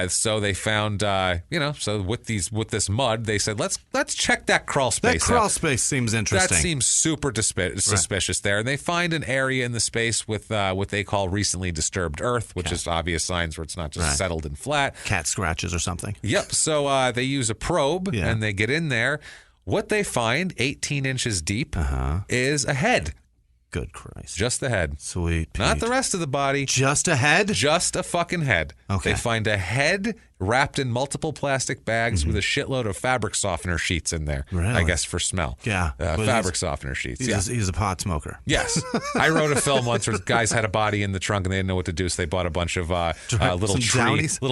So they found, so with this mud, they said, let's check that crawl space. That crawl space seems interesting. That seems super suspicious there. And they find an area in the space with what they call recently disturbed earth, which is obvious signs where it's not just settled and flat. Cat scratches or something. Yep. So they use a probe and they get in there. What they find, 18 inches deep, is a head. Good Christ. Just the head. Sweet Pete. Not the rest of the body. Just a head? Just a fucking head. Okay. They find a head wrapped in multiple plastic bags with a shitload of fabric softener sheets in there. Really? I guess for smell. Yeah. Fabric softener sheets. He's a pot smoker. Yes. I wrote a film once where guys had a body in the trunk and they didn't know what to do, so they bought a bunch of little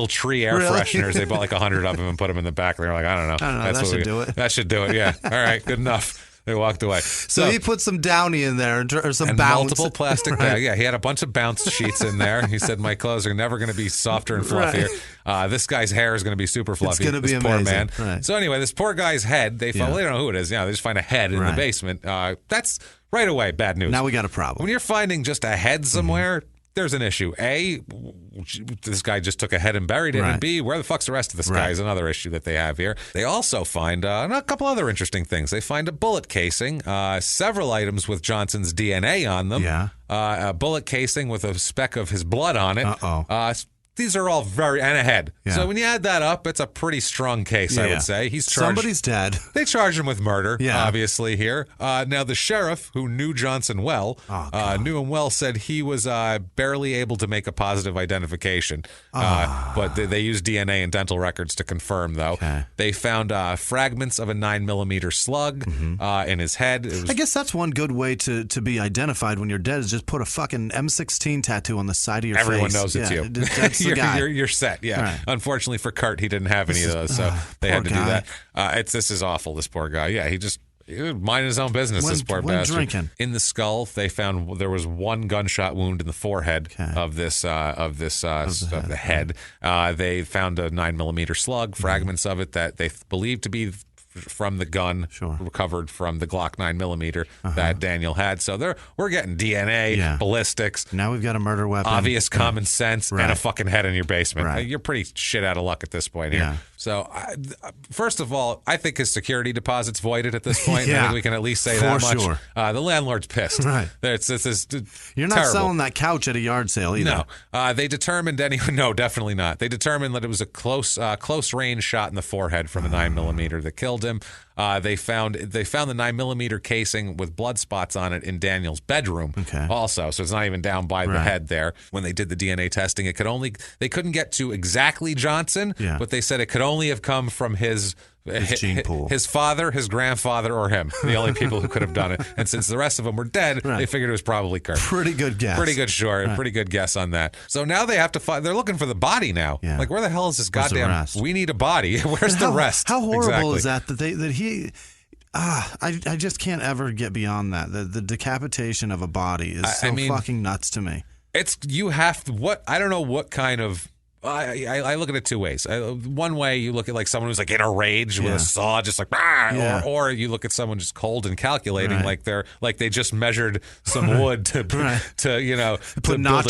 tree air fresheners. They bought like 100 of them and put them in the back. They were like, I don't know. That should do it. That should do it, yeah. All right, good enough. They walked away. So he put some Downy in there or some and bounce. Multiple plastic bags. Yeah, he had a bunch of bounce sheets in there. He said, my clothes are never going to be softer and fluffier. This guy's hair is going to be super fluffy. It's going to be amazing. Poor man. Right. So anyway, this poor guy's head, they don't know who it is. They just find a head in the basement. That's right away bad news. Now we got a problem. When you're finding just a head somewhere, there's an issue. A, this guy just took a head and buried it. And B, where the fuck's the rest of this guy is another issue that they have here. They also find a couple other interesting things. They find a bullet casing, several items with Johnson's DNA on them. Yeah. A bullet casing with a speck of his blood on it. Uh-oh. These are all and a head. Yeah. So when you add that up, it's a pretty strong case, I would say. He's charged. Somebody's dead. They charge him with murder, obviously, here. Now, the sheriff, who knew Johnson well, said he was barely able to make a positive identification. But they used DNA and dental records to confirm, though. Okay. They found fragments of a 9mm slug in his head. I guess that's one good way to be identified when you're dead is just put a fucking M16 tattoo on the side of your face. Everyone knows it's you. That's the guy. You're set, yeah. Right. Unfortunately for Kurt, he didn't have any of those, so they had to do that. This is awful, this poor guy. Yeah, he minded his own business, this poor bastard. Drinking. In the skull, they found there was one gunshot wound in the forehead of the head. They found a 9mm slug, fragments of it that they believed to be from the gun recovered from the Glock 9mm that Daniel had. So we're getting DNA, ballistics. Now we've got a murder weapon. Obvious common sense and a fucking head in your basement. Right. You're pretty shit out of luck at this point here. Yeah. So, first of all, I think his security deposit's voided at this point. I think we can at least say that much. Sure. The landlord's pissed. Right. You're not selling that couch at a yard sale either. No. They determined no, definitely not. They determined that it was a close range shot in the forehead from a 9mm that killed him. They found the 9mm casing with blood spots on it in Daniel's bedroom. Also, so it's not even down by the head there. When they did the DNA testing, they couldn't get to exactly Johnson, but they said it could only have come from his gene pool. His father, his grandfather, or him. The only people who could have done it. And since the rest of them were dead, they figured it was probably Kurt. Pretty good guess. Pretty good, sure. Right. Pretty good guess on that. So now they have to find. They're looking for the body now. Yeah. Like, where the hell is this goddamn? We need a body. Where's the rest? How horrible is that he? I just can't ever get beyond that. The decapitation of a body is fucking nuts to me. I don't know what kind of. I look at it two ways. One way, you look at like someone who's like in a rage with a saw, just like, or you look at someone just cold and calculating, like they just measured some wood to build a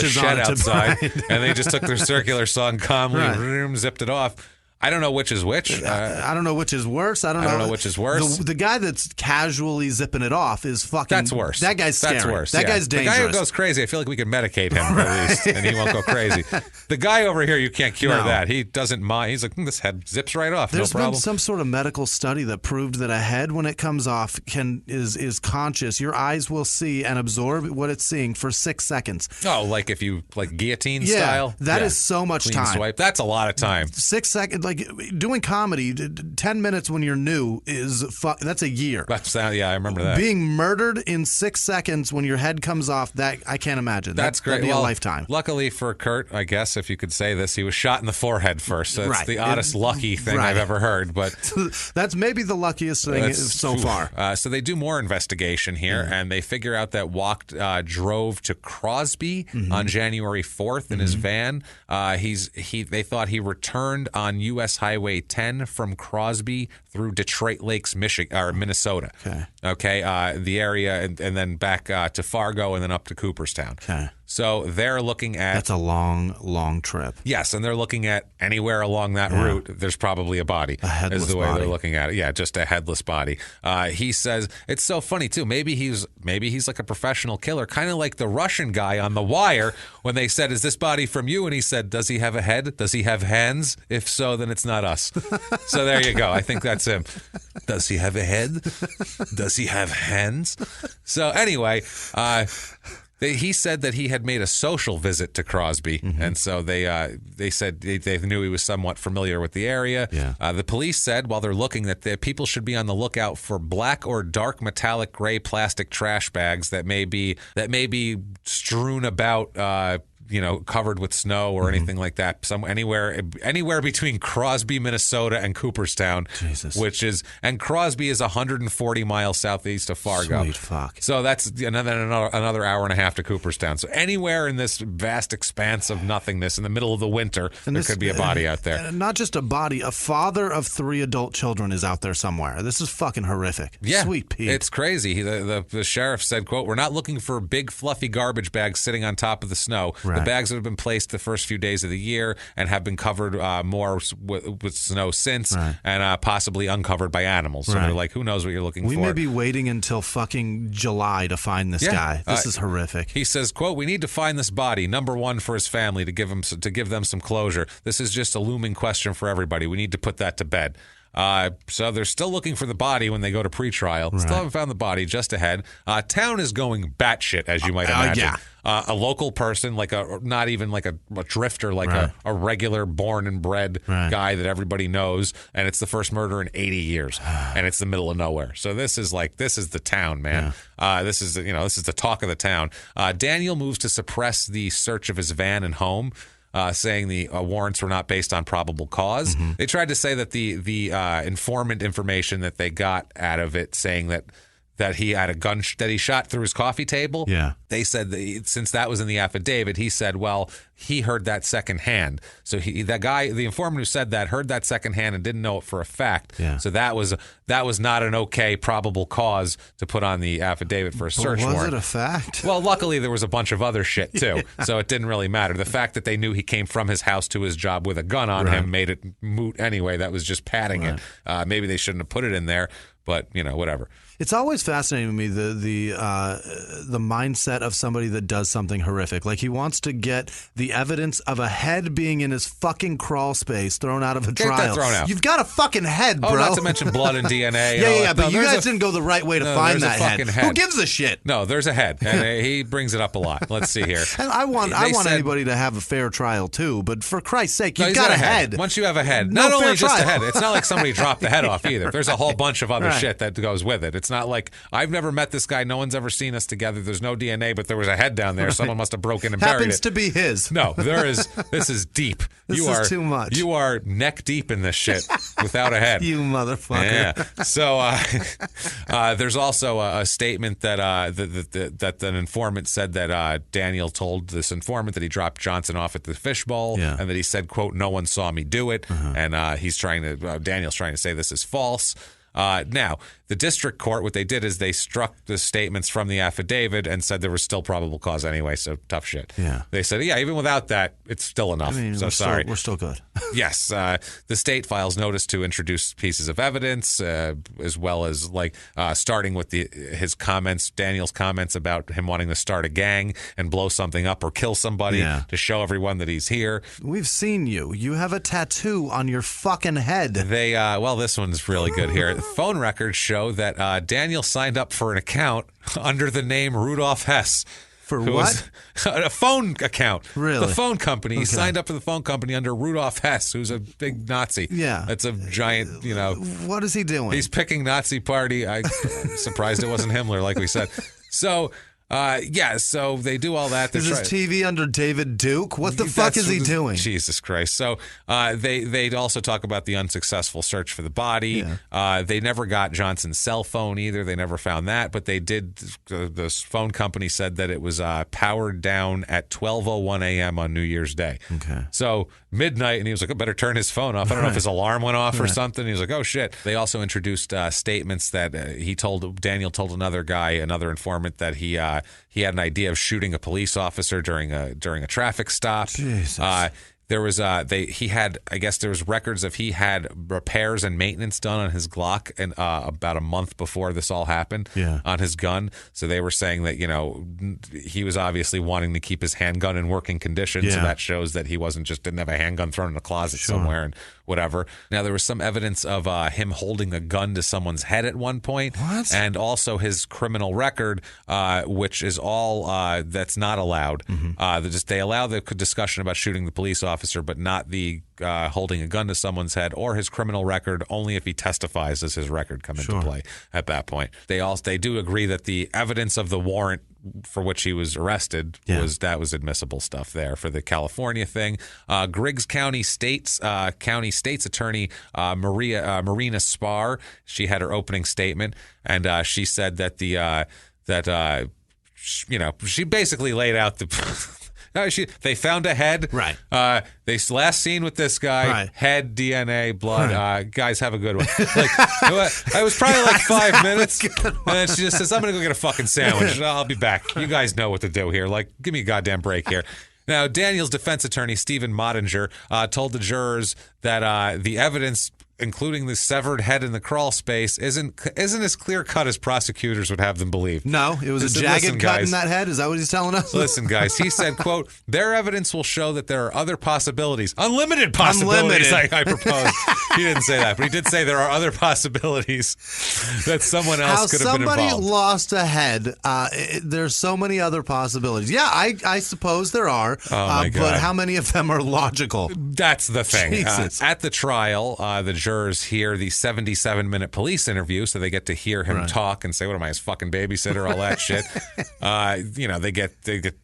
shed outside, and they just took their circular saw and calmly zipped it off. I don't know which is which. I don't know which is worse. I don't know which is worse. The guy that's casually zipping it off is fucking... That's worse. That guy's scary. That's worse. That guy's dangerous. The guy who goes crazy, I feel like we can medicate him at least, and he won't go crazy. The guy over here, you can't cure that. He doesn't mind. He's like, this head zips right off. There's no problem. Been some sort of medical study that proved that a head, when it comes off, is conscious. Your eyes will see and absorb what it's seeing for 6 seconds. Oh, like if you guillotine style? That is so much Clean time. Swipe. That's a lot of time. 6 seconds. like doing comedy, 10 minutes when you're new that's a year. Yeah, I remember that. Being murdered in 6 seconds when your head comes off, that I can't imagine. That's great. That'd be a lifetime. Luckily for Kurt, I guess, if you could say this, he was shot in the forehead first. So that's the oddest lucky thing I've ever heard. But that's maybe the luckiest thing so far. So they do more investigation here, and they figure out that Walk drove to Crosby on January 4th in his van. They thought he returned on U.S. Highway 10 from Crosby through Detroit Lakes, Minnesota. Okay. The area, and then back to Fargo, and then up to Cooperstown. Okay. So they're looking at... That's a long, long trip. Yes, and they're looking at anywhere along that route, there's probably a body. A headless is the way body. they're looking at it. Yeah, just a headless body. He says, it's so funny, too. Maybe he's like a professional killer, kind of like the Russian guy on The Wire when they said, is this body from you? And he said, does he have a head? Does he have hands? If so, then it's not us. So there you go. I think that's him. Does he have a head? Does he have hands? So anyway... he said that he had made a social visit to Crosby, and so they said they knew he was somewhat familiar with the area. Yeah. The police said while they're looking that people should be on the lookout for black or dark metallic gray plastic trash bags that may be strewn about. Covered with snow or anything like that. Anywhere between Crosby, Minnesota, and Cooperstown. Jesus. And Crosby is 140 miles southeast of Fargo. Sweet fuck. So that's another hour and a half to Cooperstown. So anywhere in this vast expanse of nothingness in the middle of the winter, there could be a body out there. Not just a body, a father of 3 adult children is out there somewhere. This is fucking horrific. Yeah, Sweet Pete. It's crazy. The sheriff said, quote, "We're not looking for big fluffy garbage bags sitting on top of the snow. Right. The bags that have been placed the first few days of the year and have been covered more with snow since, and possibly uncovered by animals." So they're like, who knows what you're looking for? We may be waiting until fucking July to find this guy. This is horrific. He says, quote, "We need to find this body, number one, for his family, to give them some closure. This is just a looming question for everybody. We need to put that to bed." So they're still looking for the body when they go to pretrial. Still haven't found the body. Just ahead. Town is going batshit, as you might imagine. A local person, not even like a drifter, like a regular born and bred guy that everybody knows, and it's the first murder in 80 years, and it's the middle of nowhere. So this is the town, man. This is the talk of the town. Daniel moves to suppress the search of his van and home. Saying the warrants were not based on probable cause. They tried to say that the informant information that they got out of it, saying that he had a gun that he shot through his coffee table. Yeah. They said that since that was in the affidavit, he said, well, he heard that secondhand. So the informant who said that heard that secondhand and didn't know it for a fact. Yeah. So that was not an okay probable cause to put on the affidavit for a search warrant. Was it a fact? Well, luckily there was a bunch of other shit too, so it didn't really matter. The fact that they knew he came from his house to his job with a gun on him made it moot anyway. That was just padding it. Maybe they shouldn't have put it in there, but whatever. It's always fascinating to me the mindset of somebody that does something horrific. Like he wants to get the evidence of a head being in his fucking crawl space thrown out of a trial. Get that thrown out. You've got a fucking head, bro. Oh, not to mention blood and DNA. Yeah, but you guys didn't go the right way to find that head. Who gives a shit? No, there's a head, and he brings it up a lot. Let's see here. And I want anybody to have a fair trial too, but for Christ's sake, you've got a head. Once you have a head, not only just a head. It's not like somebody dropped the head off either. There's a whole bunch of other shit that goes with it. It's not like I've never met this guy. No one's ever seen us together. There's no DNA, but there was a head down there. Someone must have broken and buried it. Happens to be his. No, there is. This is deep. This is too much. You are neck deep in this shit without a head. You motherfucker. Yeah. So there's also a statement that an informant said that Daniel told this informant that he dropped Johnson off at the fishbowl, and that he said, quote, "No one saw me do it," and Daniel's trying to say this is false. Now, the district court, what they did is they struck the statements from the affidavit and said there was still probable cause anyway, so tough shit. Yeah. They said, even without that, it's still enough. Sorry. We're still good. Yes. The state files notice to introduce pieces of evidence, as well as starting with his comments, Daniel's comments about him wanting to start a gang and blow something up or kill somebody to show everyone that he's here. We've seen you. You have a tattoo on your fucking head. This one's really good here. The phone records show that Daniel signed up for an account under the name Rudolph Hess. For what? A phone account. Really? The phone company. He signed up for the phone company under Rudolf Hess, who's a big Nazi. Yeah. That's a giant, What is he doing? He's picking Nazi party. I'm surprised it wasn't Himmler, like we said. So... so they do all that. Is his TV under David Duke? What the fuck is he doing? Jesus Christ. So they also talk about the unsuccessful search for the body. Yeah. They never got Johnson's cell phone either. They never found that. But they did. The phone company said that it was powered down at 12:01 a.m. on New Year's Day. Okay. So midnight, and he was like, I better turn his phone off. I don't know if his alarm went off or something. He was like, oh, shit. They also introduced statements that Daniel told another informant that he had an idea of shooting a police officer during a traffic stop. Jesus. There was there was records of he had repairs and maintenance done on his Glock and about a month before this all happened on his gun. So they were saying that he was obviously wanting to keep his handgun in working condition. Yeah. So that shows that he didn't have a handgun thrown in a closet somewhere and whatever. Now there was some evidence of him holding a gun to someone's head at one point. What? And also his criminal record, which is all that's not allowed. Mm-hmm. They allow the discussion about shooting the police officer, but not the holding a gun to someone's head or his criminal record. Only if he testifies does his record come into play at that point. They do agree that the evidence of the warrant for which he was arrested was admissible stuff there for the California thing. Griggs County State's attorney Marina Spar, she had her opening statement, and she said that she basically laid out the. They found a head. Right. They last seen with this guy. Right. Head, DNA, blood. Right. Guys, have a good one. I was probably like 5 minutes, and then she just says, "I'm gonna go get a fucking sandwich. I'll be back. You guys know what to do here. Like, give me a goddamn break here." Now, Daniel's defense attorney, Stephen Mottinger, told the jurors that the evidence, including the severed head in the crawl space, isn't as clear cut as prosecutors would have them believe. No, it was a jagged cut in that head. Is that what he's telling us? Listen, guys, he said, quote, their evidence will show that there are other possibilities, unlimited possibilities, I propose. He didn't say that, but he did say there are other possibilities that someone else could have been involved. Somebody lost a head. There's so many other possibilities. Yeah, I suppose there are. Oh my God. But how many of them are logical? That's the thing. Jesus. At the trial, the jurors hear the 77-minute police interview, so they get to hear him talk and say, "What am I, his fucking babysitter?" All that shit.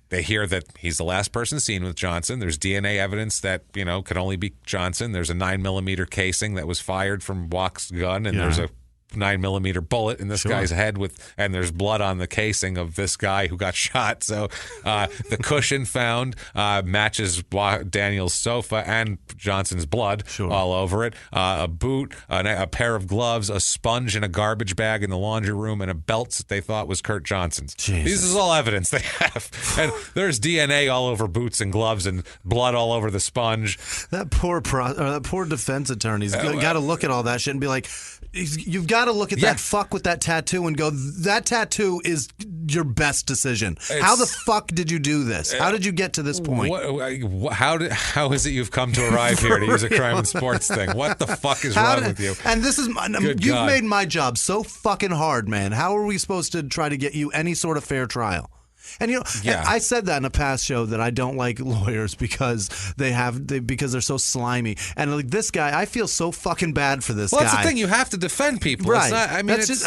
They hear that he's the last person seen with Johnson. There's DNA evidence that could only be Johnson. There's a 9mm casing that was fired from Walk's gun, and there's a 9mm bullet in this guy's head and there's blood on the casing of this guy who got shot. So the cushion found matches Daniel's sofa and Johnson's blood all over it. A boot, a pair of gloves, a sponge in a garbage bag in the laundry room, and a belt that they thought was Kurt Johnson's. Jesus. This is all evidence they have. And there's DNA all over boots and gloves and blood all over the sponge. That poor defense attorney's got to look at all that shit and be like, you've got to look at that fuck with that tattoo and go, that tattoo is your best decision. How the fuck did you do this? How did you get to this point? How is it you've come to arrive here, to use a crime and sports thing? What the fuck is wrong with you? And this is you've made my job so fucking hard, man. How are we supposed to try to get you any sort of fair trial? And I said that in a past show that I don't like lawyers because because they're so slimy. And like this guy, I feel so fucking bad for this guy. Well, that's the thing. You have to defend people. Right. And it's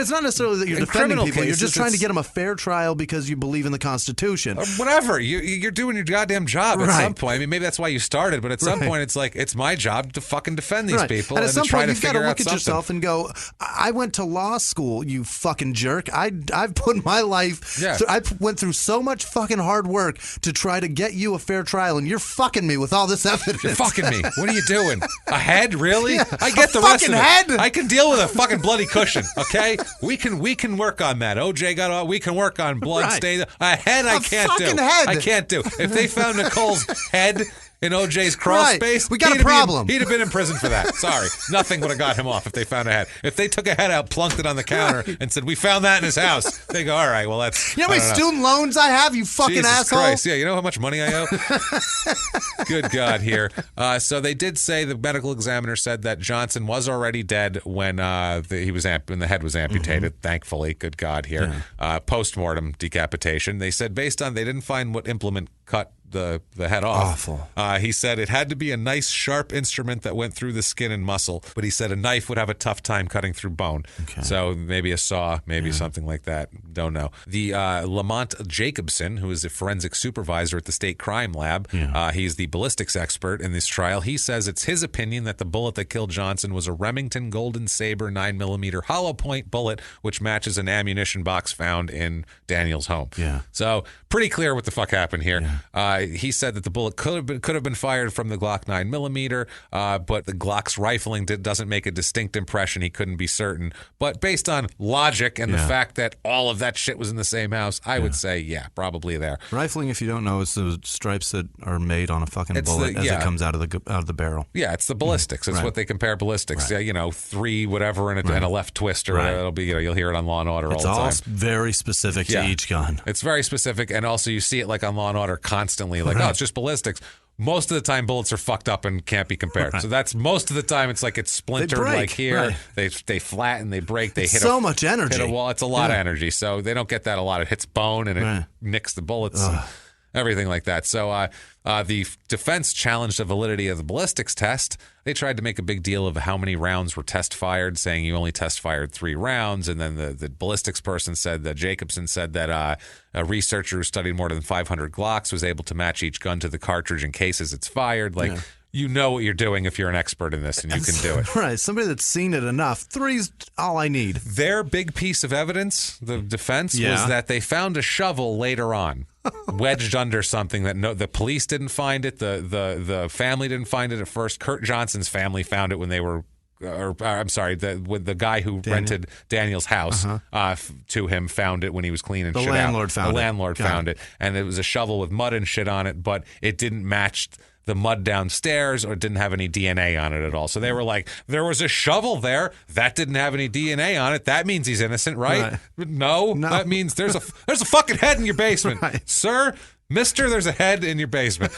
not necessarily that you're defending people. You're just trying to get them a fair trial because you believe in the Constitution. Whatever. You're doing your goddamn job at some point. I mean, maybe that's why you started, but at some point it's like, it's my job to fucking defend these people. And at some point you've got to look at yourself and go, I went to law school, you fucking jerk. I've put my life... Yeah. I went through so much fucking hard work to try to get you a fair trial, and you're fucking me with all this evidence. You're fucking me. What are you doing? A head, really? Yeah, I get the rest of it. Head? I can deal with a fucking bloody cushion. Okay, we can work on that. OJ got all. We can work on blood stain. A head, I can't do. Head. I can't do. If they found Nicole's head in OJ's crawl space, we got a problem. He'd have been in prison for that. Sorry. Nothing would have got him off if they found a head. If they took a head out, plunked it on the counter, and said, we found that in his house, they go, all right, well, that's... You know how many student loans I have, you fucking Jesus asshole? Christ. Yeah, you know how much money I owe? Good God, here. So they did say, the medical examiner said that Johnson was already dead when when the head was amputated, thankfully. Good God, here. Yeah. Post-mortem decapitation. They said they didn't find what implement cut the head off. Awful. He said it had to be a nice sharp instrument that went through the skin and muscle, but he said a knife would have a tough time cutting through bone. Okay. So maybe a saw, maybe something like that. Don't know. The Lamont Jacobson, who is a forensic supervisor at the state crime lab, he's the ballistics expert in this trial. He says it's his opinion that the bullet that killed Johnson was a Remington Golden Saber 9mm hollow point bullet, which matches an ammunition box found in Daniel's home. Yeah. So pretty clear what the fuck happened here. Yeah. He said that the bullet could have been fired from the Glock 9mm, but the Glock's rifling doesn't make a distinct impression. He couldn't be certain. But based on logic and the fact that all of that shit was in the same house, I would say, probably there. Rifling, if you don't know, is the stripes that are made on a fucking bullet as it comes out of the barrel. Yeah, it's the ballistics. It's what they compare ballistics. Right. Yeah, 3 whatever and a left twist or whatever. It'll be, you'll hear it on Law and Order all the time. It's all very specific to each gun. It's very specific, and also you see it like on Law and Order constantly. Like, it's just ballistics. Most of the time, bullets are fucked up and can't be compared. Right. So that's most of the time. It's like it's splintered, like here. Right. They flatten, they break, they hit so much energy. Hit a wall. It's a lot of energy. So they don't get that a lot. It hits bone and it nicks the bullets. Everything like that. So the defense challenged the validity of the ballistics test. They tried to make a big deal of how many rounds were test fired, saying you only test fired 3 rounds. And then the ballistics person said that Jacobson said that a researcher who studied more than 500 Glocks was able to match each gun to the cartridge and case as it's fired. Like, you know what you're doing if you're an expert in this, and you can do it. Right. Somebody that's seen it enough. 3's all I need. Their big piece of evidence, the defense, was that they found a shovel later on, wedged under something that the police didn't find it, the family didn't find it at first. Kurt Johnson's family found it when they were, the guy who rented Daniel's house to him found it when he was cleaning shit out. The landlord found it, and it was a shovel with mud and shit on it, but it didn't match the mud downstairs, or it didn't have any DNA on it at all. So they were like, there was a shovel there that didn't have any DNA on it. That means he's innocent, right? No, that means there's a fucking head in your basement, sir, mister. There's a head in your basement.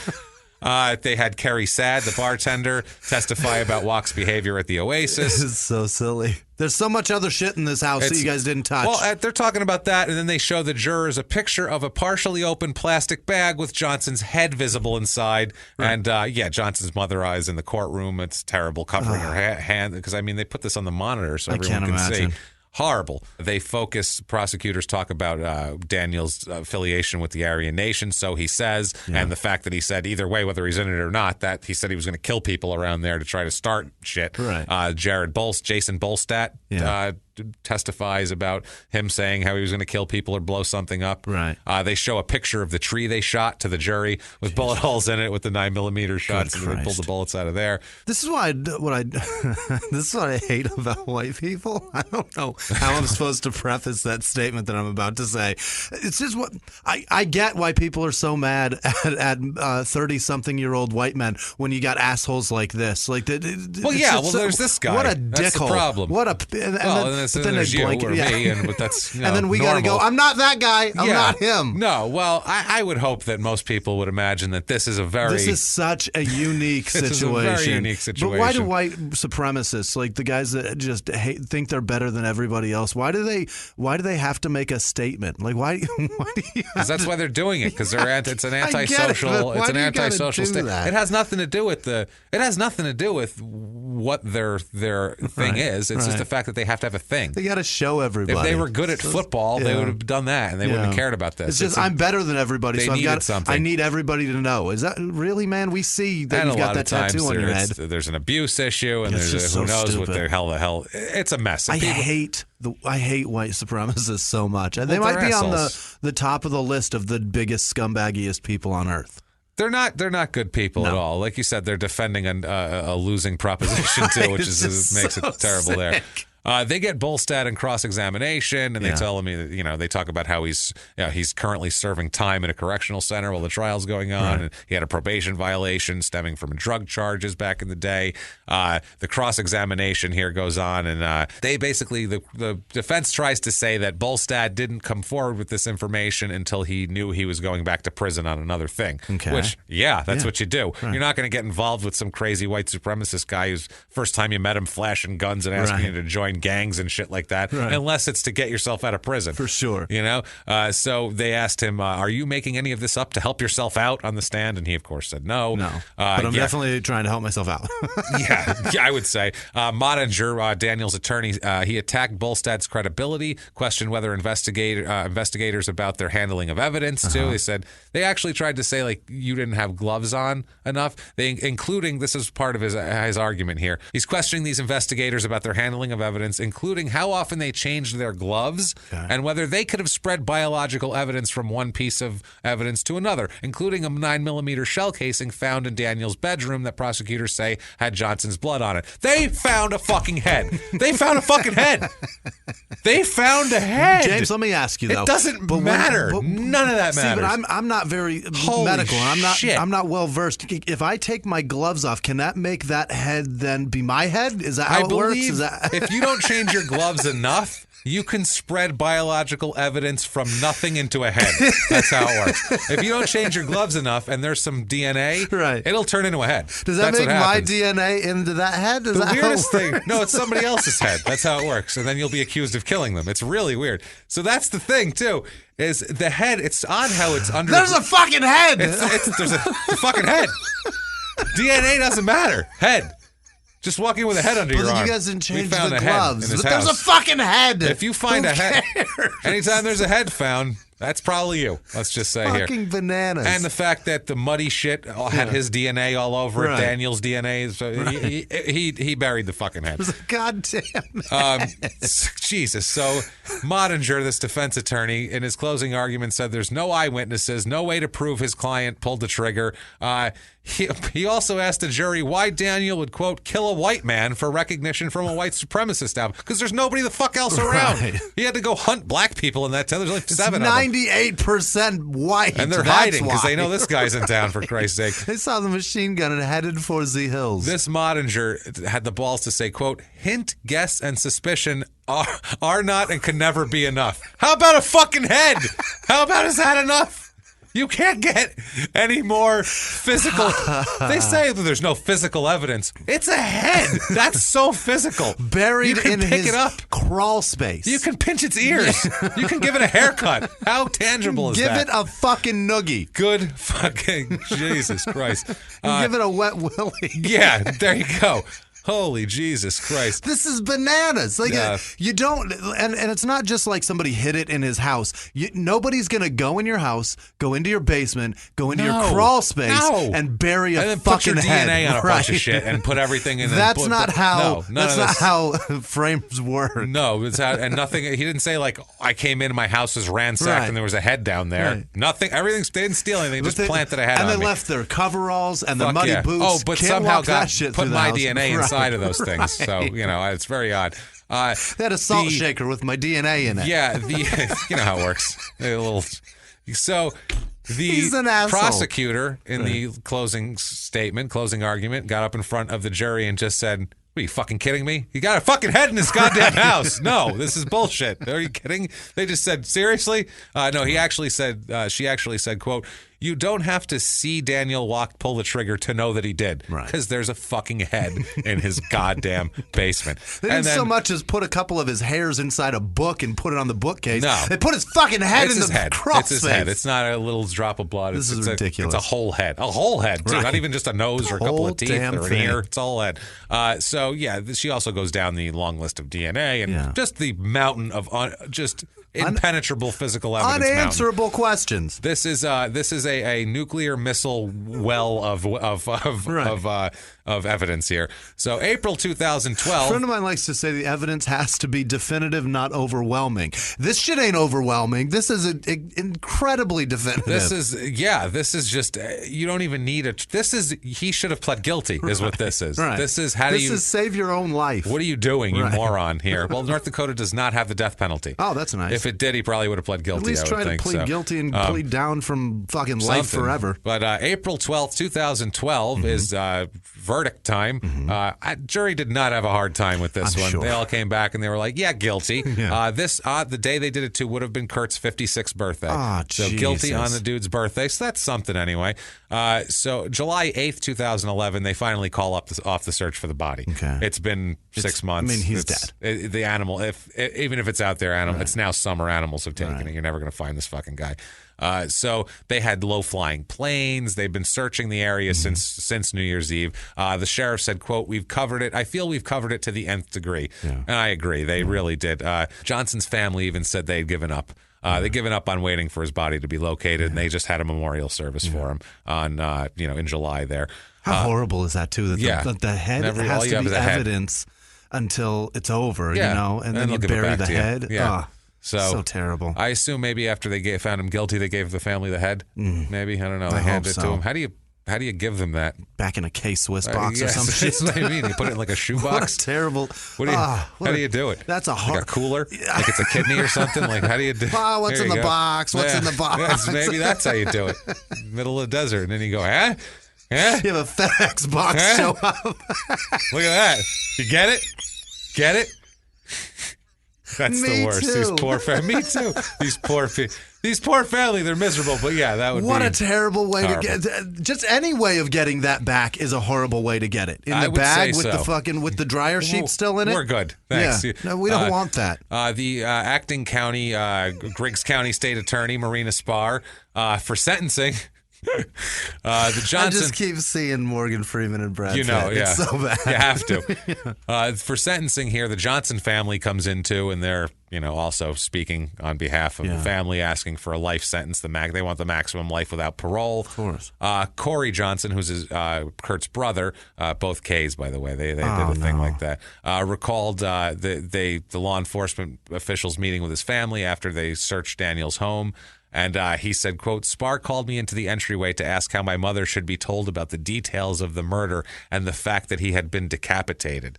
They had Kerry Sad, the bartender, testify about Walk's behavior at the Oasis. This is so silly. There's so much other shit in this house that you guys didn't touch. Well, they're talking about that, and then they show the jurors a picture of a partially open plastic bag with Johnson's head visible inside. Right. And, Johnson's mother is in the courtroom. It's terrible, covering her hand. Because, they put this on the monitor so everyone can see. Horrible. Prosecutors talk about Daniel's affiliation with the Aryan Nation, so he says, and the fact that he said either way, whether he's in it or not, that he said he was going to kill people around there to try to start shit. Right. Jason Bolstat testifies about him saying how he was going to kill people or blow something up. Right. They show a picture of the tree they shot to the jury with bullet holes in it with the 9mm shots, and they pulled the bullets out of there. This is this is what I hate about white people. I don't know how I'm supposed to preface that statement that I'm about to say. It's just what I get why people are so mad at 30-something-year-old white men when you got assholes like this. Like there's this guy. What a dickhole. That's the problem. What a there's you or me, but that's and then we got to go. I'm not that guy. I'm not him. No, well, I would hope that most people would imagine that this is such a unique situation. This is a very unique situation. But why do white supremacists, like the guys that just think they're better than everybody else, why do they have to make a statement? Like why do you? Because that's why they're doing it. Because it's an antisocial. It's an antisocial statement. It has nothing to do with what their thing is. It's just the fact that they have to have a thing. They got to show everybody. If they were good at football, they would have done that, and they wouldn't have cared about this. It's just I'm better than everybody, so I need everybody to know. Is that really, man? We see that you've got that tattoo on your head. There's an abuse issue, and there's who knows what the hell. It's a mess. I hate white supremacists so much. They might be on the top of the list of the biggest scumbaggiest people on earth. They're not good people at all. Like you said, they're defending a losing proposition too, which makes it terrible sick. There. They get Bolstad in cross-examination, and they tell him, they talk about how he's currently serving time in a correctional center while the trial's going on, and he had a probation violation stemming from drug charges back in the day. The cross-examination here goes on, and they basically, the defense tries to say that Bolstad didn't come forward with this information until he knew he was going back to prison on another thing. Okay. Which, that's what you do. Right. You're not going to get involved with some crazy white supremacist guy who's first time you met him flashing guns and asking you to join gangs and shit like that, unless it's to get yourself out of prison. For sure. So they asked him, are you making any of this up to help yourself out on the stand? And he, of course, said no. No. But I'm definitely trying to help myself out. I would say. Mottinger, Daniel's attorney, he attacked Bolstad's credibility, questioned whether investigators about their handling of evidence, too. They said they actually tried to say, like, you didn't have gloves on enough. Including, this is part of his argument here, he's questioning these investigators about their handling of evidence, including how often they changed their gloves and whether they could have spread biological evidence from one piece of evidence to another, including a 9mm shell casing found in Daniel's bedroom that prosecutors say had Johnson's blood on it. They found a fucking head. They found a fucking head. They found a head. James, let me ask you, though. It doesn't matter. None of that matters. But I'm not very medical. I'm not well versed. If I take my gloves off, can that make that head then be my head? Is that how it works? If you don't change your gloves enough, you can spread biological evidence from nothing into a head. That's how it works. If you don't change your gloves enough and there's some DNA, it'll turn into a head. Does that make my DNA into that head? The weirdest thing. No, it's somebody else's head. That's how it works. And then you'll be accused of killing them. It's really weird. So that's the thing, too, is the head, it's odd how it's under... There's a fucking head! There's a fucking head. DNA doesn't matter. Head. Just walking with a head under your arm. You guys didn't change the gloves. But there's a fucking head. If you find a head, anytime there's a head found, that's probably you. Let's just say here. Fucking bananas. And the fact that the muddy shit had his DNA all over it, Daniel's DNA. So he buried the fucking head. It was a goddamn Jesus. So Mottinger, this defense attorney, in his closing argument said there's no eyewitnesses, no way to prove his client pulled the trigger. He also asked the jury why Daniel would, quote, kill a white man for recognition from a white supremacist album. Because there's nobody the fuck else around. He had to go hunt black people in that town. There's like 7 of them. 98% white. And they're hiding because they know this guy's in town, for Christ's sake. They saw the machine gun and headed for the hills. This Mottinger had the balls to say, quote, hint, guess, and suspicion are not and can never be enough. How about a fucking head? How about is that enough? You can't get any more physical. They say that there's no physical evidence. It's a head. That's so physical. Buried in pick his it up. crawl space. You can pinch its ears. You can give it a haircut. How tangible is that? Give it a fucking noogie. Good fucking Jesus Christ. Give it a wet willy. Yeah, there you go. Holy Jesus Christ. This is bananas. Like, you don't, and it's not just like somebody hid it in his house. Nobody's going to go in your house, go into your basement, go into your crawl space, and bury a fucking head. And then put your DNA on a bunch of shit and put everything in there. That's not how frames work. No, it's how, and nothing, he didn't say like, I came in, my house was ransacked and there was a head down there. Nothing, everything, they didn't steal anything, just planted a head on me. And they left their coveralls and the muddy boots. Oh, but somehow put my DNA inside of those things. So, it's very odd. They had a salt shaker with my DNA in it. Yeah, you know how it works. So the prosecutor in the closing argument, got up in front of the jury and just said, "Are you fucking kidding me? You got a fucking head in this goddamn house. No, this is bullshit. Are you kidding?" They just said, "Seriously?" No, she actually said, quote, "You don't have to see Daniel pull the trigger to know that he did. Because there's a fucking head in his goddamn basement." They didn't so much as put a couple of his hairs inside a book and put it on the bookcase. No. They put his fucking head in the crawl space. It's his head. It's not a little drop of blood. This is ridiculous. It's a whole head. A whole head, too. Not even just a nose or a couple of teeth or an ear. It's a whole head. So, she also goes down the long list of DNA and just the mountain of just impenetrable physical evidence. Unanswerable questions. This is a nuclear missile well of evidence here. So April 2012. A friend of mine likes to say the evidence has to be definitive, not overwhelming. This shit ain't overwhelming. This is incredibly definitive. This is just you don't even need it. He should have pled guilty. Is what this is. Right. This is save your own life. What are you doing, you moron? Here. Well, North Dakota does not have the death penalty. Oh, that's nice. If it did, he probably would have pled guilty. At least try to plead guilty and plead down from fucking life forever. But April 12th, 2012 is verdict time. Jury did not have a hard time with this one. Sure. They all came back and they were like, yeah, guilty. Yeah. The day they did it to would have been Kurt's 56th birthday. Oh, so guilty on the dude's birthday. So that's something anyway. So July 8th, 2011, they finally call off the search for the body. Okay. It's been 6 months. I mean, he's dead. The animal, even if it's out there, it's now summer. Animals have taken it. You're never going to find this fucking guy. So they had low-flying planes. They've been searching the area since New Year's Eve. The sheriff said, quote, we've covered it. I feel we've covered it to the nth degree. Yeah. And I agree. They really did. Johnson's family even said they'd given up. They'd given up on waiting for his body to be located, and they just had a memorial service for him on, in July there. How horrible is that, too? That the head has to be evidence until it's over, and then you bury the head. Yeah. So terrible. I assume maybe after they found him guilty, they gave the family the head. Maybe, I don't know. They handed it to him. How do you give them that? Back in a K-Swiss box or some shit. That's what I mean. You put it in like a shoebox. What a terrible. How do you do it? That's a hard. Like a cooler? Like it's a kidney or something? Like how do you do? What's in the box? What's in the box? Maybe that's how you do it. Middle of the desert, and then you go, huh? Yeah. You have a FedEx box show up. Look at that. You get it? Get it? That's the worst. Too. These poor family. Me too. These poor family. They're miserable. But yeah, that would. What a terrible way to get. Just any way of getting that back is a horrible way to get it. In the bag with the dryer sheet still in it. We're good. Thanks. Yeah. No, we don't want that. The acting county, Griggs County State Attorney Marina Spar, for sentencing. The Johnson. I just keep seeing Morgan Freeman and Brad Pitt. It's so bad. You have to. For sentencing here, the Johnson family comes in too, and they're also speaking on behalf of the family, asking for a life sentence. They want the maximum life without parole. Of course. Corey Johnson, who's Kurt's brother, both K's by the way, they did a thing like that. Recalled the law enforcement officials meeting with his family after they searched Daniel's home. And he said, quote, Spar called me into the entryway to ask how my mother should be told about the details of the murder and the fact that he had been decapitated.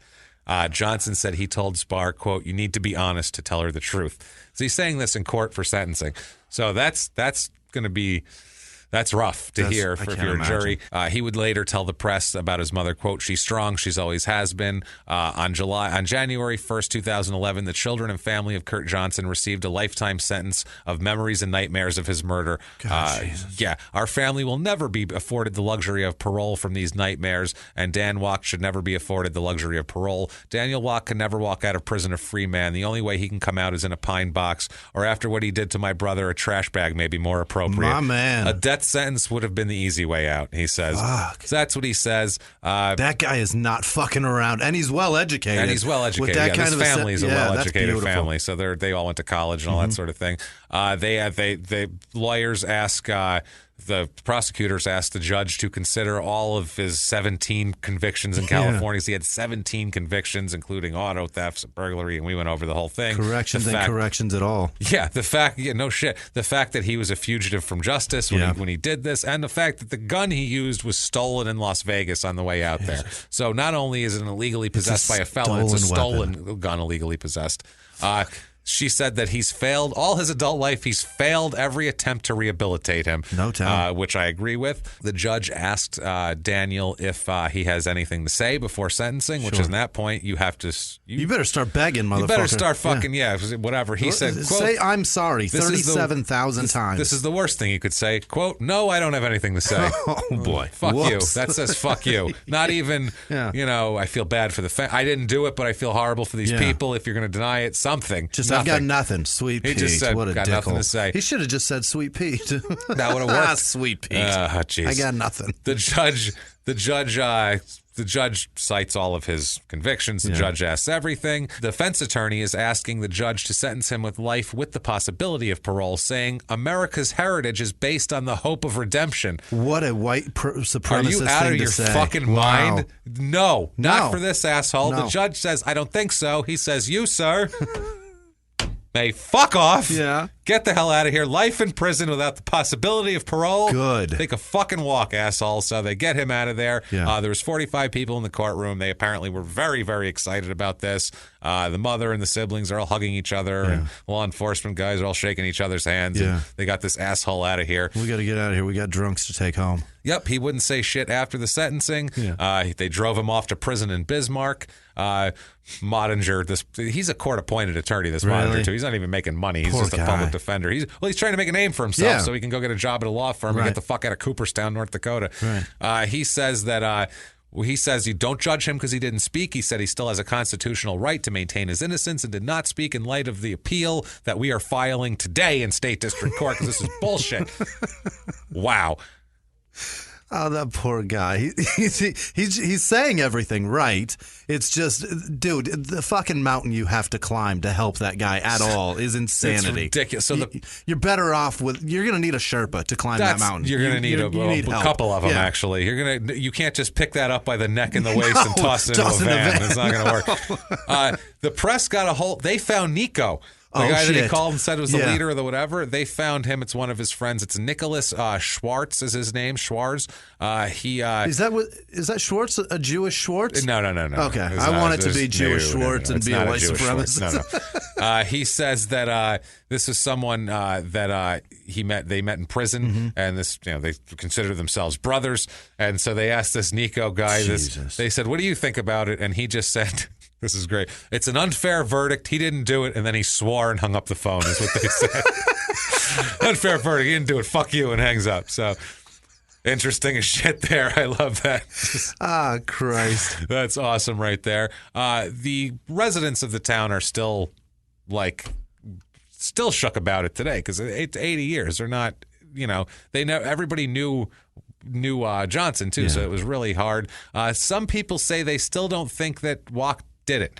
Johnson said he told Spar, quote, you need to be honest to tell her the truth. So he's saying this in court for sentencing. So that's going to be... That's rough to hear if you're a jury. He would later tell the press about his mother, quote, she's strong, she's always has been. On January 1st, 2011, the children and family of Kurt Johnson received a lifetime sentence of memories and nightmares of his murder. Jesus. Our family will never be afforded the luxury of parole from these nightmares, and Dan Walk should never be afforded the luxury of parole. Daniel Walk can never walk out of prison a free man. The only way he can come out is in a pine box, or after what he did to my brother, a trash bag may be more appropriate. My man. A death sentence would have been the easy way out, he says. Fuck. So that's what he says. That guy is not fucking around, and he's well educated. His family is a well-educated family, so they all went to college and all that sort of thing. They lawyers ask. The prosecutors asked the judge to consider all of his 17 convictions in California. So he had 17 convictions, including auto thefts, burglary, and we went over the whole thing. Corrections at all. Yeah, the fact that he was a fugitive from justice when he did this, and the fact that the gun he used was stolen in Las Vegas on the way out there. So not only is it illegally possessed by a felon, it's a stolen gun illegally possessed. She said that he's failed all his adult life. He's failed every attempt to rehabilitate him. No doubt. Which I agree with. The judge asked Daniel if he has anything to say before sentencing, which is, at that point, you have to... You better start begging, motherfucker. You better start fucking, whatever. He said, quote... Say, I'm sorry, 37,000 times. This is the worst thing you could say. Quote, no, I don't have anything to say. Oh, boy. Fuck you. That says fuck you. Not even, I feel bad for the... I didn't do it, but I feel horrible for these people. If you're going to deny it, something. I've got nothing. Sweet Pete. He just said, what a got nothing to say. He should have just said Sweet Pete. That would have worked. Sweet Pete. Jeez. I got nothing. The judge The judge cites all of his convictions. The judge asks everything. The defense attorney is asking the judge to sentence him with life with the possibility of parole, saying America's heritage is based on the hope of redemption. What a white supremacist Are you out thing of your to say. fucking mind? No, not for this asshole. No. The judge says, I don't think so. He says, you, sir, may fuck off. Yeah. Get the hell out of here. Life in prison without the possibility of parole. Good. Take a fucking walk, asshole. So they get him out of there. Yeah. There was 45 people in the courtroom. They apparently were very, very excited about this. The mother and the siblings are all hugging each other, and law enforcement guys are all shaking each other's hands. Yeah. And they got this asshole out of here. We got to get out of here. We got drunks to take home. Yep, he wouldn't say shit after the sentencing. Yeah. They drove him off to prison in Bismarck. Mottinger, he's a court-appointed attorney, this Really? Mottinger, too. He's not even making money. He's Poor just a guy. public defender. He's trying to make a name for himself so he can go get a job at a law firm and get the fuck out of Cooperstown, North Dakota. Right. He says that... he says you don't judge him because he didn't speak. He said he still has a constitutional right to maintain his innocence and did not speak in light of the appeal that we are filing today in state district court because this is bullshit. Wow. Oh, that poor guy. He's saying everything right. It's just, dude, the fucking mountain you have to climb to help that guy at all is insanity. It's ridiculous. So you're better off with, you're going to need a Sherpa to climb that mountain. You're going to need a couple of them, actually. You can't just pick that up by the neck and the waist and toss it into a van. It's not going to work. The press got a hold. They found Nico. The guy that he called and said was the leader of the whatever, they found him. It's one of his friends. It's Nicholas Schwartz is his name, Schwarz. Is that Schwartz, a Jewish Schwartz? No. Okay, I want it to be Jewish Schwartz and be a white supremacist. No. He says that this is someone that they met in prison, and this they consider themselves brothers, and so they asked this Nico guy they said, what do you think about it? And he just said, this is great. It's an unfair verdict. He didn't do it, and then he swore and hung up the phone, is what they said. Unfair verdict. He didn't do it. Fuck you, and hangs up. So interesting as shit there. I love that. Christ. That's awesome right there. The residents of the town are still shook about it today because it's 80 years. They're not, they know everybody knew Johnson too, so it was really hard. Some people say they still don't think that Walk did it.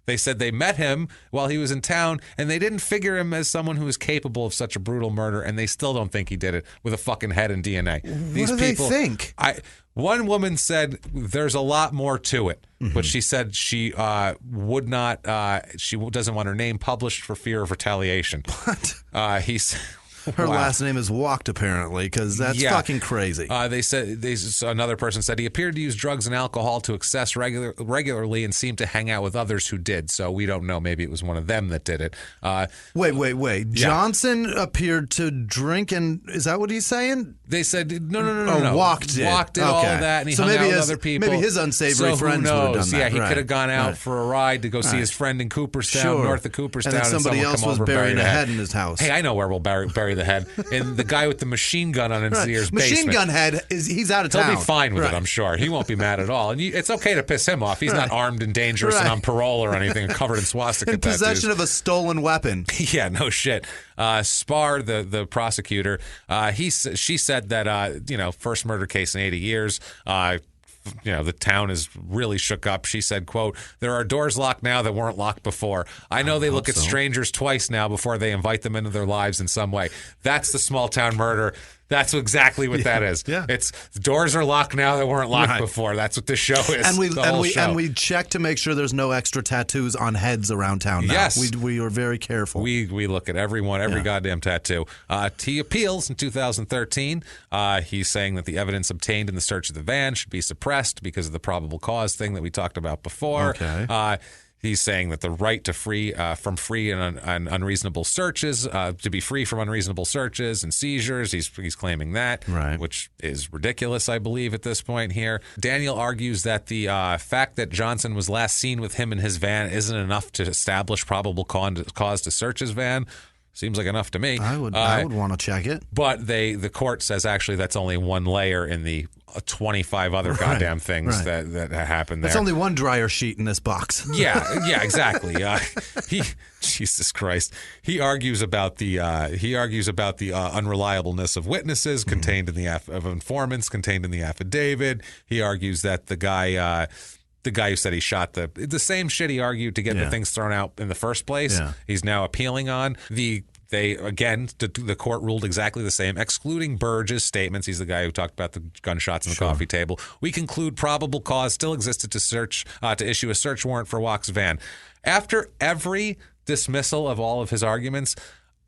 They said they met him while he was in town, and they didn't figure him as someone who was capable of such a brutal murder, and they still don't think he did it with a fucking head and DNA. What do they think? One woman said there's a lot more to it, but she said she would not. She doesn't want her name published for fear of retaliation. What? Her last name is Walked, apparently, because that's fucking crazy. They said another person said he appeared to use drugs and alcohol to excess regularly and seemed to hang out with others who did. So we don't know. Maybe it was one of them that did it. Wait. Yeah. Johnson appeared to drink, and is that what he's saying? They said no. Walked did. Walked did all that, and he hung out with other people. Maybe his unsavory friends would have done that. Yeah, he could have gone out for a ride to go see his friend in Cooperstown, north of Cooperstown, and then somebody else was burying a head in his house. Hey, I know where we'll bury the head. And the guy with the machine gun on his ears. Machine gun head he's out of town. He'll be fine with it, I'm sure. He won't be mad at all. And it's okay to piss him off. He's not armed and dangerous and on parole or anything, covered in swastika tattoos. In possession of a stolen weapon. Yeah, no shit. Spar, the prosecutor, she said that first murder case in 80 years. The town is really shook up. She said, quote, there are doors locked now that weren't locked before. I know they look at strangers twice now before they invite them into their lives in some way. That's the small town murder. That's exactly what that is. Yeah. It's doors are locked now that weren't locked before. That's what this show is. And we check to make sure there's no extra tattoos on heads around town now. Yes. We are very careful. We look at every goddamn tattoo. He appeals in 2013. He's saying that the evidence obtained in the search of the van should be suppressed because of the probable cause thing that we talked about before. Okay. He's saying that the right to from free and unreasonable searches, to be free from unreasonable searches and seizures, he's claiming that, which is ridiculous, I believe, at this point here. Daniel argues that the fact that Johnson was last seen with him in his van isn't enough to establish probable cause to search his van. Seems like enough to me. I would want to check it. But the court says actually that's only one layer in the 25 other goddamn things that happened there. There's only one dryer sheet in this box. Yeah, exactly. Jesus Christ. He argues about the unreliableness of witnesses contained in of informants contained in the affidavit. He argues that the guy who said he shot the same shit he argued to get the things thrown out in the first place. Yeah. He's now appealing on the court ruled exactly the same, excluding Burge's statements. He's the guy who talked about the gunshots on the coffee table. We conclude probable cause still existed to issue a search warrant for Walk's van. After every dismissal of all of his arguments,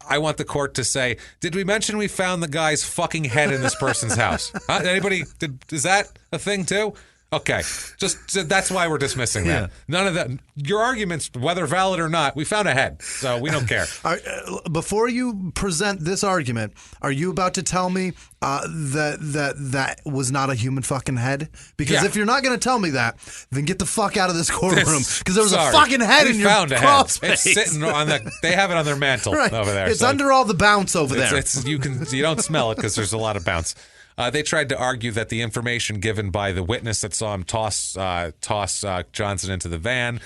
I want the court to say, did we mention we found the guy's fucking head in this person's house? Huh? Anybody? Is that a thing too? Okay, just that's why we're dismissing that. None of that. Your arguments, whether valid or not, we found a head, so we don't care. Before you present this argument, are you about to tell me that was not a human fucking head? Because if you're not going to tell me that, then get the fuck out of this courtroom, because there was a fucking head in your crawl space. It's sitting on they have it on their mantle over there. It's under all the bounce over there. You don't smell it because there's a lot of bounce. They tried to argue that the information given by the witness that saw him toss Johnson into the van,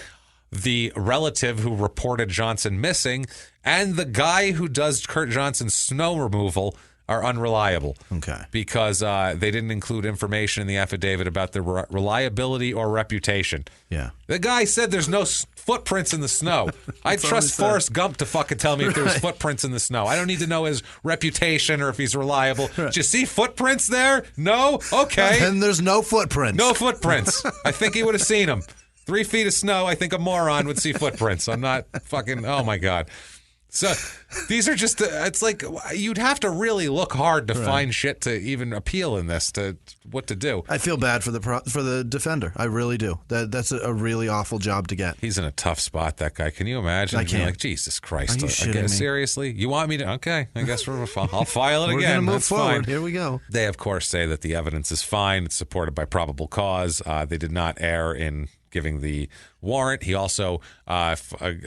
the relative who reported Johnson missing, and the guy who does Kurt Johnson's snow removal are unreliable. Okay. Because they didn't include information in the affidavit about the reliability or reputation. Yeah. The guy said there's no footprints in the snow. I trust Forrest Gump to fucking tell me if there's footprints in the snow. I don't need to know his reputation or if he's reliable. Did you see footprints there? No? Okay. And there's no footprints. No footprints. I think he would have seen them. 3 feet of snow, I think a moron would see footprints. I'm not fucking, oh my God. So these are just, it's like you'd have to really look hard to find shit to even appeal in this, to what to do. I feel bad for the defender. I really do. That's a really awful job to get. He's in a tough spot, that guy. Can you imagine? I can't. Like, Jesus Christ. Are you shitting me? Seriously? You want me to? Okay, I guess I'll file it again. We're going to move That's forward. Fine. Here we go. They, of course, say that the evidence is fine. It's supported by probable cause. They did not err in giving the warrant. He also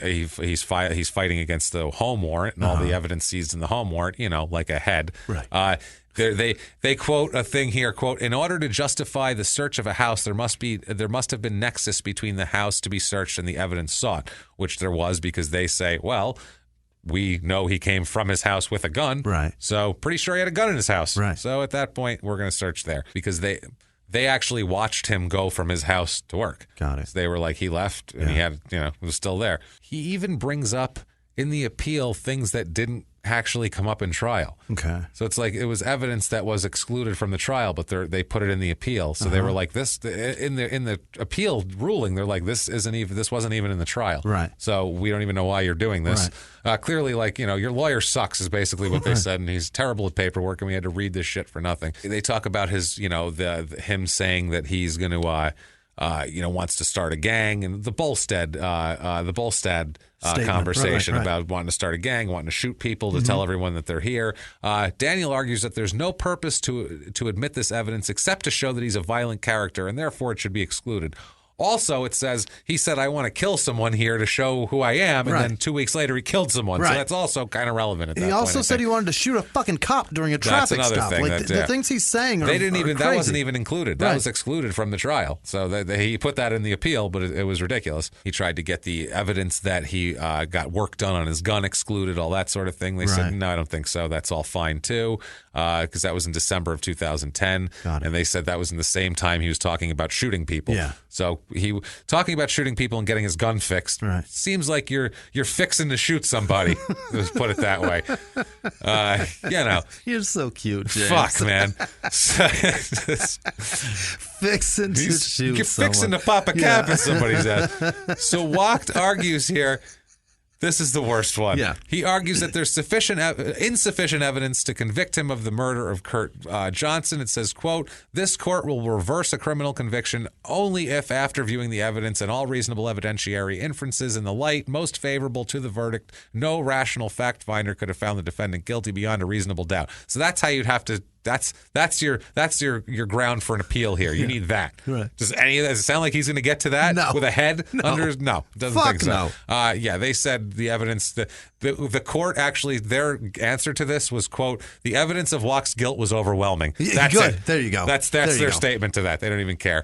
he's fighting against the home warrant and all the evidence seized in the home warrant, like a head. Right. They quote a thing here, quote, in order to justify the search of a house, there must have been nexus between the house to be searched and the evidence sought, which there was, because they say, well, we know he came from his house with a gun. Right. So pretty sure he had a gun in his house. Right. So at that point, we're going to search there, because they actually watched him go from his house to work. Got it. So they were like, he left and he had, was still there. He even brings up in the appeal things that didn't actually come up in trial. Okay. So it's like it was evidence that was excluded from the trial, but they put it in the appeal. So they were like, this in the appeal ruling, they're like, this wasn't even in the trial. Right. So we don't even know why you're doing this. Right. Clearly, your lawyer sucks is basically what they said, and he's terrible at paperwork, and we had to read this shit for nothing. They talk about his, him saying that he's going to, wants to start a gang, and the Bolstad conversation about wanting to start a gang, wanting to shoot people to tell everyone that they're here. Daniel argues that there's no purpose to admit this evidence except to show that he's a violent character, and therefore it should be excluded. Also, it says he said, I want to kill someone here to show who I am. And then 2 weeks later, he killed someone. So that's also kind of relevant at that point. He also said he wanted to shoot a fucking cop during a traffic stop. Thing the things he's saying are crazy. That wasn't even included. That was excluded from the trial. So he put that in the appeal, but it was ridiculous. He tried to get the evidence that he got work done on his gun excluded, all that sort of thing. They said, no, I don't think so. That's all fine, too, because that was in December of 2010. And they said that was in the same time he was talking about shooting people. Yeah. So he talking about shooting people and getting his gun fixed. Right. Seems like you're fixing to shoot somebody. Let's put it that way. You're so cute, James. Fuck, man. Fixing to shoot You're someone. fixing to pop a cap in somebody's ass. So Wacht argues here. This is the worst one. Yeah. He argues that there's insufficient evidence to convict him of the murder of Kurt Johnson. It says, quote, this court will reverse a criminal conviction only if, after viewing the evidence and all reasonable evidentiary inferences in the light most favorable to the verdict, no rational fact finder could have found the defendant guilty beyond a reasonable doubt. So that's how you'd have to That's your ground for an appeal here. You need that. Right. Does it sound like he's going to get to that with a head under his? No, doesn't think so. No. They said the evidence the court actually their answer to this was, quote, the evidence of Locke's guilt was overwhelming. That's good. it. There you go. That's their statement to that. They don't even care.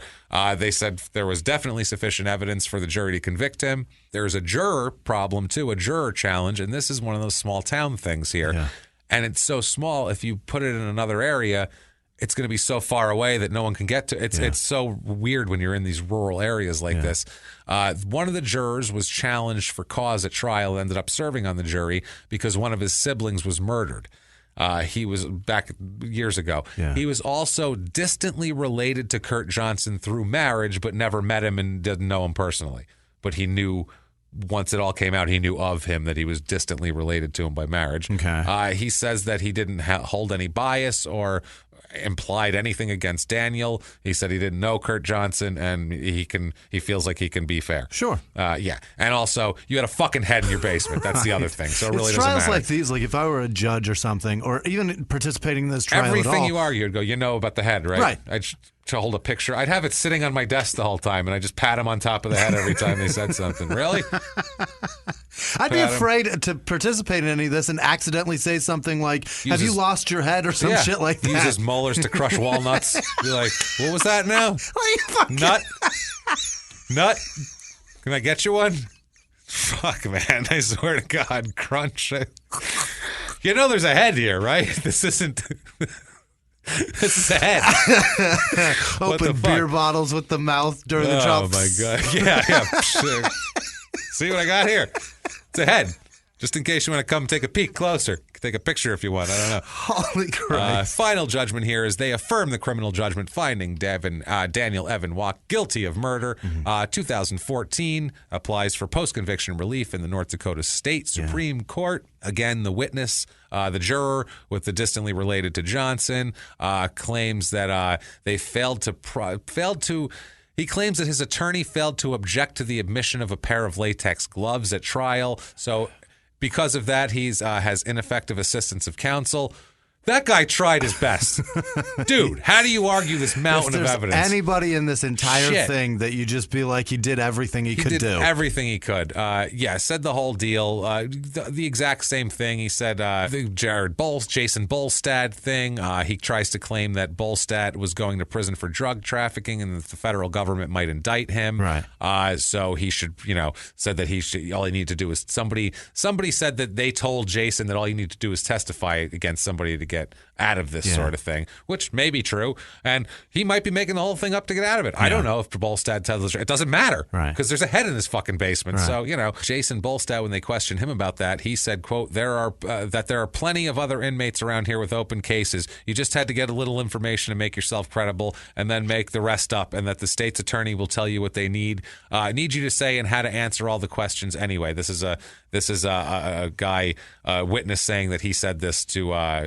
They said there was definitely sufficient evidence for the jury to convict him. There's a juror problem too, a juror challenge, and this is one of those small town things here. Yeah. And it's so small, if you put it in another area, it's going to be so far away that no one can get to it. It's so weird when you're in these rural areas like this. One of the jurors was challenged for cause at trial, ended up serving on the jury because one of his siblings was murdered. He was back years ago. Yeah. He was also distantly related to Kurt Johnson through marriage, but never met him and didn't know him personally. But he knew, once it all came out, he knew of him, that he was distantly related to him by marriage. Okay. He says that he didn't hold any bias or implied anything against Daniel. He said he didn't know Kurt Johnson, and he feels like he can be fair. Sure. Yeah. And also, you had a fucking head in your basement. That's the other thing. So it really doesn't matter. Trials like these, like if I were a judge or something, or even participating in this trial everything at all, you argue, you'd go, you know about the head, right? Right. I'd to hold a picture. I'd have it sitting on my desk the whole time, and I just pat him on top of the head every time they said something. Really? I'd be afraid to participate in any of this and accidentally say something like, have you lost your head or some shit like that? Use his molars to crush walnuts. Be like, what was that now? Nut? Nut? Can I get you one? Fuck, man. I swear to God. Crunch. You know there's a head here, right? This isn't... This is a head. Open beer bottles with the mouth during the trial. Oh, my God. Yeah. Sure. See what I got here? It's a head. Just in case you want to come take a peek closer. Take a picture if you want. I don't know. Holy Christ. Final judgment here is they affirm the criminal judgment finding Daniel Evan Walk guilty of murder. 2014 applies for post-conviction relief in the North Dakota State Supreme Court. Again, the witness, the juror with the distantly related to Johnson, claims that they failed to... He claims that his attorney failed to object to the admission of a pair of latex gloves at trial. So because of that, he's has ineffective assistance of counsel. That guy tried his best. Dude, how do you argue this mountain of evidence? Anybody in this entire thing that you just be like, he did everything he could do. He did everything he could. Said the whole deal. The exact same thing. He said the Jason Bolstad thing. He tries to claim that Bolstad was going to prison for drug trafficking and that the federal government might indict him. Right. So he should, said that all he needed to do is somebody said that they told Jason that all you need to do is testify against somebody to get out of this sort of thing, which may be true, and he might be making the whole thing up to get out of it. I don't know if Bolstad tells the truth. It doesn't matter, because there's a head in his fucking basement. Right. So, Jason Bolstad, when they questioned him about that, he said, quote, there are plenty of other inmates around here with open cases. You just had to get a little information to make yourself credible and then make the rest up, and that the state's attorney will tell you what they need you to say and how to answer all the questions anyway. This is a guy, witness saying that he said this to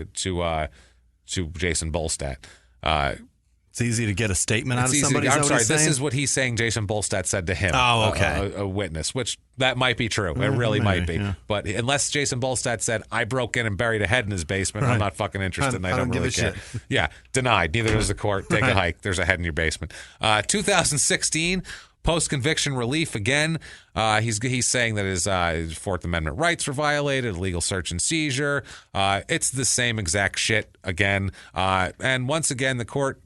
Jason Bolstad. It's easy to get a statement out of somebody. I'm sorry. This is what he's saying Jason Bolstad said to him. Oh, okay. A witness, which that might be true. It really might be. Yeah. But unless Jason Bolstad said, I broke in and buried a head in his basement, I'm not fucking interested, and I don't really care. Shit. Yeah, denied. Neither does the court. Take a hike. There's a head in your basement. 2016... post-conviction relief again. He's saying that his Fourth Amendment rights were violated, illegal search and seizure. It's the same exact shit again. And once again, the court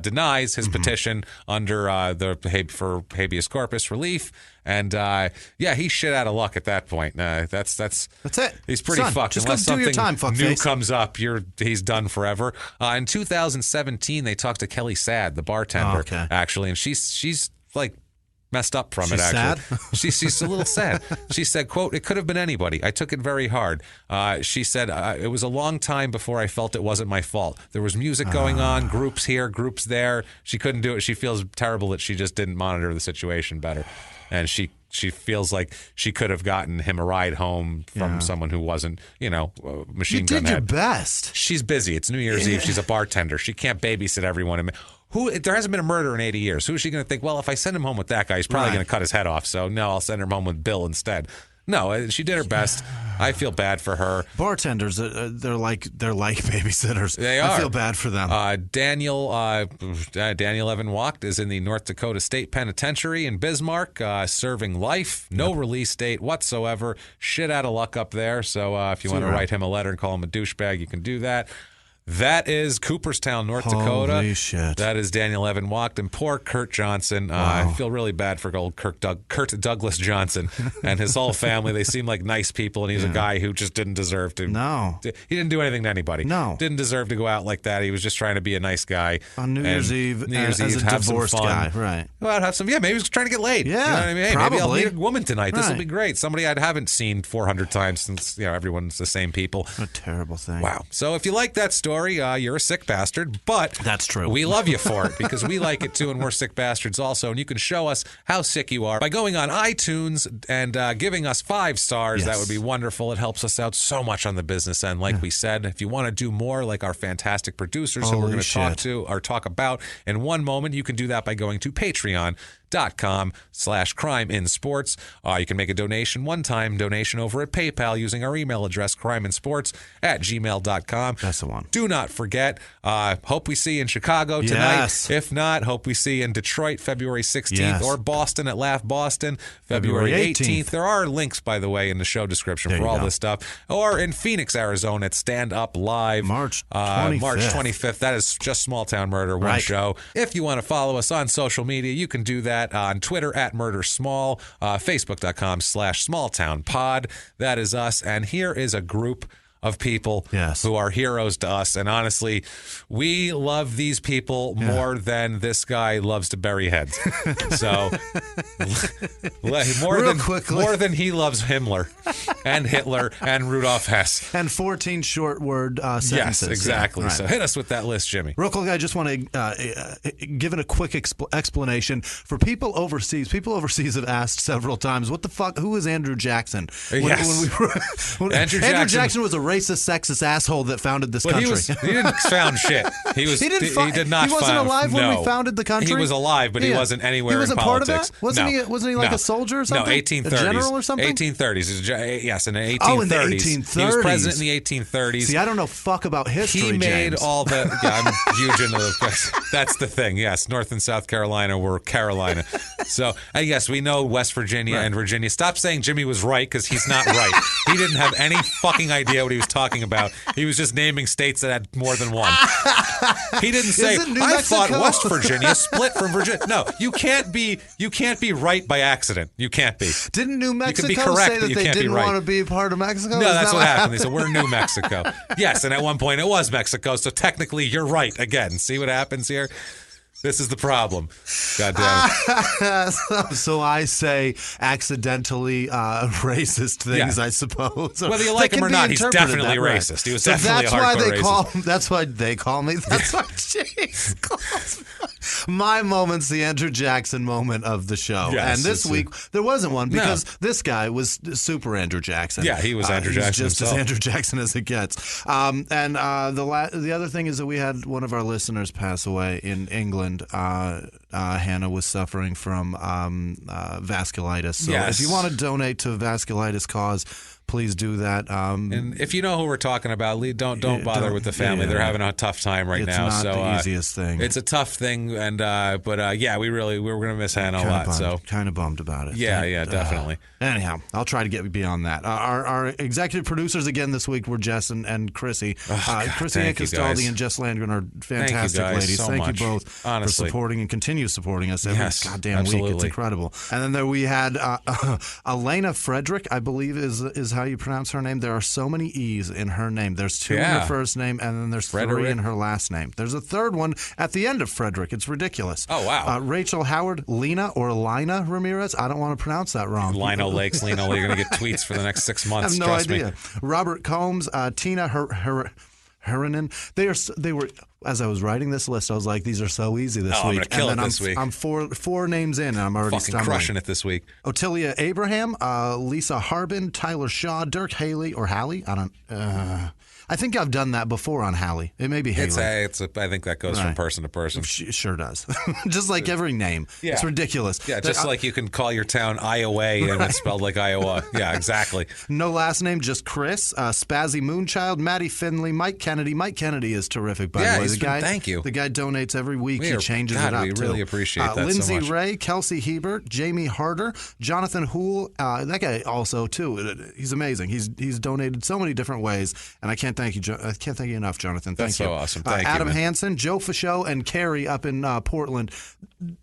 denies his petition under for habeas corpus relief. And he's shit out of luck at that point. That's it. He's pretty fucked. Just unless go do your time, something new comes up, he's done forever. In 2017, they talked to Kelly Saad, the bartender, actually, and she's like messed up from it, actually. Sad? She's a little sad. She said, quote, it could have been anybody. I took it very hard. She said, it was a long time before I felt it wasn't my fault. There was music going on, groups here, groups there. She couldn't do it. She feels terrible that she just didn't monitor the situation better. And she feels like she could have gotten him a ride home from someone who wasn't, machine gun head. You did your best. She's busy. It's New Year's Eve. She's a bartender. She can't babysit everyone. There hasn't been a murder in 80 years. Who is she going to think, well, if I send him home with that guy, he's probably going to cut his head off. So, no, I'll send him home with Bill instead. No, she did her best. I feel bad for her. Bartenders, they're like babysitters. They are. I feel bad for them. Daniel Evan Wacht is in the North Dakota State Penitentiary in Bismarck, serving life. No release date whatsoever. Shit out of luck up there. So if you want to write him a letter and call him a douchebag, you can do that. That is Cooperstown, North Dakota. Holy shit. That is Daniel Evan Wacht and poor Kurt Johnson. Wow. I feel really bad for old Kurt Douglas Johnson and his whole family. They seem like nice people, and he's a guy who just didn't deserve to. No. He didn't do anything to anybody. No. Didn't deserve to go out like that. He was just trying to be a nice guy. On New Year's Eve, as a have divorced some fun. guy. Right. Well, have some. Yeah, maybe he was trying to get laid. Yeah, you know what I mean? Hey, probably. maybe I'll meet a woman tonight. This will Right. be great. Somebody I haven't seen 400 times since everyone's the same people. What a terrible thing. Wow. So if you like that story, you're a sick bastard, but That's true. we love you for it because we like it too, and we're sick bastards also. And you can show us how sick you are by going on iTunes and giving us 5 stars. Yes. That would be wonderful. It helps us out so much on the business end. Like we said, if you want to do more like our fantastic producers who we're going to talk about in one moment, you can do that by going to patreon.com/crimeinsports. You can make a donation, one-time donation over at PayPal using our email address, crimeinsports@gmail.com. That's the one. Do not forget, hope we see you in Chicago tonight. Yes. If not, hope we see you in Detroit February 16th Yes. or Boston at Laugh Boston February 18th. There are links, by the way, in the show description for all this stuff. Or in Phoenix, Arizona at Stand Up Live. March 25th. March 25th. That is just Small Town Murder, one show. If you want to follow us on social media, you can do that on Twitter @MurderSmall, Facebook.com/SmallTownPod. That is us. And here is a group of people who are heroes to us. And honestly, we love these people more than this guy loves to bury heads. So more than he loves Himmler and Hitler and Rudolf Hess. And 14 short word sentences. Yes, exactly. Right. So hit us with that list, Jimmy. Real quick, I just want to give it a quick explanation for people overseas. People overseas have asked several times, "What the fuck? Who is Andrew Jackson?" Andrew Jackson was a racist, sexist asshole that founded this country. He didn't found shit. He did not. He wasn't alive when we founded the country. He was alive, but he wasn't anywhere. He wasn't in part of politics. that. Wasn't he like a soldier or something? No, 1830s. A general or something? 1830s. Yes, in the 1830s. Oh, in the 1830s. He was president in the 1830s. See, I don't know fuck about history. He made James. all the. Yeah, I'm huge into the. That's the thing. Yes, North and South Carolina were Carolina. So, and yes, we know West Virginia and Virginia. Stop saying Jimmy was right because he's not right. He didn't have any fucking idea what he was talking about. He was just naming states that had more than one. He didn't say, I thought West Virginia split from Virginia. No, you can't be right by accident. You can't be. Didn't New Mexico correct, say that they didn't want to be part of Mexico? No, that's what happened. They said, we're New Mexico. Yes, and at one point it was Mexico, so technically you're right again. See what happens here? This is the problem. God damn it. So I say accidentally racist things, I suppose. Whether you like him or not, he's definitely racist. He was definitely a hardcore racist. That's why they call me. That's why James calls me. My moment's the Andrew Jackson moment of the show. Yes, and this week, there wasn't one because this guy was super Andrew Jackson. Yeah, he was Andrew Jackson just himself. as Andrew Jackson as it gets. The other thing is that we had one of our listeners pass away in England. Hannah was suffering from vasculitis. So if you want to donate to a vasculitis cause, please do that. And if you know who we're talking about, don't bother with the family. They're having a tough time right now. It's not the easiest thing. It's a tough thing, and but we were going to miss Hannah a lot. So kind of bummed about it. Yeah, definitely. Anyhow, I'll try to get beyond that. Our executive producers again this week were Jess and Chrissy. Chrissy Ankestaldi and Jess Landgren are fantastic ladies. Thank you both for supporting and continue supporting us every goddamn week. It's incredible. And then there we had Elena Frederick, I believe is how you pronounce her name. There are so many E's in her name. There's 2 in her first name, and then there's 3 in her last name. There's a third one at the end of Frederick. It's ridiculous. Oh, wow. Rachel Howard, Lena or Lina Ramirez. I don't want to pronounce that wrong. Lino Lakes, Lena, you're going to get tweets for the next 6 months. I have no idea. Robert Combs, Tina Herinen. They were. As I was writing this list, I was like, "These are so easy this week." I'm going to kill it this week. I'm four names in, and I'm already fucking crushing it this week. Otilia Abraham, Lisa Harbin, Tyler Shaw, Dirk Haley or Halley. I don't. I think I've done that before on Hallie. It may be Haley. I think that goes from person to person. It sure does. Just like every name. Yeah. It's ridiculous. Yeah, just like you can call your town Iowa and it's spelled like Iowa. Yeah, exactly. No last name, just Chris. Spazzy Moonchild, Maddie Finley, Mike Kennedy. Mike Kennedy is terrific, by the way. Thank you. The guy donates every week. He changes it up. We really appreciate that Lindsay so much. Ray, Kelsey Hebert, Jamie Harder, Jonathan Hool. That guy also, too. He's amazing. He's donated so many different ways, and I can't thank you. I can't thank you enough, Jonathan. Thank you. That's so awesome. Thank you, Adam man. Hansen, Joe Fichot, and Carrie up in Portland.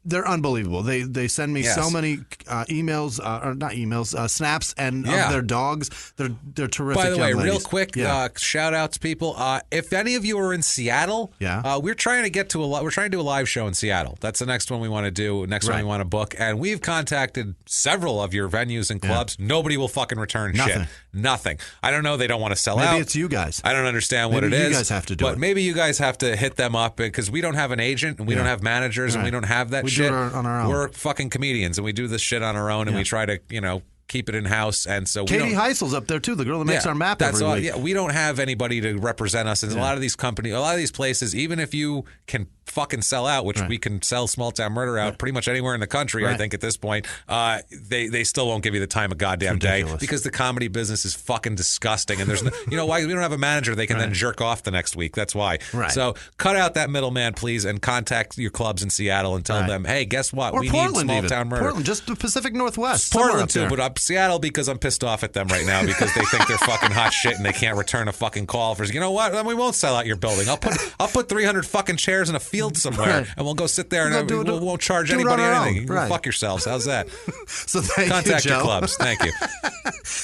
They're unbelievable. They send me so many emails, or not emails, snaps, and of their dogs. They're terrific. By the way, young ladies. real quick, shout out to people. If any of you are in Seattle, we're trying to get to we're trying to do a live show in Seattle. That's the next one we want to do. Next one we want to book, and we've contacted several of your venues and clubs. Nobody will fucking return shit. Nothing. I don't know. They don't want to sell out. Maybe it's you guys. I don't understand what it is. Maybe you guys have to do it. But maybe you guys have to hit them up because we don't have an agent and we don't have managers and we don't have that shit. We do it on our own. We're fucking comedians and we do this shit on our own and we try to, keep it in house. And so Katie Heisel's up there too, the girl that makes our map every week. Yeah, we don't have anybody to represent us. And a lot of these companies, a lot of these places, even if you can fucking sell out, which we can sell Small Town Murder out pretty much anywhere in the country, I think at this point, they still won't give you the time of goddamn day because the comedy business is fucking disgusting. And there's why we don't have a manager they can then jerk off the next week. That's why. Right. So cut out that middleman, please, and contact your clubs in Seattle and tell them, hey, guess what? Or we Portland, need Small Town Murder. Portland, just the Pacific Northwest. Portland too, but Seattle because I'm pissed off at them right now because they think they're fucking hot shit and they can't return a fucking call for. You know what? Then we won't sell out your building. I'll put 300 fucking chairs in a field somewhere and we'll go sit there and we won't charge anybody anything. You can fuck yourselves. How's that? So contact you, Joe. your clubs. Thank you.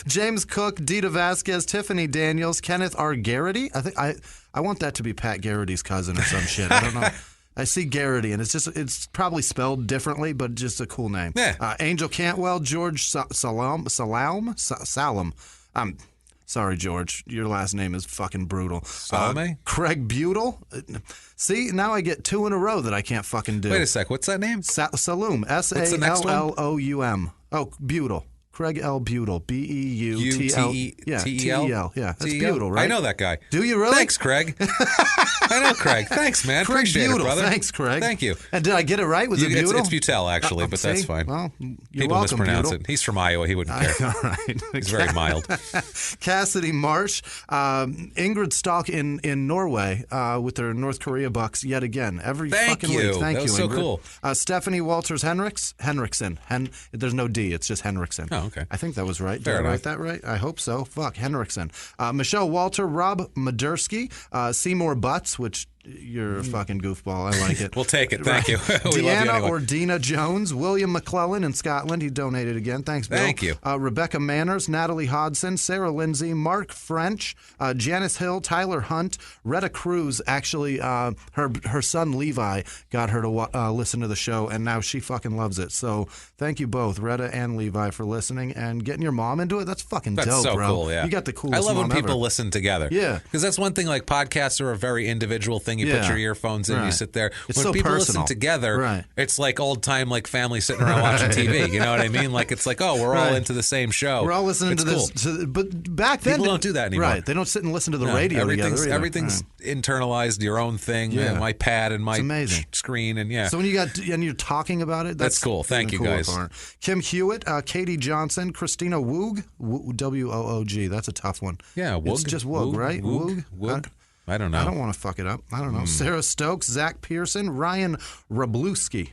James Cook, Dita Vasquez, Tiffany Daniels, Kenneth R. Garrity. I think I want that to be Pat Garrity's cousin or some shit. I don't know. I see Garrity, and it's probably spelled differently, but just a cool name. Yeah. Angel Cantwell, George Salam. Sorry, George. Your last name is fucking brutal. Salome? Craig Butel. See, now I get two in a row that I can't fucking do. Wait a sec. What's that name? Saloom. Saloum. Oh, Butel. Craig L. Butel. B-E-U-T-L. T-E-L. Yeah, that's Butel, right? I know that guy. Do you really? Thanks, Craig. I know Craig. Thanks, man. Craig Appreciate Butel. it, brother. Thanks, Craig. Thank you. And did I get it right? Was it Butel? It's Butel, actually, but that's fine. Well, you're People welcome, mispronounce Butel. it. He's from Iowa. He wouldn't care. All right. He's very mild. Cassidy Marsh, Ingrid Stalk in Norway with their North Korea bucks yet again. Every fucking week. Thank you, That was so Ingrid. cool. Stephanie Walters Henriksen. There's no D. It's just Henriksen. Oh, okay. I think that was right. Fair Did I enough. write that right? I hope so. Fuck, Henriksen. Michelle Walter, Rob Madursky, Seymour Butts, which you're a fucking goofball. I like it. We'll take it. Thank you. We love you Deanna anyway. or Dina Jones, William McClellan in Scotland. He donated again. Thanks, Bill. Thank you. Rebecca Manners, Natalie Hodson, Sarah Lindsay, Mark French, Janice Hill, Tyler Hunt, Retta Cruz. Actually, her son Levi got her to listen to the show, and now she fucking loves it. So thank you both, Retta and Levi, for listening and getting your mom into it. That's fucking dope, so bro. cool, yeah. You got the coolest I love when mom people ever. listen together. Yeah. Because that's one thing, like podcasts are a very individual thing. You put your earphones in, you sit there. It's when so people personal. listen together, Right. it's like old time like family sitting around watching TV. You know what I mean? Like it's like, oh, we're all into the same show. We're all listening It's to cool. this. But back then, People don't do that anymore. Right. They don't sit and listen to the radio together. either. Everything's internalized, your own thing. Yeah. My pad and my amazing. screen, and So when you're talking about it, That's cool. Thank even you, cooler guys. part. Kim Hewitt, Katie Johnson, Christina Woog, W-O-O-G. That's a tough one. Yeah, Woog. It's just Woog, right? Woog. I don't know. I don't want to fuck it up. I don't know. Sarah Stokes, Zach Pearson, Ryan Wroblewski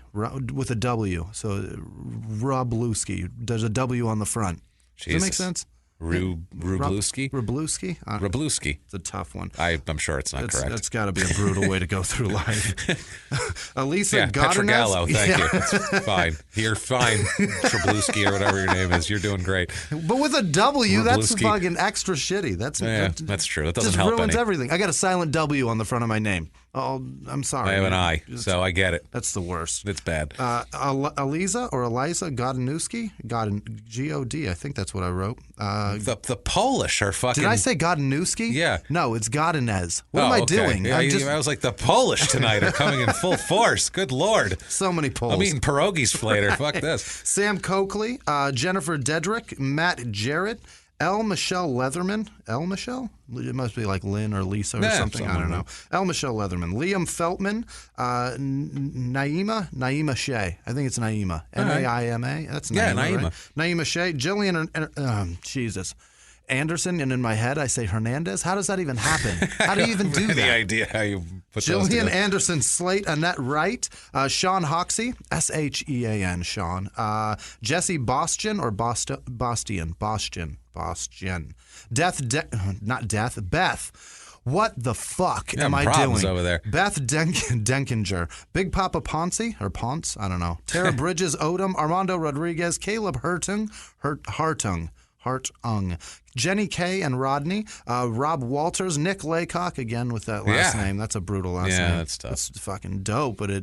with a W. So Wroblewski. There's a W on the front. Does that make sense? Wroblewski? Wroblewski? Wroblewski. It's a tough one. I'm sure it's not correct. That's got to be a brutal way to go through life. Elisa Pietragallo, Godinez. thank you. That's fine. You're fine, Wroblewski or whatever your name is. You're doing great. But with a W, that's Wroblewski. fucking extra shitty. That's true. That doesn't just help ruins any. everything. I got a silent W on the front of my name. Oh, I'm sorry. I have an I, so I get it. That's the worst. It's bad. Eliza Godinewski? G-O-D. I think that's what I wrote. The Polish are fucking... Did I say Godinewski? Yeah. No, it's Godinez. What am I doing? Yeah, I was like, the Polish tonight are coming in full force. Good Lord. So many Poles. I'm eating pierogies later. Fuck this. Sam Coakley, Jennifer Dedrick, Matt Jarrett, L. Michelle Leatherman. L. Michelle? It must be like Lynn or Lisa or something. I don't know. L. Michelle Leatherman. Liam Feltman. Naima Shea. I think it's Naima. Naima. That's Naima. Yeah, Naima. Right? Naima Shea. Jillian. Jesus. Anderson, and in my head I say Hernandez. How does that even happen? How do you even do that? Any idea how you put those Jillian together? Anderson, Slate, Annette Wright, Sean Hoxie, Shean, Sean, Jesse Bostian or Bastian, Beth. What the fuck am I doing? Over there. Beth Denkinger, Big Papa Ponce, I don't know. Tara Bridges, Odom, Armando Rodriguez, Caleb Hartung, Jenny Kay and Rodney, Rob Walters, Nick Laycock, again with that last name. That's a brutal last name. Yeah, that's tough. It's fucking dope, but I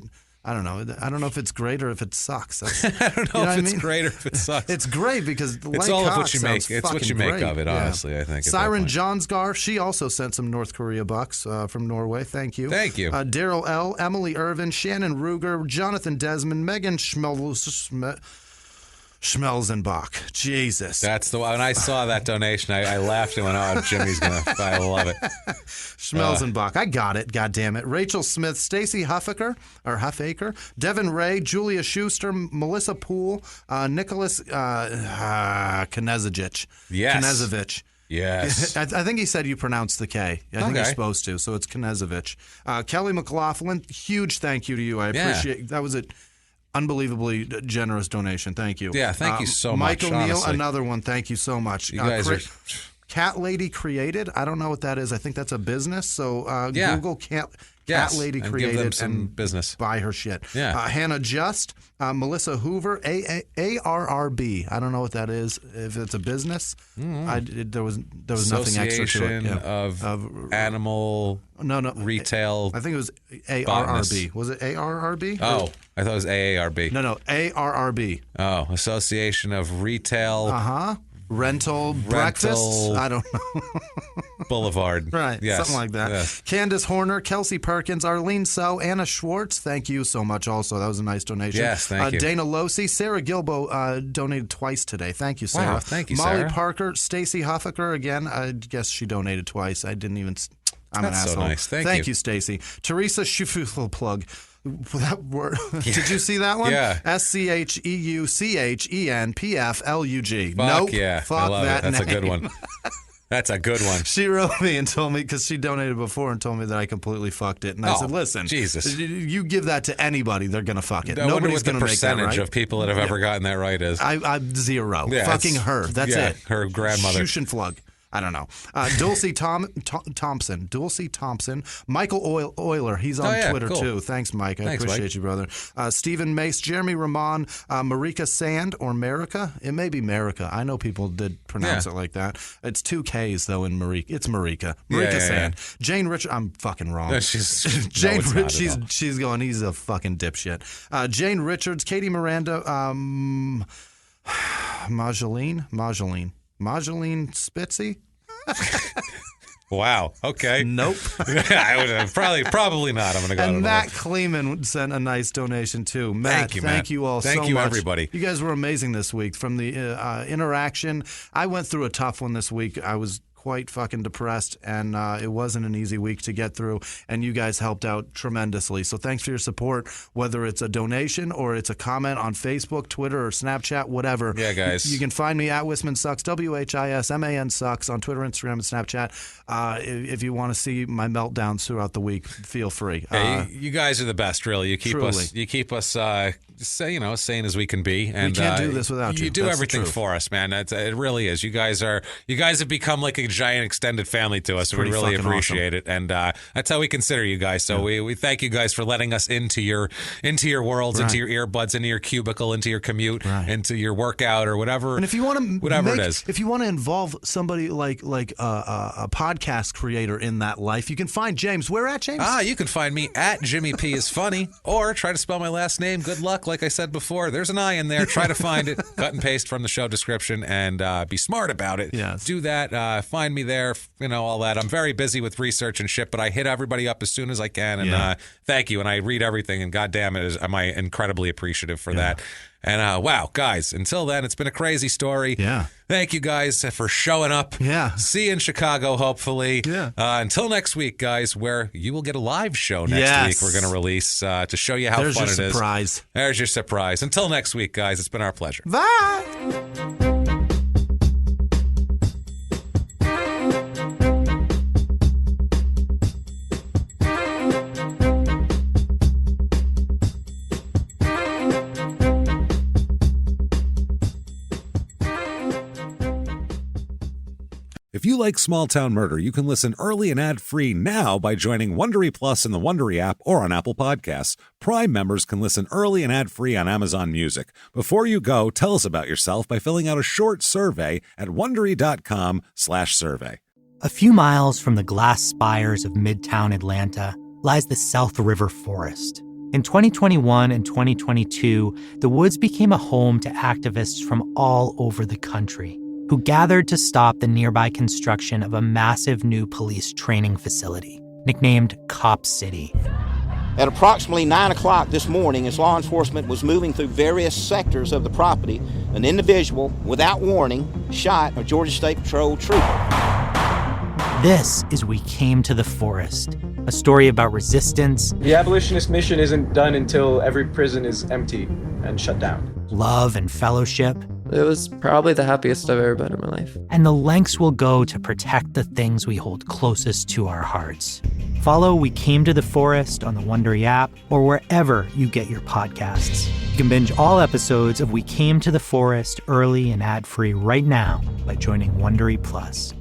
don't know. I don't know if it's great or if it sucks. I don't know if it's great or if it sucks. It's great because it's all of what you make. It's what you make of it, honestly, I think. Siren Johnsgar, she also sent some North Korea bucks from Norway. Thank you. Thank you. Daryl L., Emily Irvin, Shannon Ruger, Jonathan Desmond, Megan Schmelzenbach. Jesus. That's the one. When I saw that donation, I laughed and went, oh, Jimmy's going to, I love it. Schmelzenbach. I got it. God damn it. Rachel Smith, Stacy Huffaker, Devin Ray, Julia Schuster, Melissa Poole, Nicholas Knezevich. Yes. Knezevich. Yes. I think he said you pronounced the K. I think you're supposed to, so it's Knezevich. Kelly McLaughlin, huge thank you to you. I appreciate that. Was it. Unbelievably generous donation. Thank you. Yeah, thank you so much. Mike O'Neill, honestly. Another one. Thank you so much. You guys are... Cat Lady Created. I don't know what that is. I think that's a business. So Google Cat Lady Created give them some and business. Buy her shit. Yeah. Hannah Just, Melissa Hoover, ARRB. I don't know what that is. If it's a business, there was nothing extra to it. Yeah. of animal retail. I think it was ARRB. Was it ARRB? Oh, I thought it was AARB. No, ARRB. Oh, Association of Retail. Rental breakfast? I don't know. Boulevard. Right, yes. something like that. Yes. Candace Horner, Kelsey Perkins, Arlene So, Anna Schwartz, thank you so much also. That was a nice donation. Yes, thank you. Dana Losi, Sarah Gilbo donated twice today. Thank you, Sarah. Wow, thank you, Molly Sarah. Parker, Stacy Huffaker, again, I guess she donated twice. I didn't even... I'm That's an asshole. so nice. Thank you, Stacy. Teresa Schufel plug. That word. Did you see that one? Yeah. SCHEUCHENPFLUG. Nope. Yeah. Fuck I love that it. That's name. a good one. That's a good one. She wrote me and told me, because she donated before and told me that I completely fucked it. And I said, listen, Jesus. You give that to anybody, they're going to fuck it. I wonder Nobody's what the going to make that percentage right. of people that have ever gotten that right is. I'm zero. Yeah, Fucking her. That's it. Her grandmother. Shushenflug. I don't know. Dulcie Thompson. Dulcie Thompson. Michael Euler. He's on Twitter, too. Thanks, Mike. I appreciate you, brother. Stephen Mace. Jeremy Ramon. Marika Sand or Marica. It may be Marica. I know people did pronounce it like that. It's 2 Ks, though, in Marika. It's Marika. Marika Sand. Jane Richard. I'm fucking wrong. No, Jane she's going, he's a fucking dipshit. Jane Richards. Katie Miranda. Majeline Spitzy. Wow. Okay. Nope. I would probably not. I'm going to go. And Matt Kleeman sent a nice donation too. Matt, thank you all so much. Thank you, everybody. You guys were amazing this week. From the interaction, I went through a tough one this week. I was quite fucking depressed, and it wasn't an easy week to get through, and you guys helped out tremendously. So thanks for your support, whether it's a donation or it's a comment on Facebook, Twitter, or Snapchat, whatever. Yeah, guys. You can find me at Whisman Sucks, WHISMAN Sucks, on Twitter, Instagram, and Snapchat. If you want to see my meltdowns throughout the week, feel free. Hey, you guys are the best, really. You keep truly. us sane as we can be, and we can't do this without you. You do That's everything for us, man. It really is. You guys have become like a giant extended family to us. We really appreciate it, and that's how we consider you guys. So we thank you guys for letting us into your worlds, into your earbuds, into your cubicle, into your commute, into your workout or whatever. And if you want to, it is, if you want to involve somebody like a podcast creator in that life, you can find James. Where at, James? You can find me at Jimmy P is funny, or try to spell my last name. Good luck. Like I said before, there's an I in there. Try to find it. Cut and paste from the show description, and be smart about it. Yes. Do that. Find find me there, all that. I'm very busy with research and shit, but I hit everybody up as soon as I can. And thank you. And I read everything, and goddamn it, am I incredibly appreciative for that. And wow, guys, until then, it's been a crazy story. Yeah. Thank you guys for showing up. Yeah. See you in Chicago, hopefully. Yeah. Until next week, guys, where you will get a live show next week we're going to release to show you how fun it is. There's your surprise. There's your surprise. Until next week, guys, it's been our pleasure. Bye. If you like Small Town Murder, you can listen early and ad-free now by joining Wondery Plus in the Wondery app or on Apple Podcasts. Prime members can listen early and ad-free on Amazon Music. Before you go, tell us about yourself by filling out a short survey at Wondery.com/survey. A few miles from the glass spires of Midtown Atlanta lies the South River Forest. In 2021 and 2022, the woods became a home to activists from all over the country who gathered to stop the nearby construction of a massive new police training facility, nicknamed Cop City. At approximately 9 o'clock this morning, as law enforcement was moving through various sectors of the property, an individual, without warning, shot a Georgia State Patrol trooper. This is We Came to the Forest, a story about resistance. The abolitionist mission isn't done until every prison is empty and shut down. Love and fellowship. It was probably the happiest I've ever been in my life. And the lengths we'll go to protect the things we hold closest to our hearts. Follow We Came to the Forest on the Wondery app or wherever you get your podcasts. You can binge all episodes of We Came to the Forest early and ad-free right now by joining Wondery Plus.